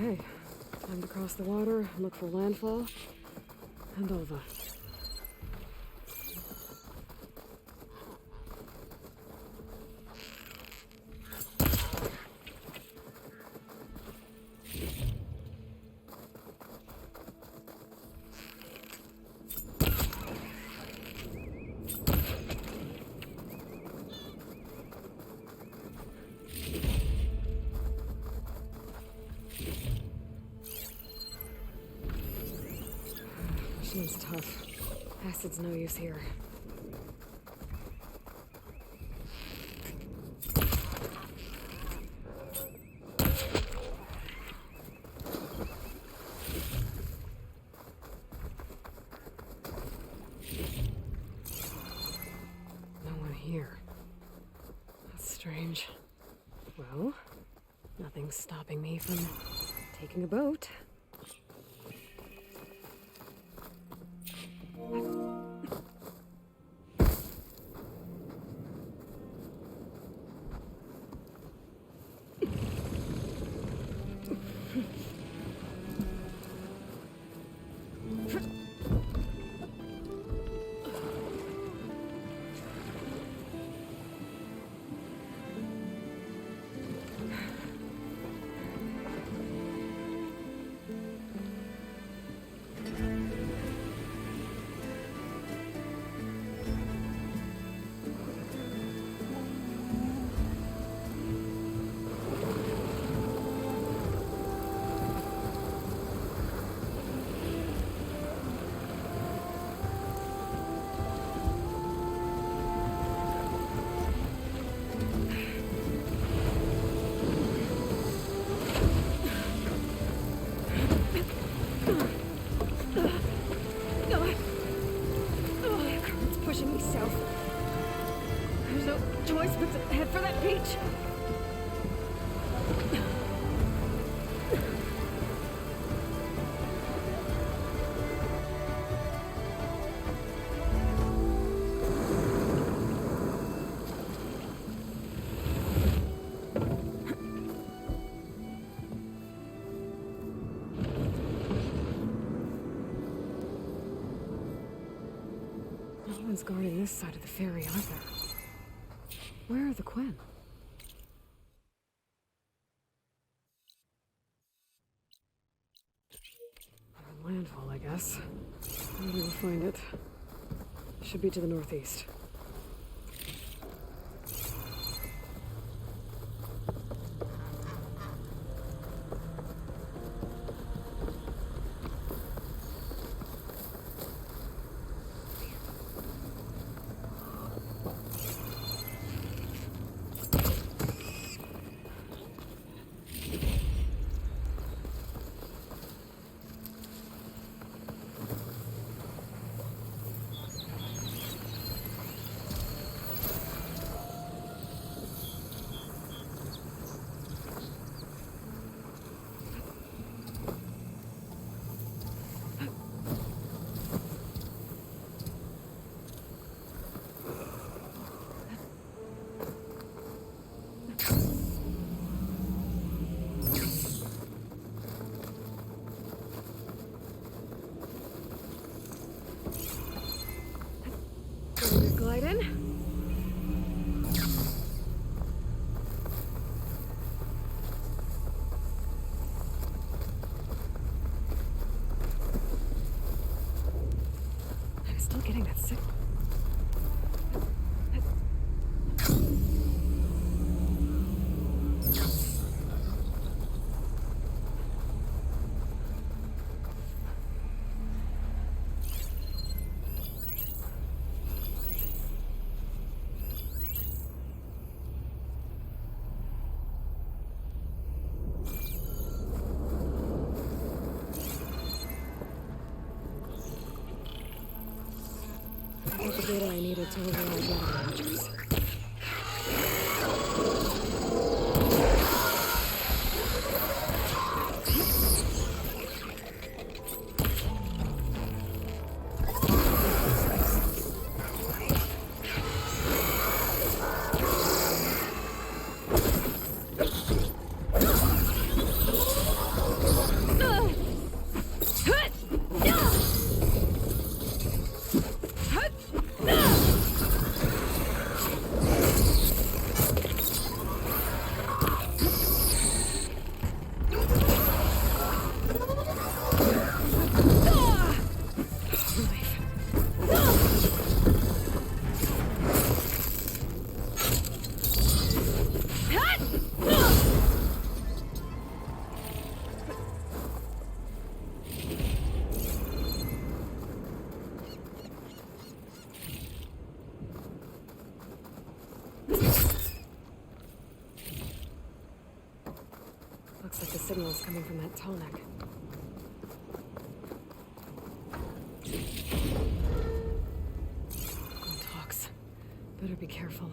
Okay, time Time to cross the water, look for landfall, and over. She's tough. Acid's no use here. No one here. That's strange. Well, nothing's stopping me from taking a boat. No one's guarding this side of the ferry, are there? Where are the Quen? Landfall, I guess. Maybe we'll find it. Should be to the northeast. Glide in. I'm still getting that signal. The data I needed to override weather images. signals coming from that tonic. Gold talks. Better be careful.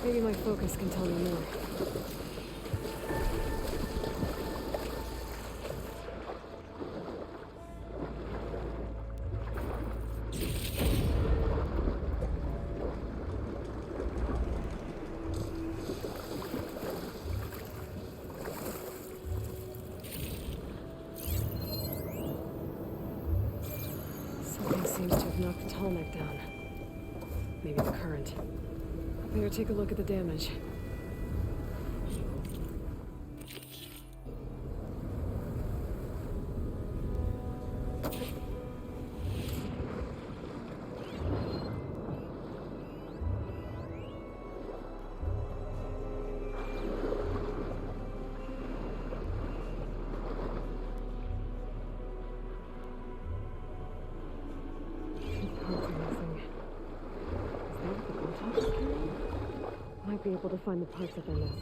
Maybe my focus can tell me more. Something seems to have knocked the tallneck down. Maybe the current. Better take a look at the damage. Might be able to find the parts that they missed.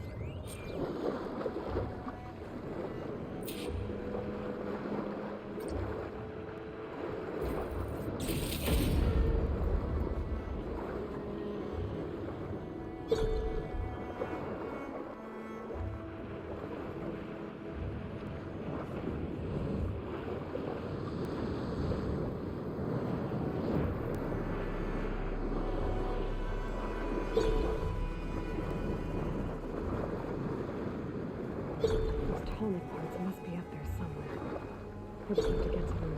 Tonic parts must be up there somewhere. We'll just have to get to them.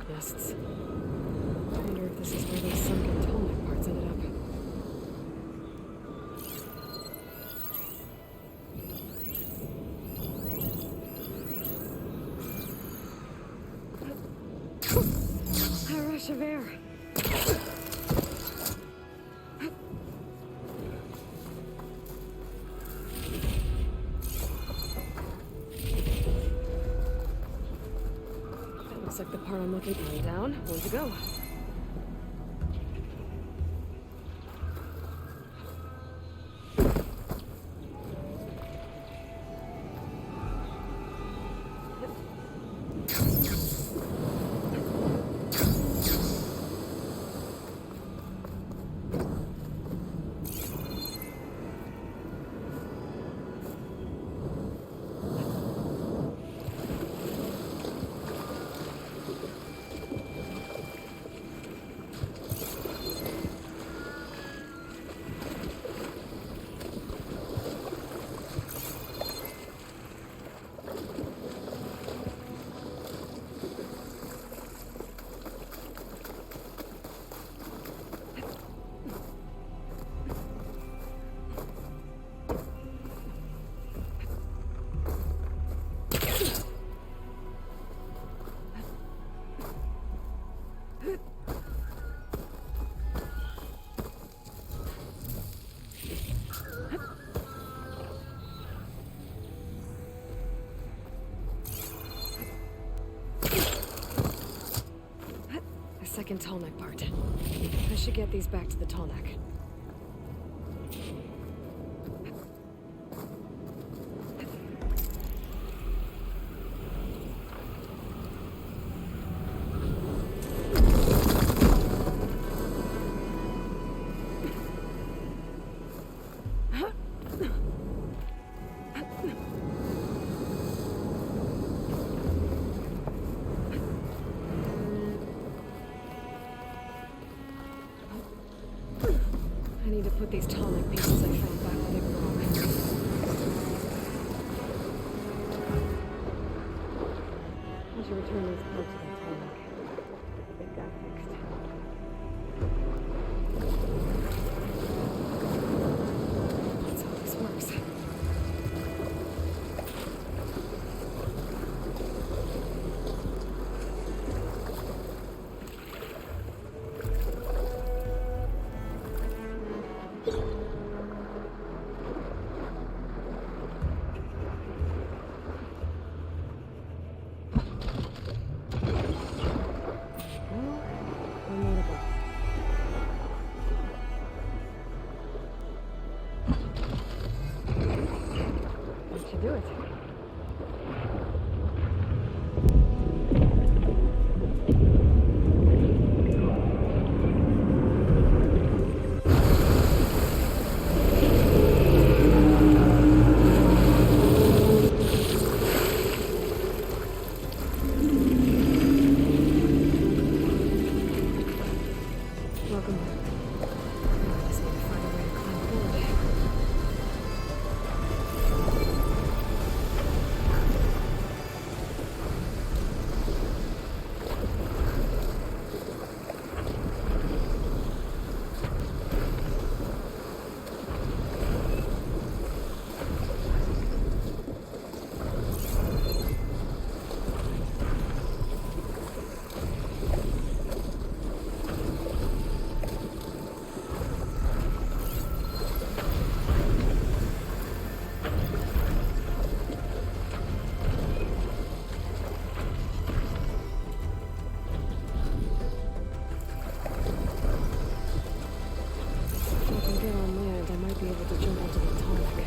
Nests. I wonder if this is where those sunken tonic parts ended up. A rush of air. Looks like the part I'm looking for. Down, one to go. Spike and Tallneck part. I should get these back to the Tallneck. I need to put these Tallneck pieces I found back where they belong. I should return these parts to the Tallneck. Get the big guy fixed. That's how this works. That should do it. Welcome back. Now I just need to find a way to climb forward. If I can get on land, I might be able to jump onto the Tallneck.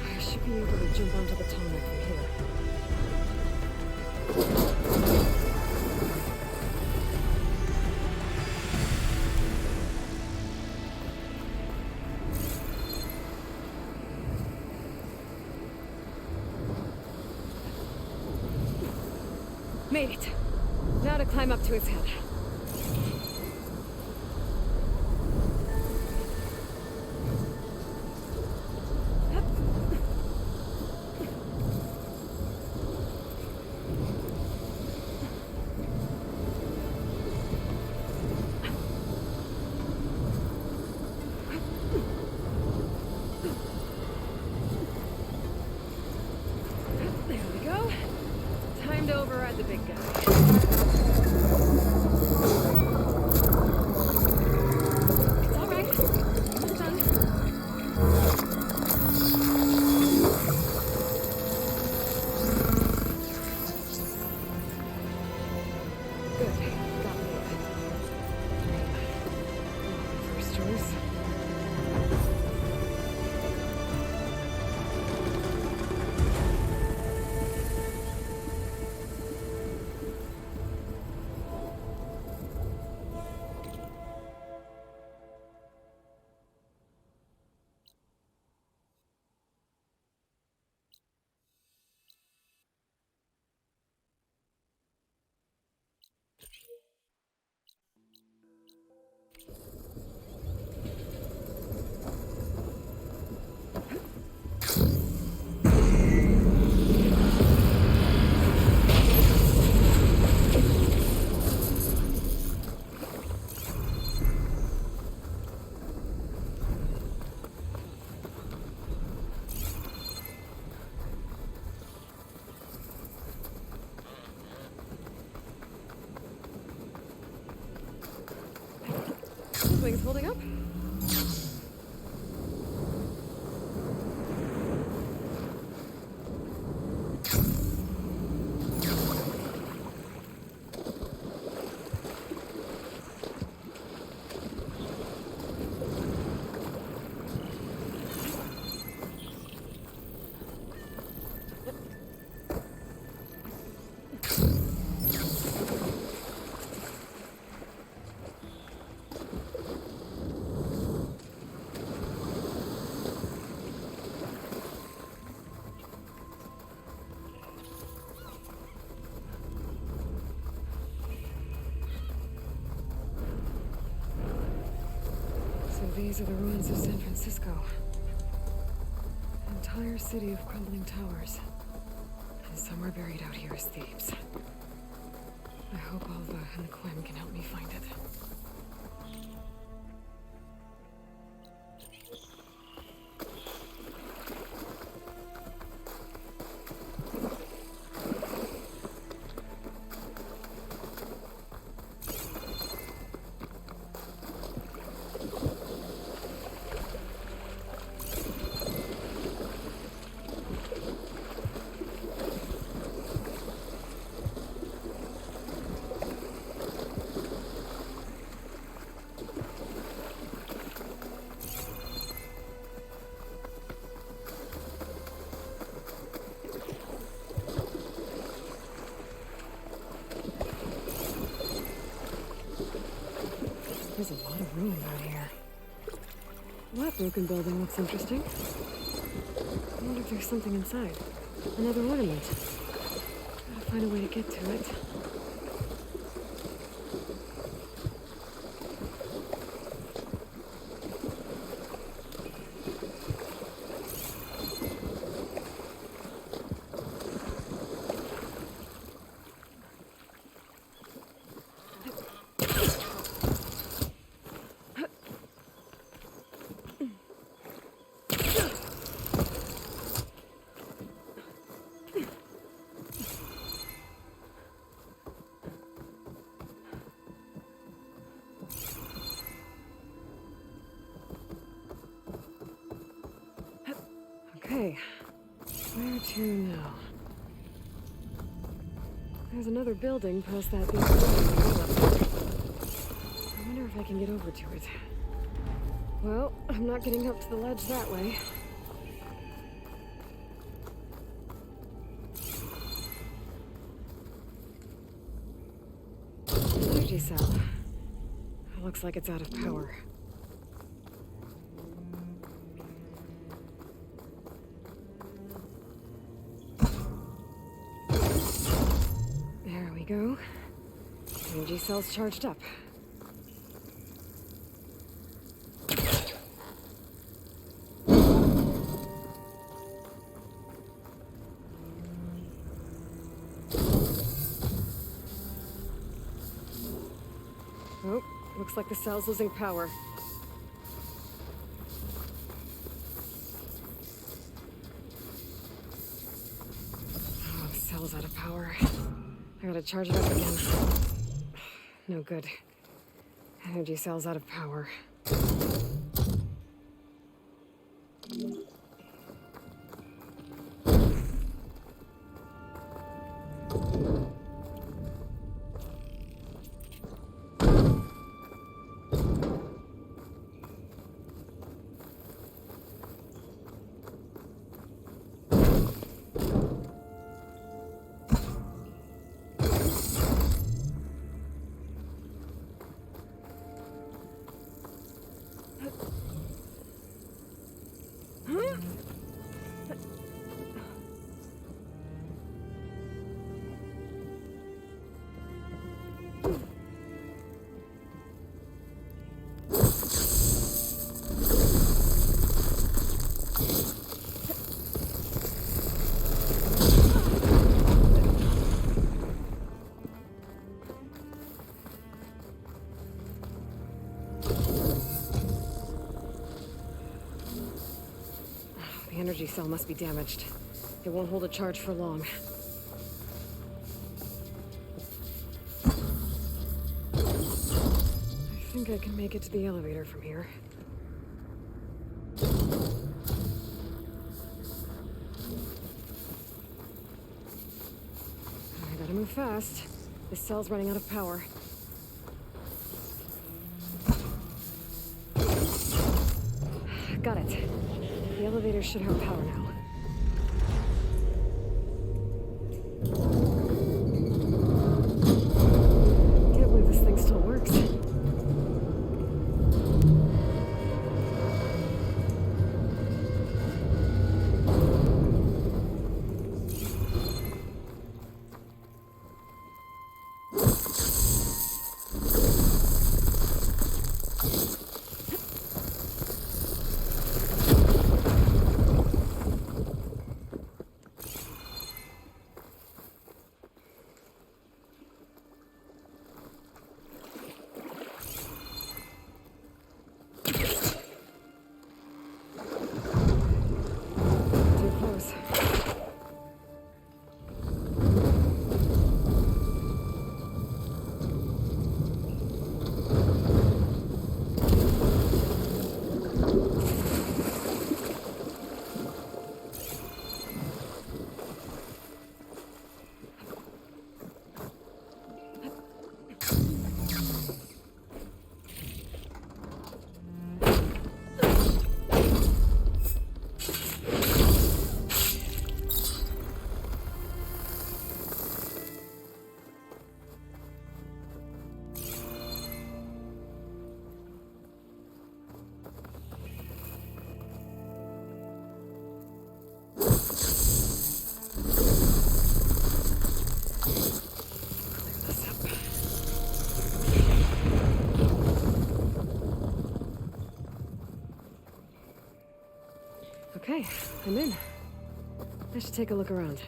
I should be able to jump onto the Tallneck from here. Made it. Now to climb up to his head. There we go. Time to override the big guy. It's all right. Almost done. Good. Got me. First choice. wings holding up? These are the ruins of San Francisco. An entire city of crumbling towers. And somewhere buried out here is Thebes. I hope Alva and Quinn can help me find it. There's a lot of room out here. That broken building looks interesting. I wonder if there's something inside. Another ornament. Gotta find a way to get to it. Okay, where to now? There's another building past that big building. I wonder if I can get over to it. Well, I'm not getting up to the ledge that way. Energy cell. It looks like it's out of power. Go. Energy cells charged up. Oh, looks like the cell's losing power. Oh, the cell's out of power. I gotta charge it up again. No good. Energy cell's out of power. The energy cell must be damaged. It won't hold a charge for long. I think I can make it to the elevator from here. I gotta move fast. This cell's running out of power. Got it. The elevator should have power now. Can't believe this thing still works. Okay, I'm in. I should take a look around.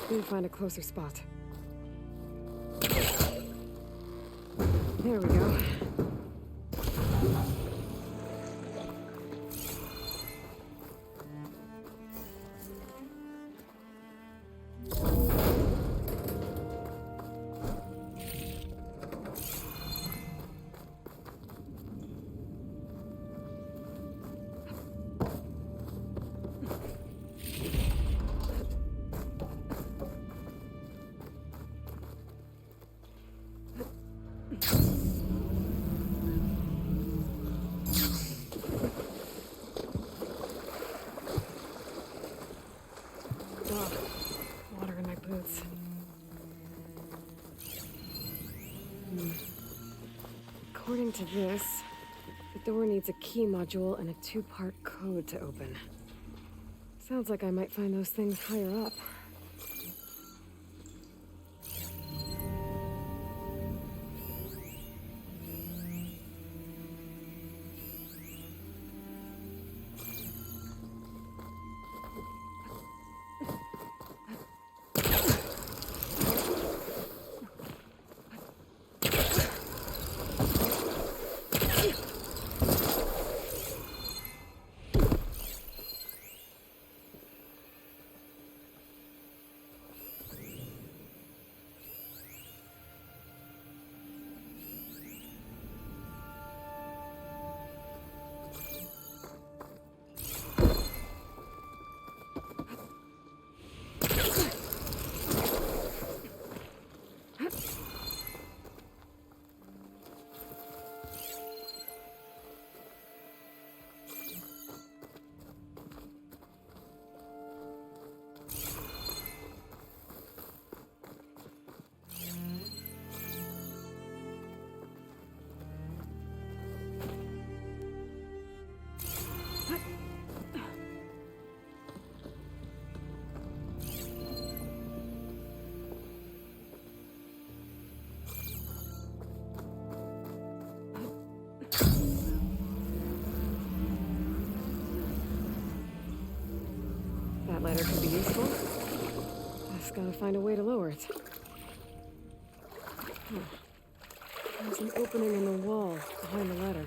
Need to find a closer spot. There we go. Water in my boots. According to this, the door needs a key module and a two-part code to open. Sounds like I might find those things higher up. ladder could be useful. Just gotta find a way to lower it. Huh. There's an opening in the wall behind the ladder.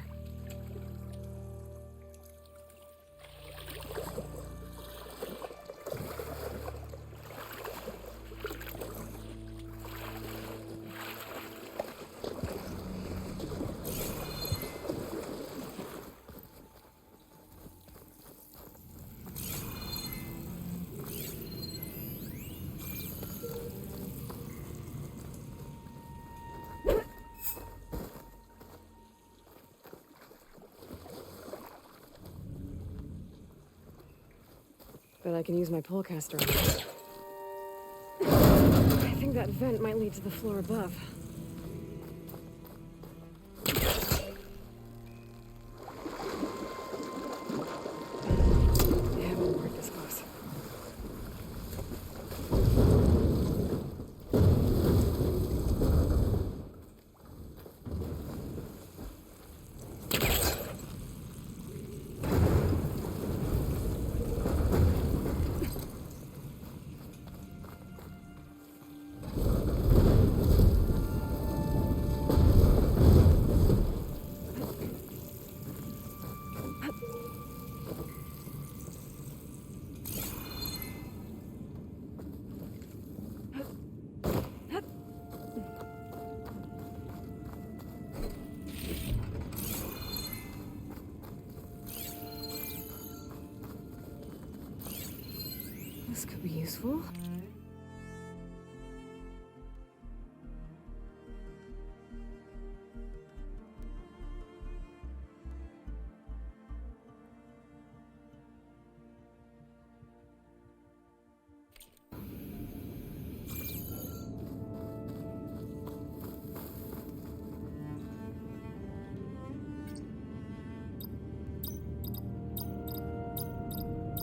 Bet I can use my polecaster on it. I think that vent might lead to the floor above. Yeah, I won't work this close. This could be useful.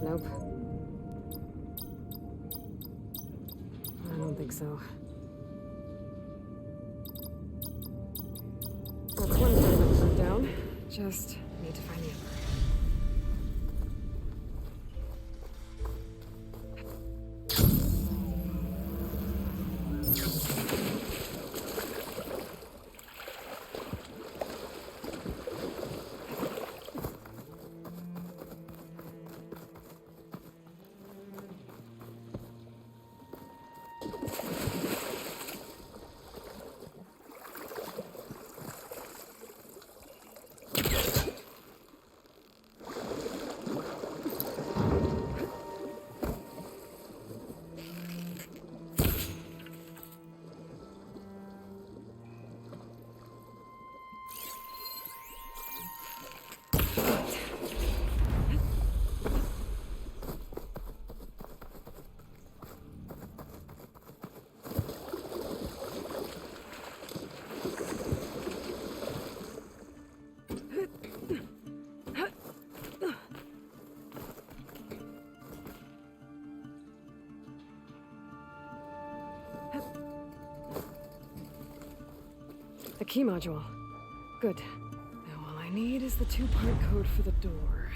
Nope. I don't think so. That's one thing down. Just need to find the other. The key module. Good. Now all I need is the two-part code for the door.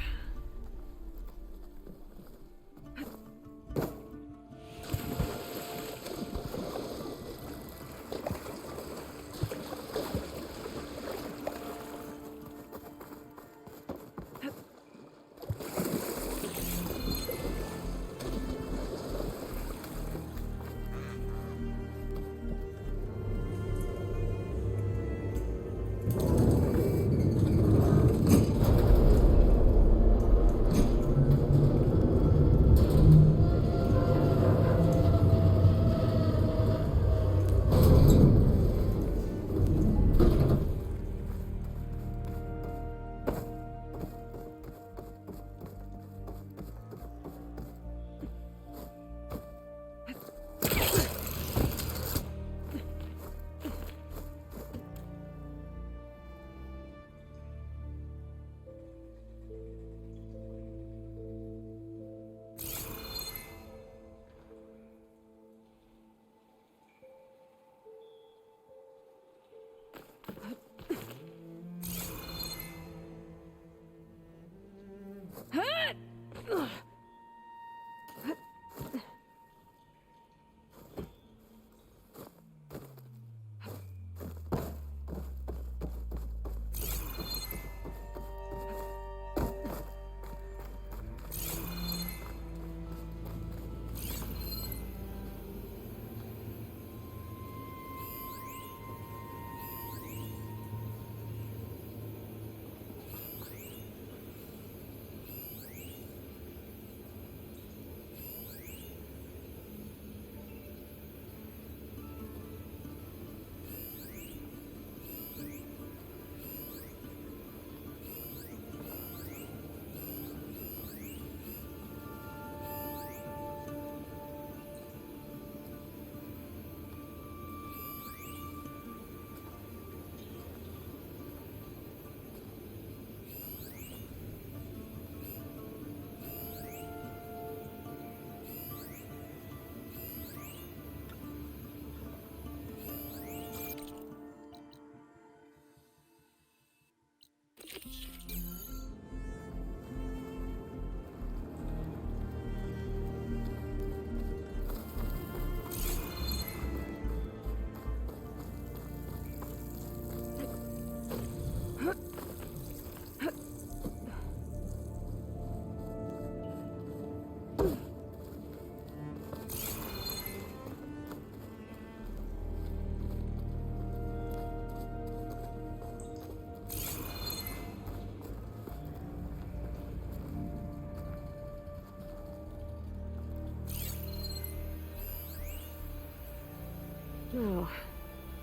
Now,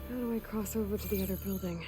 how do I cross over to the other building?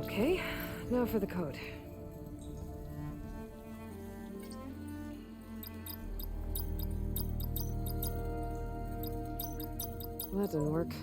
Okay, now for the code. Well, that didn't work.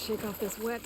shake off this wet.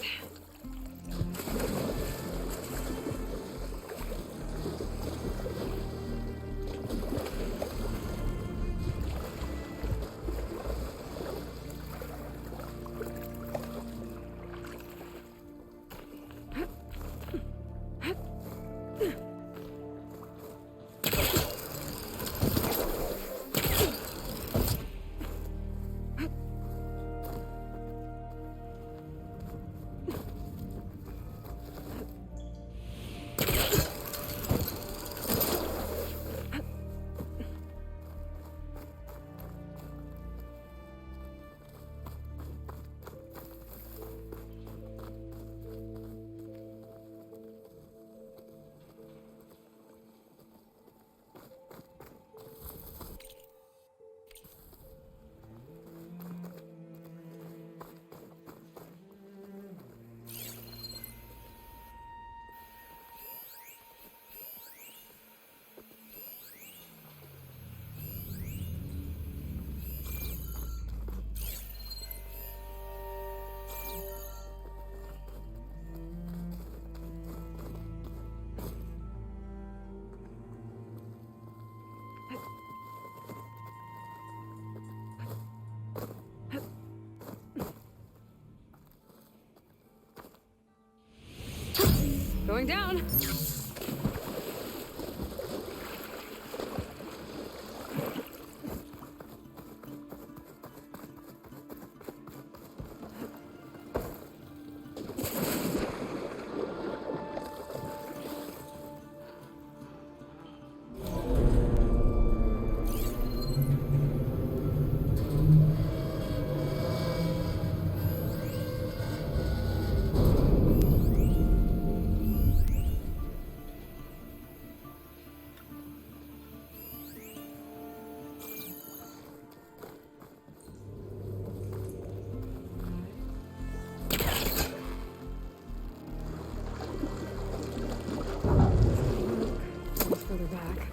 Going down. Further back.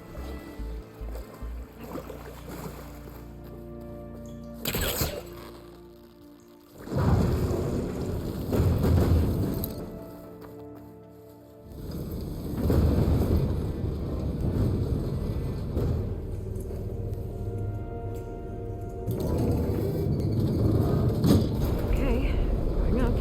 Okay, going up.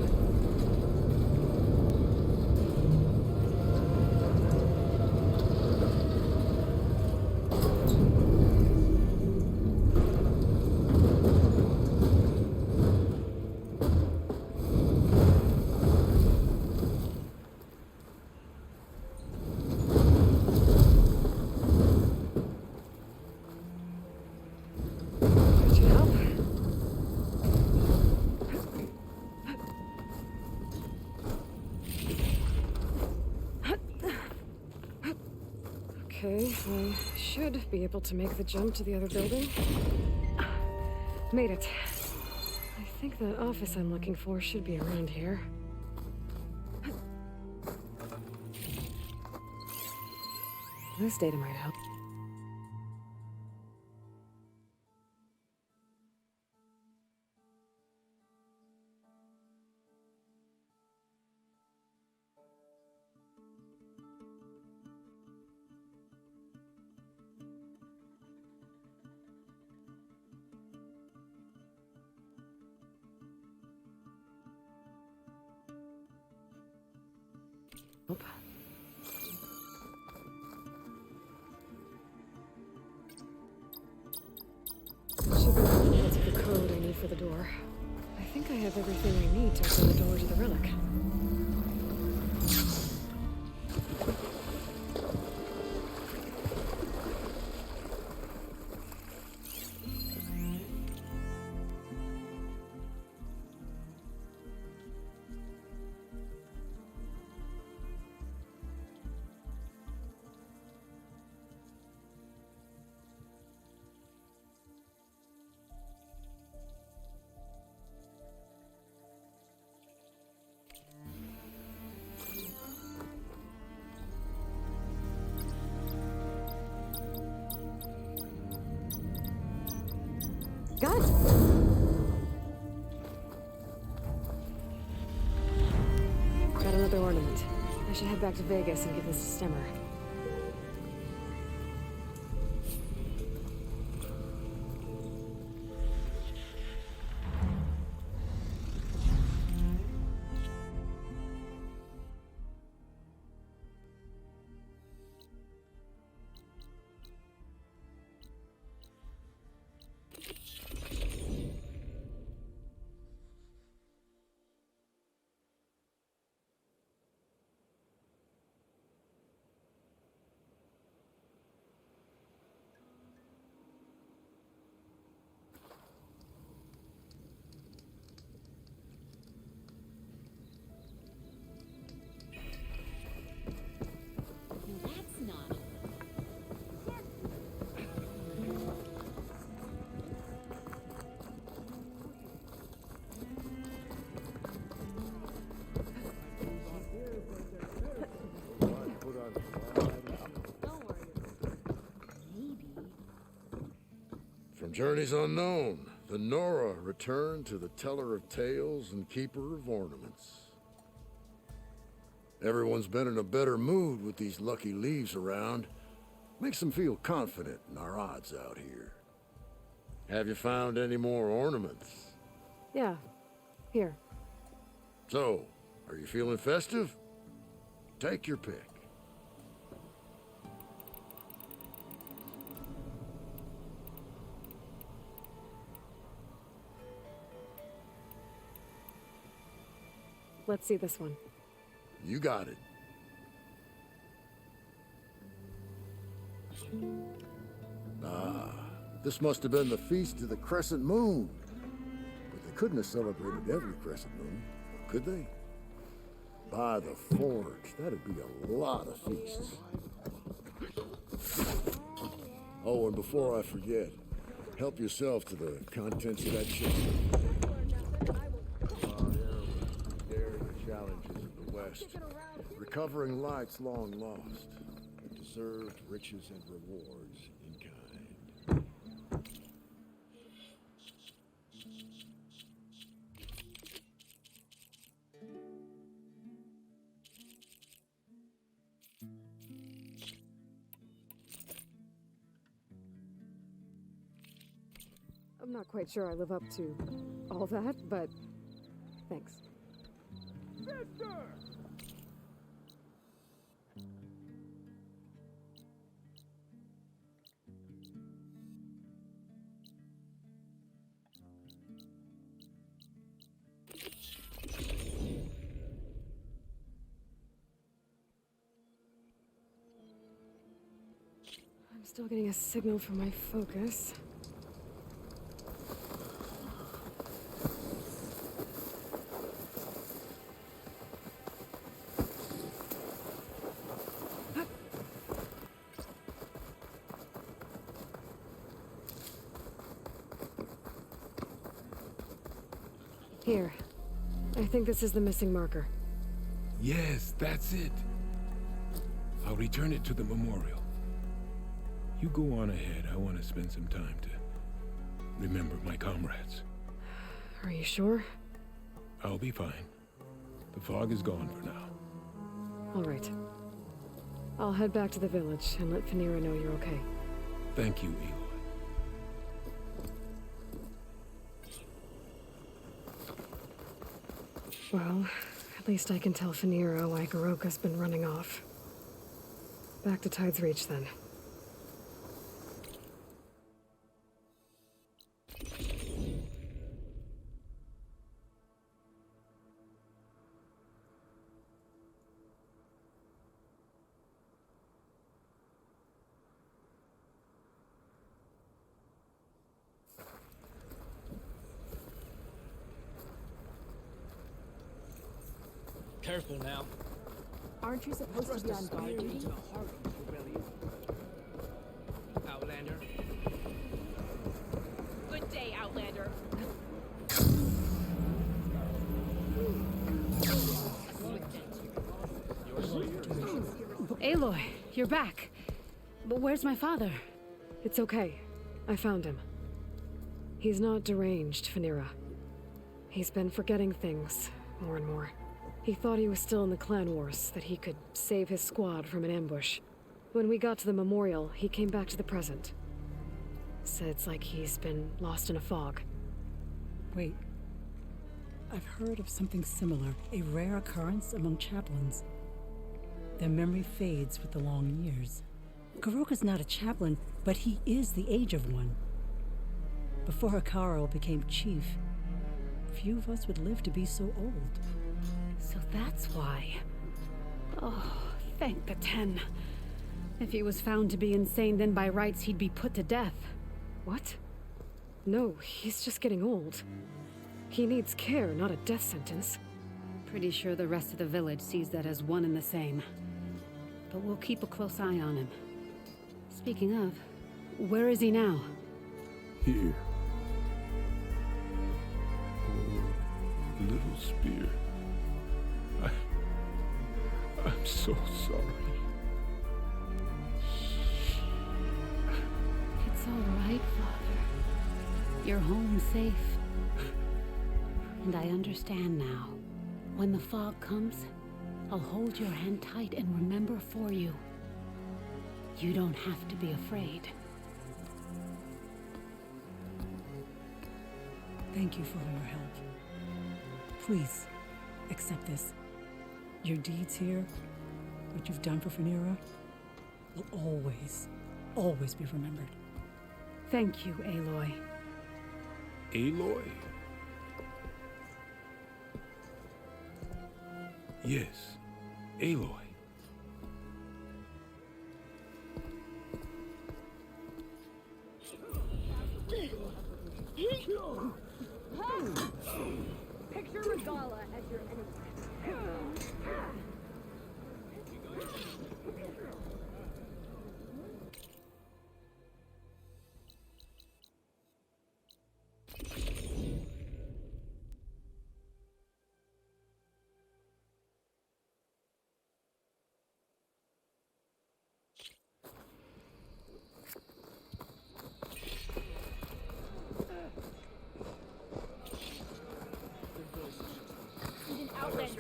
That should help. Okay, I should be able to make the jump to the other building. Made it. I think that office I'm looking for should be around here. This data might help. Nope. Should be bits of the code I need for the door. I think I have everything I need to open the door to the relic. should head back to Vegas and give this to Stemmer. From journeys unknown, the Nora returned to the teller of tales and keeper of ornaments. Everyone's been in a better mood with these lucky leaves around. Makes them feel confident in our odds out here. Have you found any more ornaments? Yeah. Here. So, are you feeling festive? Take your pick. Let's see this one. You got it. Ah, this must have been the Feast of the Crescent Moon. But they couldn't have celebrated every crescent moon, could they? By the Forge, that'd be a lot of feasts. Oh, and before I forget, help yourself to the contents of that chest. Daring the challenges of the West. Recovering lights long lost. Deserved riches and rewards in kind. I'm not quite sure I live up to all that, but thanks. Sister! I'm still getting a signal from my focus. Here. I think this is the missing marker. Yes, that's it. I'll return it to the memorial. You go on ahead. I want to spend some time to remember my comrades. Are you sure? I'll be fine. The fog is gone for now. All right. I'll head back to the village and let Phaneira know you're okay. Thank you, Aloy. Well, at least I can tell Phaneira why Garoka's been running off. Back to Tide's Reach, then. Careful now. Aren't you supposed to be on guard duty? Outlander. Good day, Outlander. Aloy, you're back. But where's my father? It's okay. I found him. He's not deranged, Phaneira. He's been forgetting things more and more. He thought he was still in the clan wars, that he could save his squad from an ambush. When we got to the memorial, he came back to the present. Said it's like he's been lost in a fog. Wait. I've heard of something similar, a rare occurrence among chaplains. Their memory fades with the long years. Garoka's not a chaplain, but he is the age of one. Before Hikaru became chief, few of us would live to be so old. So that's why. Oh, thank the 10. If he was found to be insane, then by rights he'd be put to death. What? No, he's just getting old. He needs care, not a death sentence. Pretty sure the rest of the village sees that as one and the same. But we'll keep a close eye on him. Speaking of, where is he now? Here. Oh, little spear. I'm so sorry. It's all right, Father. You're home safe. And I understand now. When the fog comes, I'll hold your hand tight and remember for you. You don't have to be afraid. Thank you for all your help. Please, accept this. Your deeds here, what you've done for Phaneera, will always, always be remembered. Thank you, Aloy. Aloy? Yes, Aloy. Picture Regala as your enemy.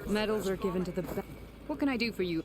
Medals are given to the best. What can I do for you?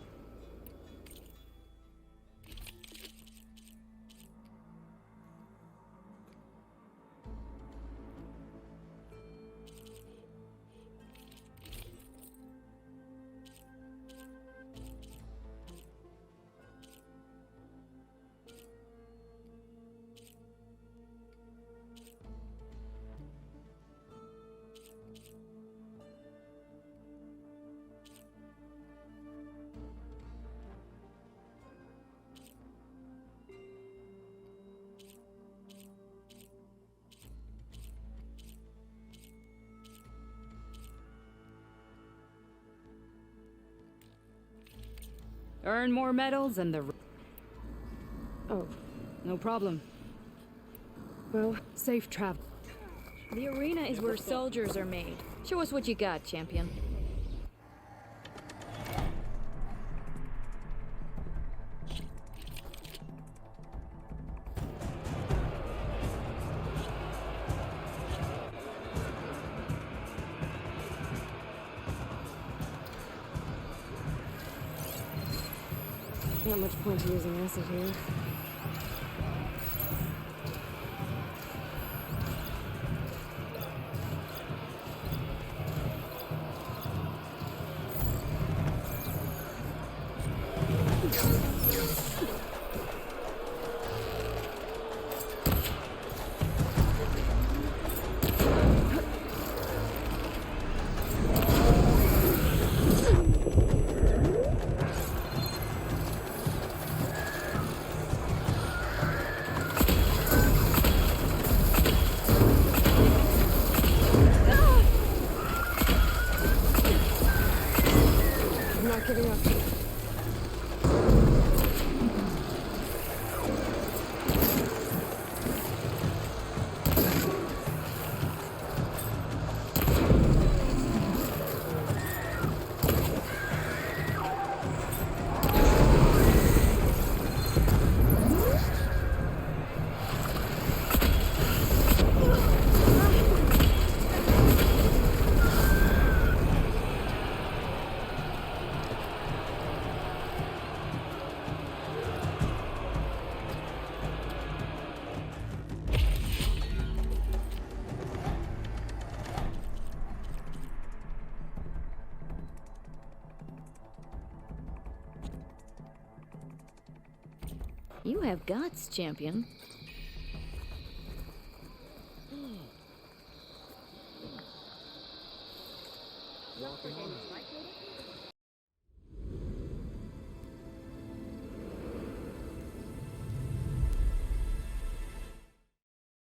Earn more medals and the... Oh. No problem. Well, safe travel. The arena is where soldiers are made. Show us what you got, champion. Not much point to using acid here. You have guts, champion. Not for any fight, maybe?